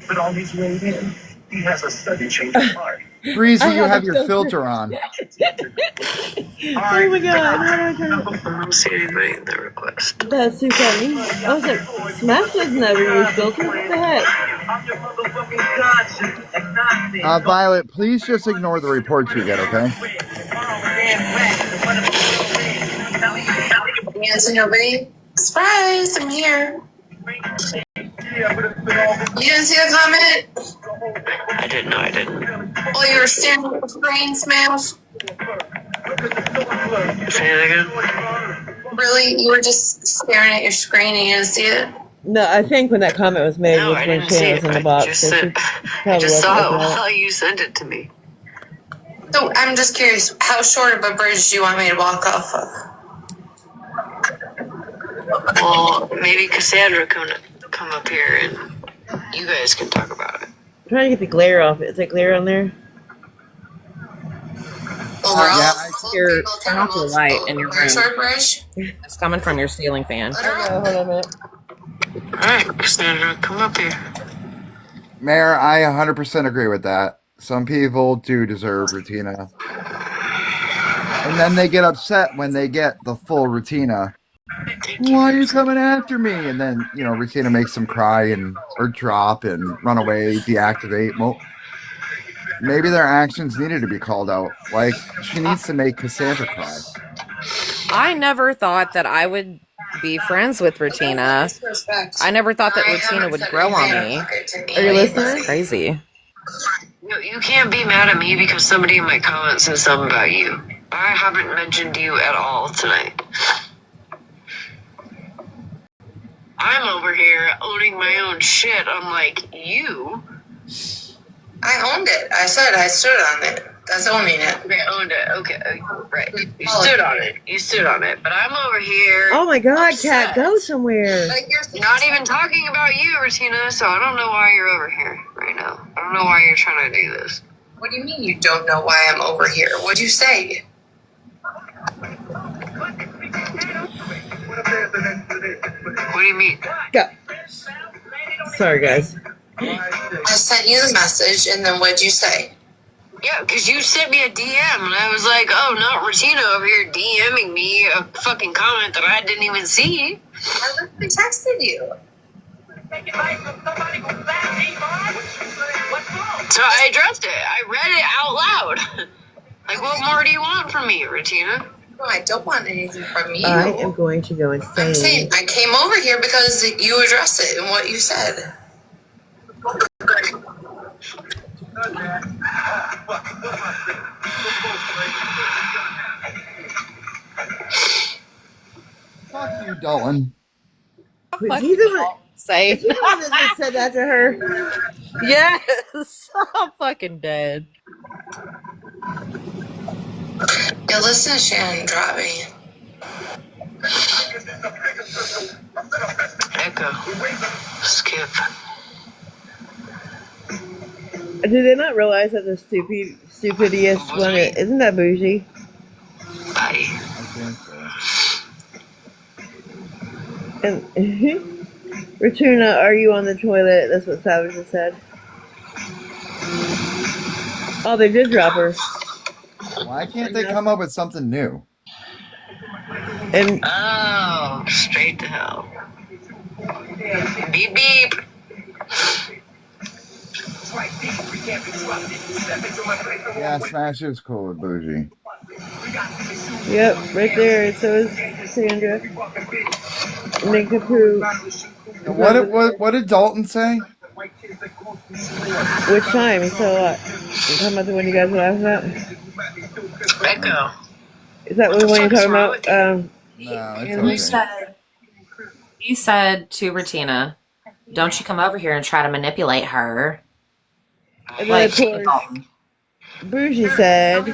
But on his way in, he has a sudden change of heart. Breezy, you have your filter on. Oh my god, how do I turn it? I don't see anybody in the request. That's too funny. I was like, Smash doesn't ever use filters. What the heck? Violet, please just ignore the reports you get, okay? Answer nobody. Surprise! I'm here. You didn't see the comment? I didn't know I didn't. While you were staring at the screen, Smash? Say it again? Really? You were just staring at your screen and you didn't see it? No, I think when that comment was made No, was I when didn't see Shannon it. was in the I box. just So she said- I probably just wasn't saw it looking at while you sent it to me. So I'm just curious, how short of a bridge do you want me to walk off of? Well, maybe Cassandra come up here and you guys can talk about it. I'm trying to get the glare off it. Is that glare on there? Turn off your light in your room. Short bridge? It's coming from your ceiling fan. Hold on a minute. Alright, Cassandra, come up here. Mayor, I 100% agree with that. Some people do deserve Retina. And then they get upset when they get the full Retina. Why are you coming after me? And then, Retina makes them cry or drop and run away, deactivate. Well, maybe their actions needed to be called out. Like, she needs to make Cassandra cry. I never thought that I would be friends with Retina. I never thought that Retina would grow on me. Are you listening? That's crazy. No, you can't be mad at me because somebody in my comments said something about you. I haven't mentioned you at all tonight. I'm over here owning my own shit. I'm like, you? I owned it. I said I stood on it. That's owning it. Okay, owned it. Okay, right. You stood on it. You stood on it. But I'm over here. Oh my god, upset. Cat, go somewhere. Like, you're not even talking about you, Retina, so I don't know why you're over here right now. I don't know why you're trying to do this. What do you mean you don't know why I'm over here? What'd you say? What do you mean? Go. Sorry, guys. I sent you the message, and then what'd you say? Yeah, because you sent me a DM, and I was like, oh, not Retina over here DMing me a fucking comment that I didn't even see. I literally texted you. So I addressed it. I read it out loud. Like, what more do you want from me, Retina? No, I don't want anything from you. I am going to go I'm insane. saying I came over here because you addressed it and what you said. Fuck you, Dolan. Was he the one? Say. Is he the one that said that to her? Yes. I'm fucking dead. Yeah, listen to Shannon drop me. Echo. Skip. Do they not realize that the stupidest one isn't that bougie? Bye. And Retuna, are you on the toilet? That's what Savage just said. Oh, they did drop her. Why can't they come up with something new? And oh, straight to hell. Beep beep. Yeah, Smash is cool with Bougie. Yep, right there. So is Sandra. Ninkapoo. What did Dalton say? Which time? He said a lot. You talking about the one you guys were laughing about? Echo. Is that the one you're talking about? No, it's You said, you said to Retina, don't you come over here and try to manipulate her. And Like, then of course, Bougie said,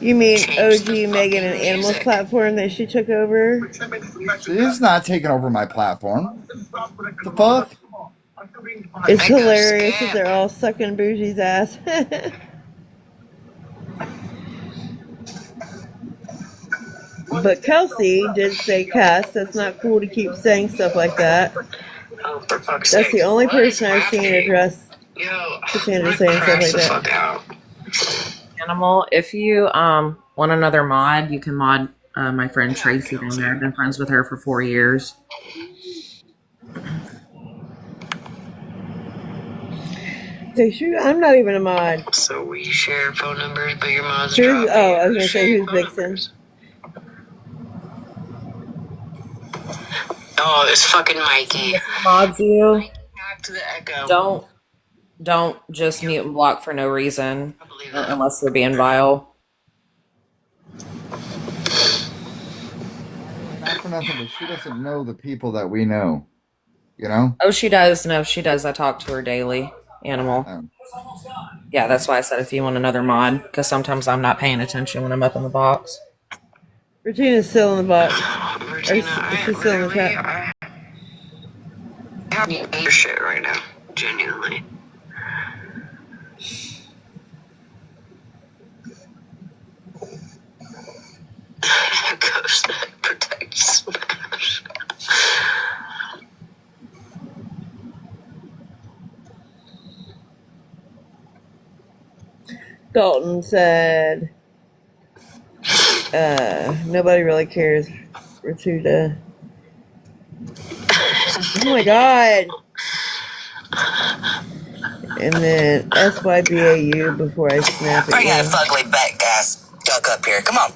you mean OG Megan and Animals platform that she took over? She's not taking over my platform. The fuck? It's hilarious that they're all sucking Bougie's ass. But Kelsey did say, Cass, that's not cool to keep saying stuff like that. That's the only person I've seen address Cassandra saying stuff like that. Animal, if you want another mod, you can mod my friend Tracy down there. I've been friends with her for 4 years. I'm not even a mod. So we share phone numbers, but your mom's I was dropping. gonna say who's Vixen. Oh, it's fucking Mikey. Mods you. Back to the Echo. Don't just mute and block for no reason unless they're being vile. Not for nothing, but she doesn't know the people that we know. You know? Oh, she does. No, she does. I talk to her daily. Animal. Yeah, that's why I said if you want another mod, because sometimes I'm not paying attention when I'm up in the box. Regina's still in the box. She's still in the chat. I have your shit right now. Genuinely. Ghost protect Smash. Dalton said, nobody really cares. Ratuda. Oh my god. And then SYBAU before I snap it. Bring that fugly back, guys. Duck up here. Come on,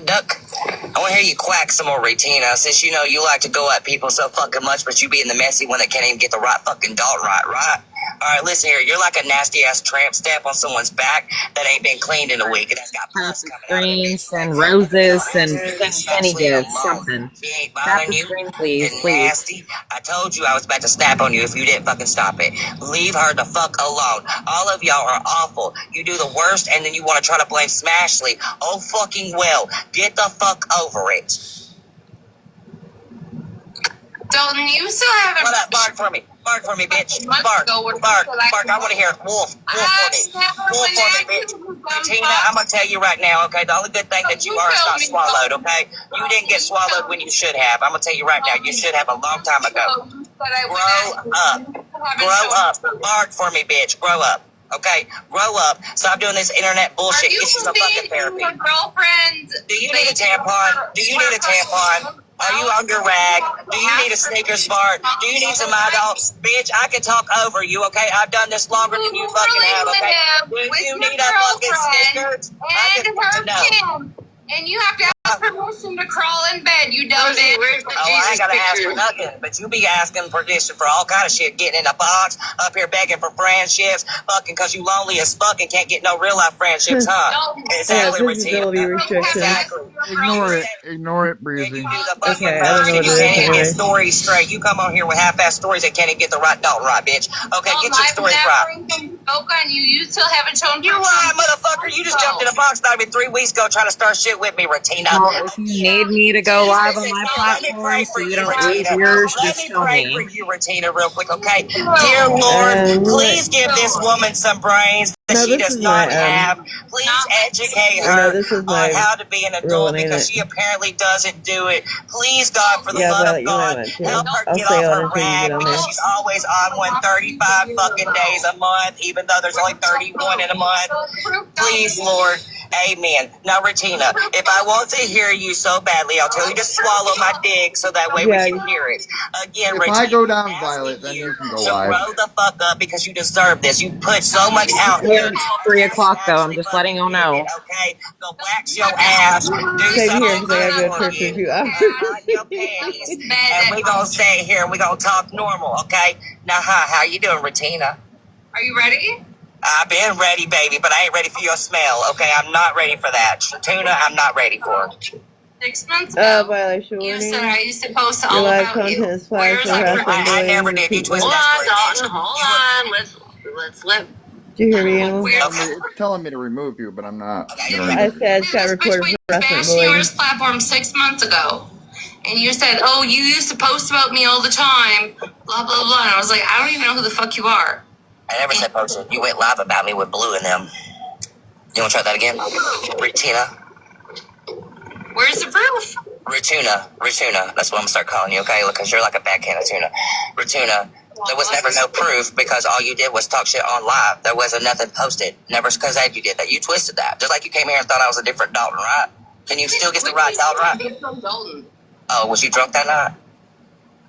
duck. I want to hear you quack some more, Retina, since you know you like to go at people so fucking much, but you being the messy one that can't even get the right fucking Dalton right? Alright, listen here. You're like a nasty-ass tramp stamp on someone's back that ain't been cleaned in a week, and that's got pus coming out of it. And roses and penny gifts, something. Tap the screen, please. Nasty. I told you I was about to snap on you if you didn't fucking stop it. Leave her the fuck alone. All of y'all are awful. You do the worst, and then you want to try to blame Smashly. Oh, fucking well. Get the fuck over it. Dalton, you still haven't. What up? Bark for me. Bark for me, bitch. Bark. I want to hear it. Wolf for me, bitch. Tina, I'm going to tell you right now, okay? The only good thing that you are is not swallowed, okay? You didn't get swallowed when you should have. I'm going to tell you right now, you should have a long time ago. Grow up. Bark for me, bitch. Grow up. Okay, grow up. Stop doing this internet bullshit. Get you some fucking therapy. Do you need a tampon? Are you on your rag? Do you need a Snickers bar? Do you need some Adults? Bitch, I can talk over you, okay? I've done this longer than you fucking have, okay? Do you need a fucking Snickers? I just want to know. And you have to ask permission to crawl in bed, you dumb bitch. I ain't gotta ask for nothing, but you be asking permission for all kind of shit, getting in a box, up here begging for friendships, fucking cause you lonely as fuck and can't get no real life friendships, huh? Exactly, Exactly. Ignore it, Breezy. Okay, I don't know what it is. Get stories straight. You come on here with half-ass stories that can't even get the right Dalton right, bitch. Okay, get your stories right. On you. You still haven't shown you lie, motherfucker. You just jumped in a box not even 3 weeks ago trying to start shit with me, Retina. Well, if you need me to go live on my platform so you don't lose yours, just tell me. Let me pray for you, Retina, real quick, okay? Dear Lord, please give this woman some brains. that No, she this does is not my have. Please educate no, her this is on my how to be an role, adult ain't because it? she apparently doesn't do it. Please, God, for the Yeah, love Violet, of you might God, want to. help her I'll get stay off on her until you get rag on because there. she's always on 135 fucking days a month, even though there's only 31 in a month. Please, Lord. Amen. Now, Regina, if I want to hear you so badly, I'll tell you to swallow my dick so that way we Yeah, can hear it. Again, if Regina, I go down, Violet, then you can go so live. grow the fuck up because you deserve this. You put so much out here. It's 3 o'clock though. I'm just letting y'all know. Okay, go wax your ass. Do Same something here, because I gotta go to for church in a you. few hours. Unbutton your panties, and we gonna stay here and we gonna talk normal. Okay. Now, how you doing, Regina? Are you ready? I've been ready, baby, but I ain't ready for your smell. Okay, I'm not ready for that. Tuna, I'm not ready for. 6 months ago, Violation you warning. said I used to post Your all live about content you. is flagged for harassment, I bullying, never and did. You repeat twisted bullying. that story, bitch. Hold on. Let's let. Do you hear me, Animal? It's telling me to remove you, but I'm not gonna I remove you. said Scott reported for harassment, Smashed bullying. yours platform 6 months ago. And you said, oh, you used to post about me all the time, blah, blah, blah. And I was like, I don't even know who the fuck you are. I never said posted. You went live about me with Blue and them. You want to try that again? Retina. Where's the proof? Retuna. That's what I'm gonna start calling you, okay? Because you're like a bad can of tuna. Retuna. There was never no proof because all you did was talk shit on live. There wasn't nothing posted. Never because you did that. You twisted that. Just like you came here and thought I was a different Dalton, right? Can you still get the right Dalton right? Oh, was you drunk that night?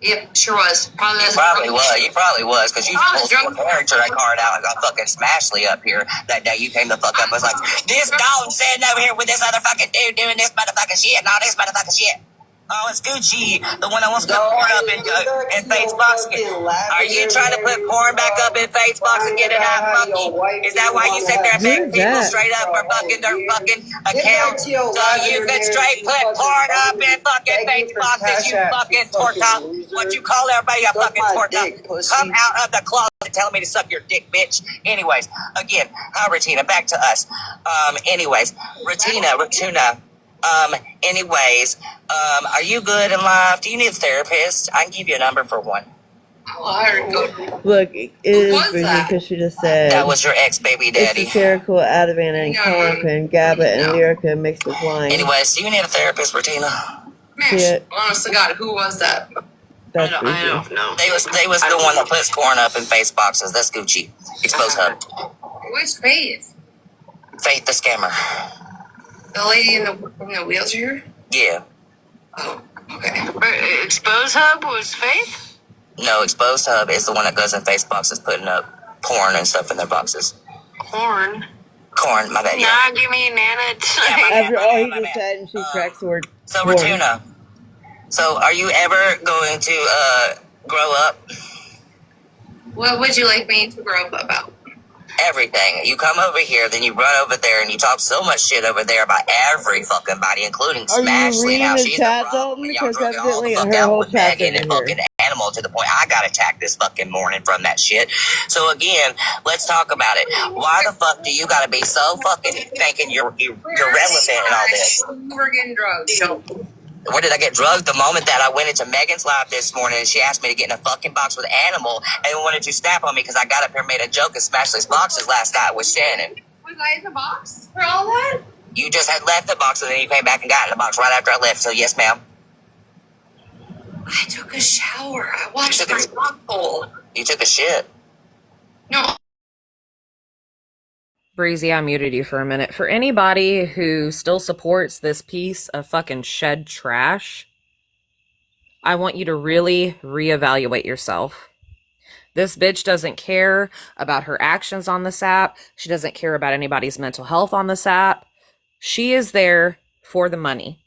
Yep, sure was. You probably was, because you pulled your character card out and got fucking Smashly up here that day. You came the fuck up and was like, this Dalton sitting over here with this other fucking dude doing this motherfucking shit and all this motherfucking shit. Oh, it's Gucci, the one that wants to put porn up in Facebox. Are you trying to put porn back up in Facebox and get it out, monkey? Is that why you sit there and beg people straight up for fucking their fucking accounts? So you can straight put porn up in fucking Facebox that you fucking torta. What you call everybody a fucking torta. Come out of the closet telling me to suck your dick, bitch. Anyways, again, hi, Regina, back to us. Anyways, Retuna. Are you good in life? Do you need a therapist? I can give you a number for one. Look, it is because she just said that was your ex-baby daddy. It's hysterical, Ativan, and Klonopin, GABA, and Lyrica mixed with wine. Anyways, do you need a therapist, Regina? Honest to God, who was that? That's I don't know. They was the one that puts porn up in face boxes. That's Gucci. Expose her. Who's Faith? Faith the scammer. The lady in the wheelchair? Yeah. Oh, okay. Expose Hub was Faith? No, Exposed Hub is the one that goes in face boxes putting up porn and stuff in their boxes. Corn, my bad. Yeah. Nah, give me Nana. After all he just said, and she cracks the word. So, Retuna, so are you ever going to grow up? What would you like me to grow up about? Everything. You come over here, then you run over there, and you talk so much shit over there about every fucking body, including Smashly. How she's the problem. Y'all drug it all the fuck out with Megan and fucking Animal to the point I got attacked this fucking morning from that shit. So again, let's talk about it. Why the fuck do you gotta be so fucking thinking you're relevant in all this? We're getting drugs. Where did I get drugged? The moment that I went into Megan's live this morning and she asked me to get in a fucking box with Animal and wanted to snap on me because I got up here and made a joke and smashed these boxes last night with Shannon. Was I in the box for all that? You just had left the box and then you came back and got in the box right after I left. So yes, ma'am. I took a shower. I watched the dog hole. You took a shit. No. Breezy, I muted you for a minute. For anybody who still supports this piece of fucking shed trash, I want you to really reevaluate yourself. This bitch doesn't care about her actions on this app. She doesn't care about anybody's mental health on this app. She is there for the money.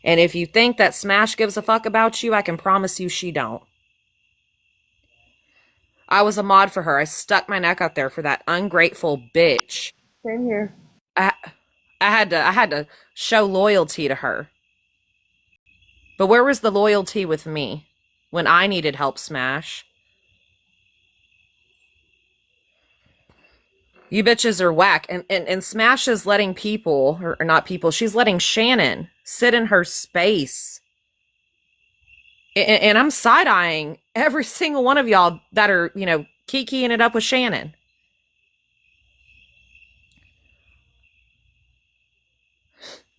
And if you think that Smash gives a fuck about you, I can promise you she don't. I was a mod for her. I stuck my neck out there for that ungrateful bitch. Same here. I had to show loyalty to her. But where was the loyalty with me when I needed help, Smash? You bitches are whack. And Smash is letting people, or not people, she's letting Shannon sit in her space. And I'm side-eyeing every single one of y'all that are, kikiing it up with Shannon.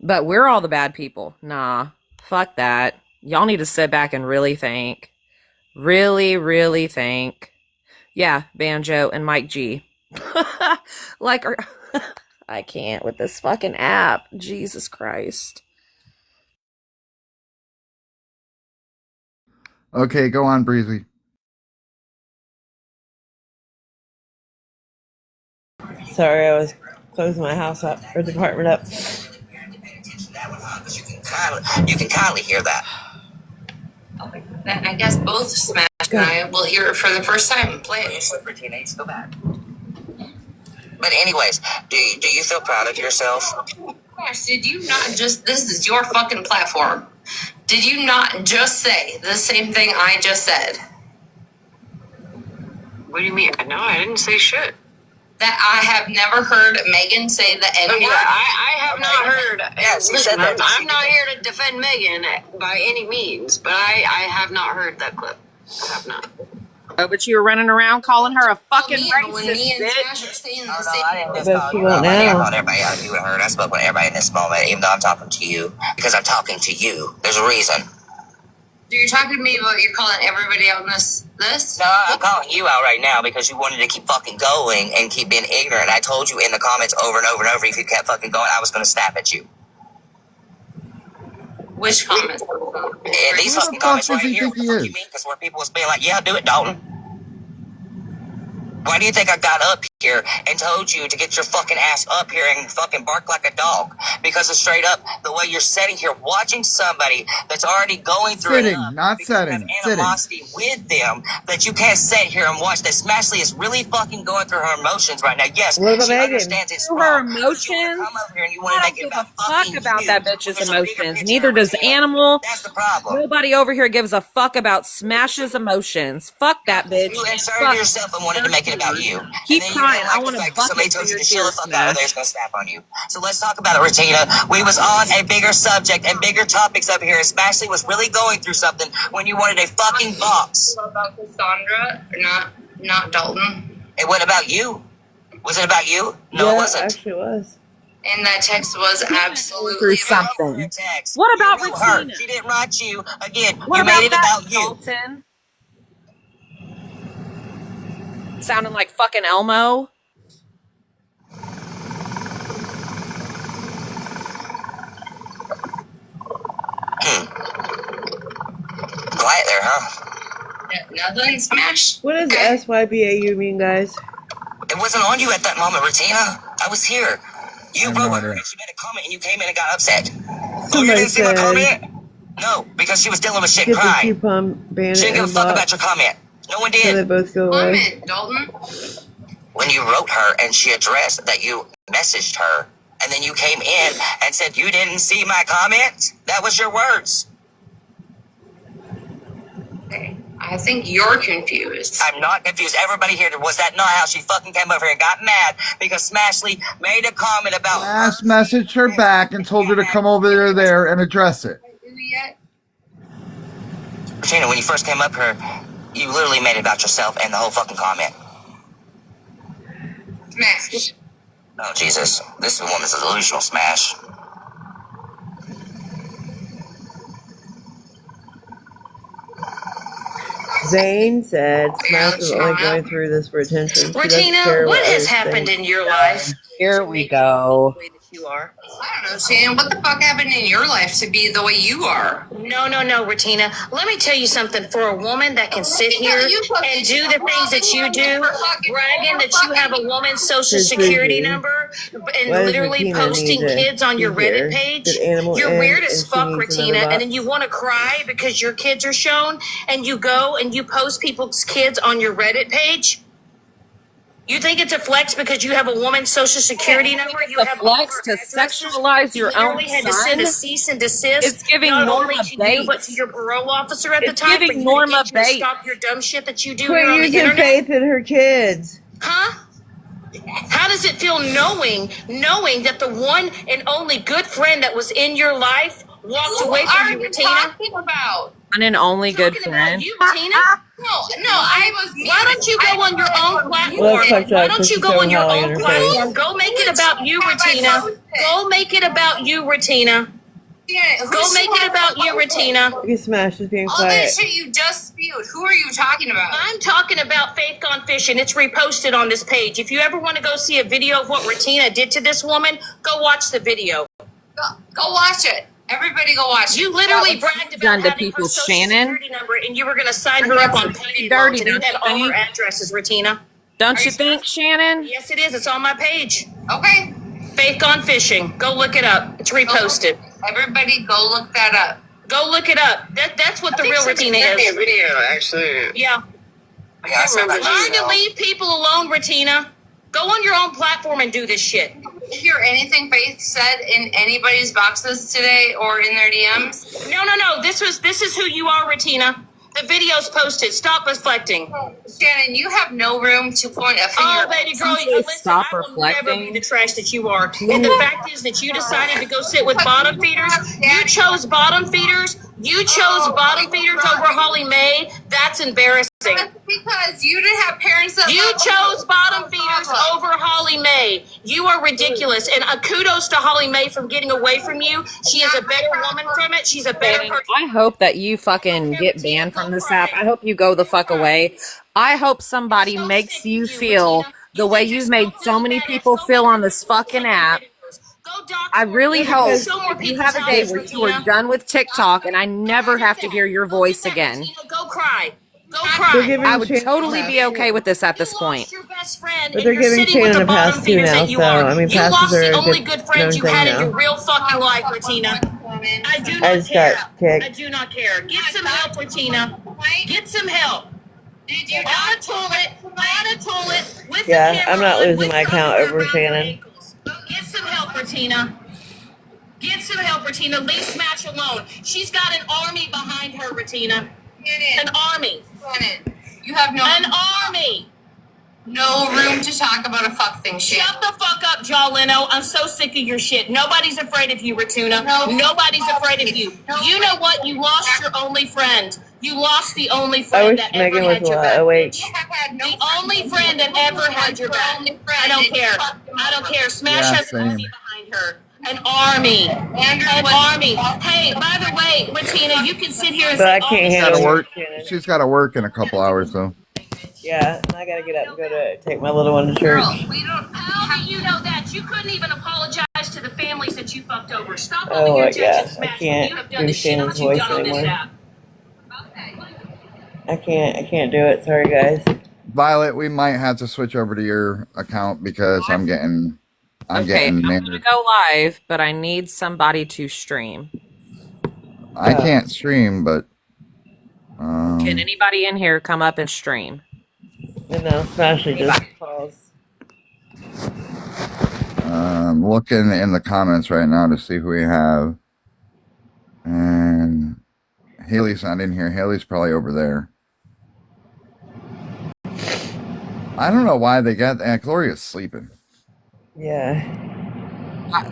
But we're all the bad people. Nah, fuck that. Y'all need to sit back and really think. Really, really think. Yeah, Banjo and Mike G. Like, I can't with this fucking app. Jesus Christ. Okay, go on, Breezy. Sorry, I was closing my house up, or the apartment up. You can kindly hear that. I guess both Smash and I will hear it for the first time. Play it. Teenage, go back. But anyways, do you feel proud of yourself? Gosh, did you not just, this is your fucking platform. Did you not just say the same thing I just said? What do you mean? No, I didn't say shit. That I have never heard Megan say the N-word. Yeah, I have not heard. Yes, you listen, said that. I'm not here to defend Megan by any means, but I have not heard that clip. I have not. Oh, but you were running around calling her a fucking racist, When me and bitch. Smash are saying the No, same I didn't just But call she you won't out. I now. called everybody out. You and her. I spoke with everybody in this moment, even though I'm talking to you. Because I'm talking to you. There's a reason. So you're talking to me about you're calling everybody out on this? No, I'm calling you out right now because you wanted to keep fucking going and keep being ignorant. I told you in the comments over and over and over, if you kept fucking going, I was going to snap at you. Which comments? And these Who the fucking fuck comments does right he here, think what the he fuck is? you mean? Because where people was being like, yeah, do it, Dalton. Why do you think I got up here and told you to get your fucking ass up here and fucking bark like a dog? Because it's straight up the way you're sitting here watching somebody that's already going through Sitting, enough not because you have setting, sitting. animosity with them that you can't sit here and watch that Smashley is really fucking going through her emotions right now. Yes, What about she Megan? understands it's Through her wrong. emotions? Come over here and you want I to don't make it give a about fuck fucking about you. that bitch's There's a bigger emotions. picture Neither does over here. Animal. That's the problem. Nobody over here gives a fuck about Smash's emotions. Fuck that bitch. You inserted Fuck. yourself and wanted to make it about you. Keep And then you crying. don't I like want the to fact that somebody bucket for told you your to chill the tears, fuck out or they're Smash. going to snap on you. So let's talk about it, Regina. We was on a bigger subject and bigger topics up here, and Smashley was really going through something when you wanted a fucking box. About Cassandra, not Dalton. It wasn't about you. Was it about you? No, Yeah, it wasn't. actually it was. And that text was absolutely Through about something. Text. What about You wrote her. Regina? She didn't write you. Again, What you about made it that, about you. Dalton? Sounding like fucking Elmo. Quiet there, huh? nothing. Smash. What does SYBAU mean, guys? It wasn't on you at that moment, Regina. I was here. You I wrote know her it. and she made a comment and you came in and got upset. Oh, you Somebody didn't see my said, comment? No, because she was dealing with shit get the crying. coupon bandit She didn't give a and fuck bot about your comment. No one so they did. both go away. Comment, Dalton. When you wrote her and she addressed that you messaged her, and then you came in and said you didn't see my comment, that was your words. Okay. I think you're confused. I'm not confused. Everybody here, was that not how she fucking came over here and got mad because Smashley made a comment about Last messaged her back and told her to come over there and address it. Yet? Regina, when you first came up here, you literally made it about yourself and the whole fucking comment. Smash. Oh, Jesus. This woman's a delusional Smash. Zane said Smash was only going through this for attention. She doesn't Regina, care what has others happened think. in your life? Here we go. You are. I don't know, Shannon. What the fuck happened in your life to be the way you are? No, Regina. Let me tell you something. For a woman that can sit here and do the things that you do, bragging that you have a woman's social Here's security Bridget. number, and Why does literally Regina posting need to kids on your be here? Reddit page. Did Animal You're end weird and as she fuck, needs another Regina. box? And then you want to cry because your kids are shown, and you go and you post people's kids on your Reddit page. You think it's a flex because you have a woman's social security number? You It's a have flex to sexualize your own literally had to send a son. cease and desist. It's giving not Norma only to Bates. you, but to your parole officer at the It's time. giving for you Norma to get you to Bates. stop your dumb shit that you do Quit here on the using internet. faith in her kids. Huh? How does it feel knowing that the one and only good friend that was in your life walked away from you, Regina? Talking about? One and only good friend. You, Tina? No, I was. Why don't you go on your own platform? Well, that's fucked Why up don't because you she's go on throwing your Holly in own her platform? face. Go make it about you, Retina. Go make it about you, Retina. Go make it about you, Retina. Look at Smash just being All that quiet. shit you just spewed. Who are you talking about? I'm talking about Faith Gone Fishing. It's reposted on this page. If you ever want to go see a video of what Retina did to this woman, go watch the video. Go watch it. Everybody go watch it. You literally bragged about Done to having her people, social Shannon. security number and you were going to sign her up on payday loans and you had all her addresses, Retina. Don't you think, Shannon? Yes, it is. It's on my page. Okay. Faith Gone Fishing. Go look it up. It's reposted. Everybody go look that up. Go look it up. That's what the real Retina is. A video, actually. Yeah. Learn to leave people alone, Retina. Go on your own platform and do this shit. Did you hear anything Faith said in anybody's boxes today or in their DMs? No. This is who you are, Retina. The video's posted. Stop reflecting. Shannon, you have no room to point a finger. Oh, baby girl, listen, Stop I will never be reflecting. the trash that you are. And the fact is that you decided to go sit with bottom feeders. You chose bottom feeders. You chose bottom feeders over Holly Mae. That's embarrassing. Because you didn't have parents that you chose bottom feeders over Holly Mae. You are ridiculous. And kudos to Holly Mae from getting away from you. She is a better woman from it. She's a better person. I hope that you fucking get banned from this app. I hope you go the fuck away. I hope somebody makes you feel the way you've made so many people feel on this fucking app. I really hope you have a day where you are done with TikTok and I never have to hear your voice again. Go cry. Go They're cry. I would totally be okay with this at this point. But they're giving Shannon a pass too now, so I mean, You passes lost are the a only good good friend you known had thing in your now. real fucking life, Retina. I do I not just care. got kicked. I do not care. Get some help, Retina. Get some help. On a toilet with Yeah, the camera I'm not on, losing with my account underwear over around your Shannon. ankles. Get some help, Retina. Get some help, Retina. Leave Smash alone. She's got an army behind her, Retina. An army. You have an army. No room to talk about a fuck thing, shit. Shut the fuck up, Jaw Leno. I'm so sick of your shit. Nobody's afraid of you, Ratuna. Nobody's afraid of you. You know what? You lost your only friend. You lost the only I friend wish that Megan ever was had your alive. back. Oh, wait. The only friend that ever had your back. I don't care. I don't care. Smash Yeah, has an army same. behind her. An army. An army. Hey, by the way, Ratina, you can sit here and But say I all can't this She's gotta handle work. Shannon. She's gotta work in a couple hours though. Yeah, and I gotta get up and go to take my little one to church. Girl, we don't. How do you know that? You couldn't even apologize to the families that you fucked over. Stop Oh over my here judging gosh, I Smash when you have can't done do the shit Shannon's that you've voice done on this anymore. app. I can't do it. Sorry, guys. Violet, we might have to switch over to your account because I'm getting Okay, I'm gonna married. go live, but I need somebody to stream. I can't stream, but Can anybody in here come up and stream? And now Smashy just calls. I'm looking in the comments right now to see who we have. And Haley's not in here. Haley's probably over there. I don't know why they got that. Gloria's sleeping. Yeah.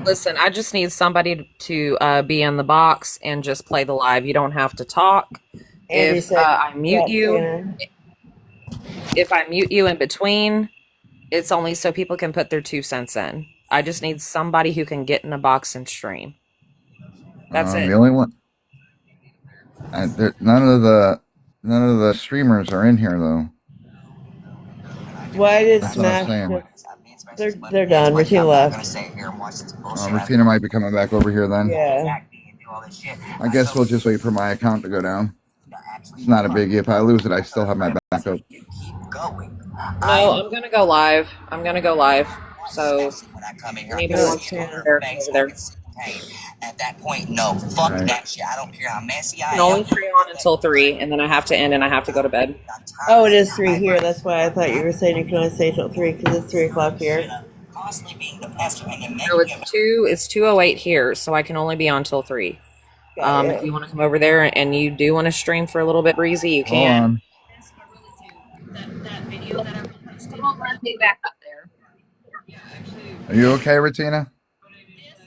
Listen, I just need somebody to be in the box and just play the live. You don't have to talk. Andy If said I mute that you, Shannon. if I mute you in between, it's only so people can put their 2 cents in. I just need somebody who can get in the box and stream. That's it. The only one. None of the streamers are in here though. Why did That's what I'm Smash saying. just... They're done. Ratina left. Ratina might be coming back over here then. Yeah. I guess we'll just wait for my account to go down. It's not a biggie. If I lose it, I still have my backup. No, I'm gonna go live. So anybody wants to come there, over there. At that point, no. Fuck Right. that shit. I don't care how messy I I can only am. stream on until 3, and then I have to end and I have to go to bed. Oh, it is 3 here. That's why I thought you were saying you can only stay till 3 because it's 3 o'clock here. Constantly being the pester and you're No, it's 2:08 here, so I can only be on till 3. If you want to come over there and you do want to stream for a little bit, Breezy, you can. Back up there. Are you okay, Ratina?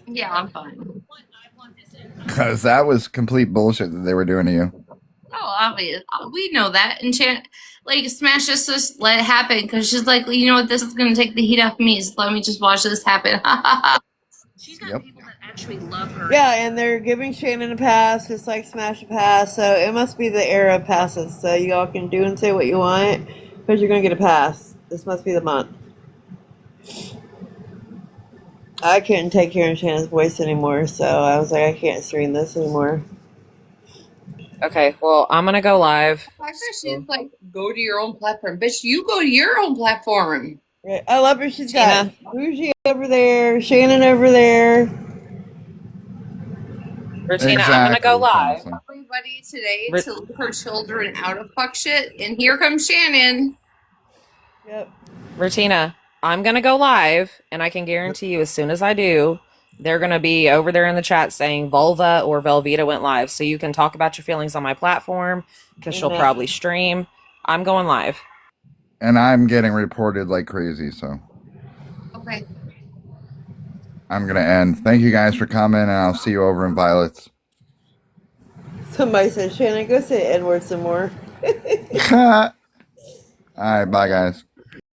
Yeah, I'm fine. Because that was complete bullshit that they were doing to you. obvious. We know that. And like, Smash just let it happen because she's like, you know what? This is going to take the heat off me. So let me just watch this happen. She's got people that actually love her. Yeah, and they're giving Shannon a pass, just like Smash a pass. So it must be the era of passes. So you all can do and say what you want, because you're gonna get a pass. This must be the month. I couldn't take hearing Shannon's voice anymore, so I was like, I can't stream this anymore. Okay, well, I'm gonna go live. I bet she's like, go to your own platform. Bitch, you go to your own platform. Right. I love her. She's got Bougie over there, Shannon over there. Rutina, I'm gonna go live. Everybody today to leave her children out of fuck shit, and here comes Shannon. Yep. Rutina, I'm gonna go live, and I can guarantee you, as soon as I do, they're gonna be over there in the chat saying Vulva or Velveeta went live, so you can talk about your feelings on my platform, because she'll probably stream. I'm going live. And I'm getting reported like crazy, so Okay. I'm going to end. Thank you guys for coming, and I'll see you over in Violet's. Somebody said, Shannon, go say Edward some more. All right, bye, guys.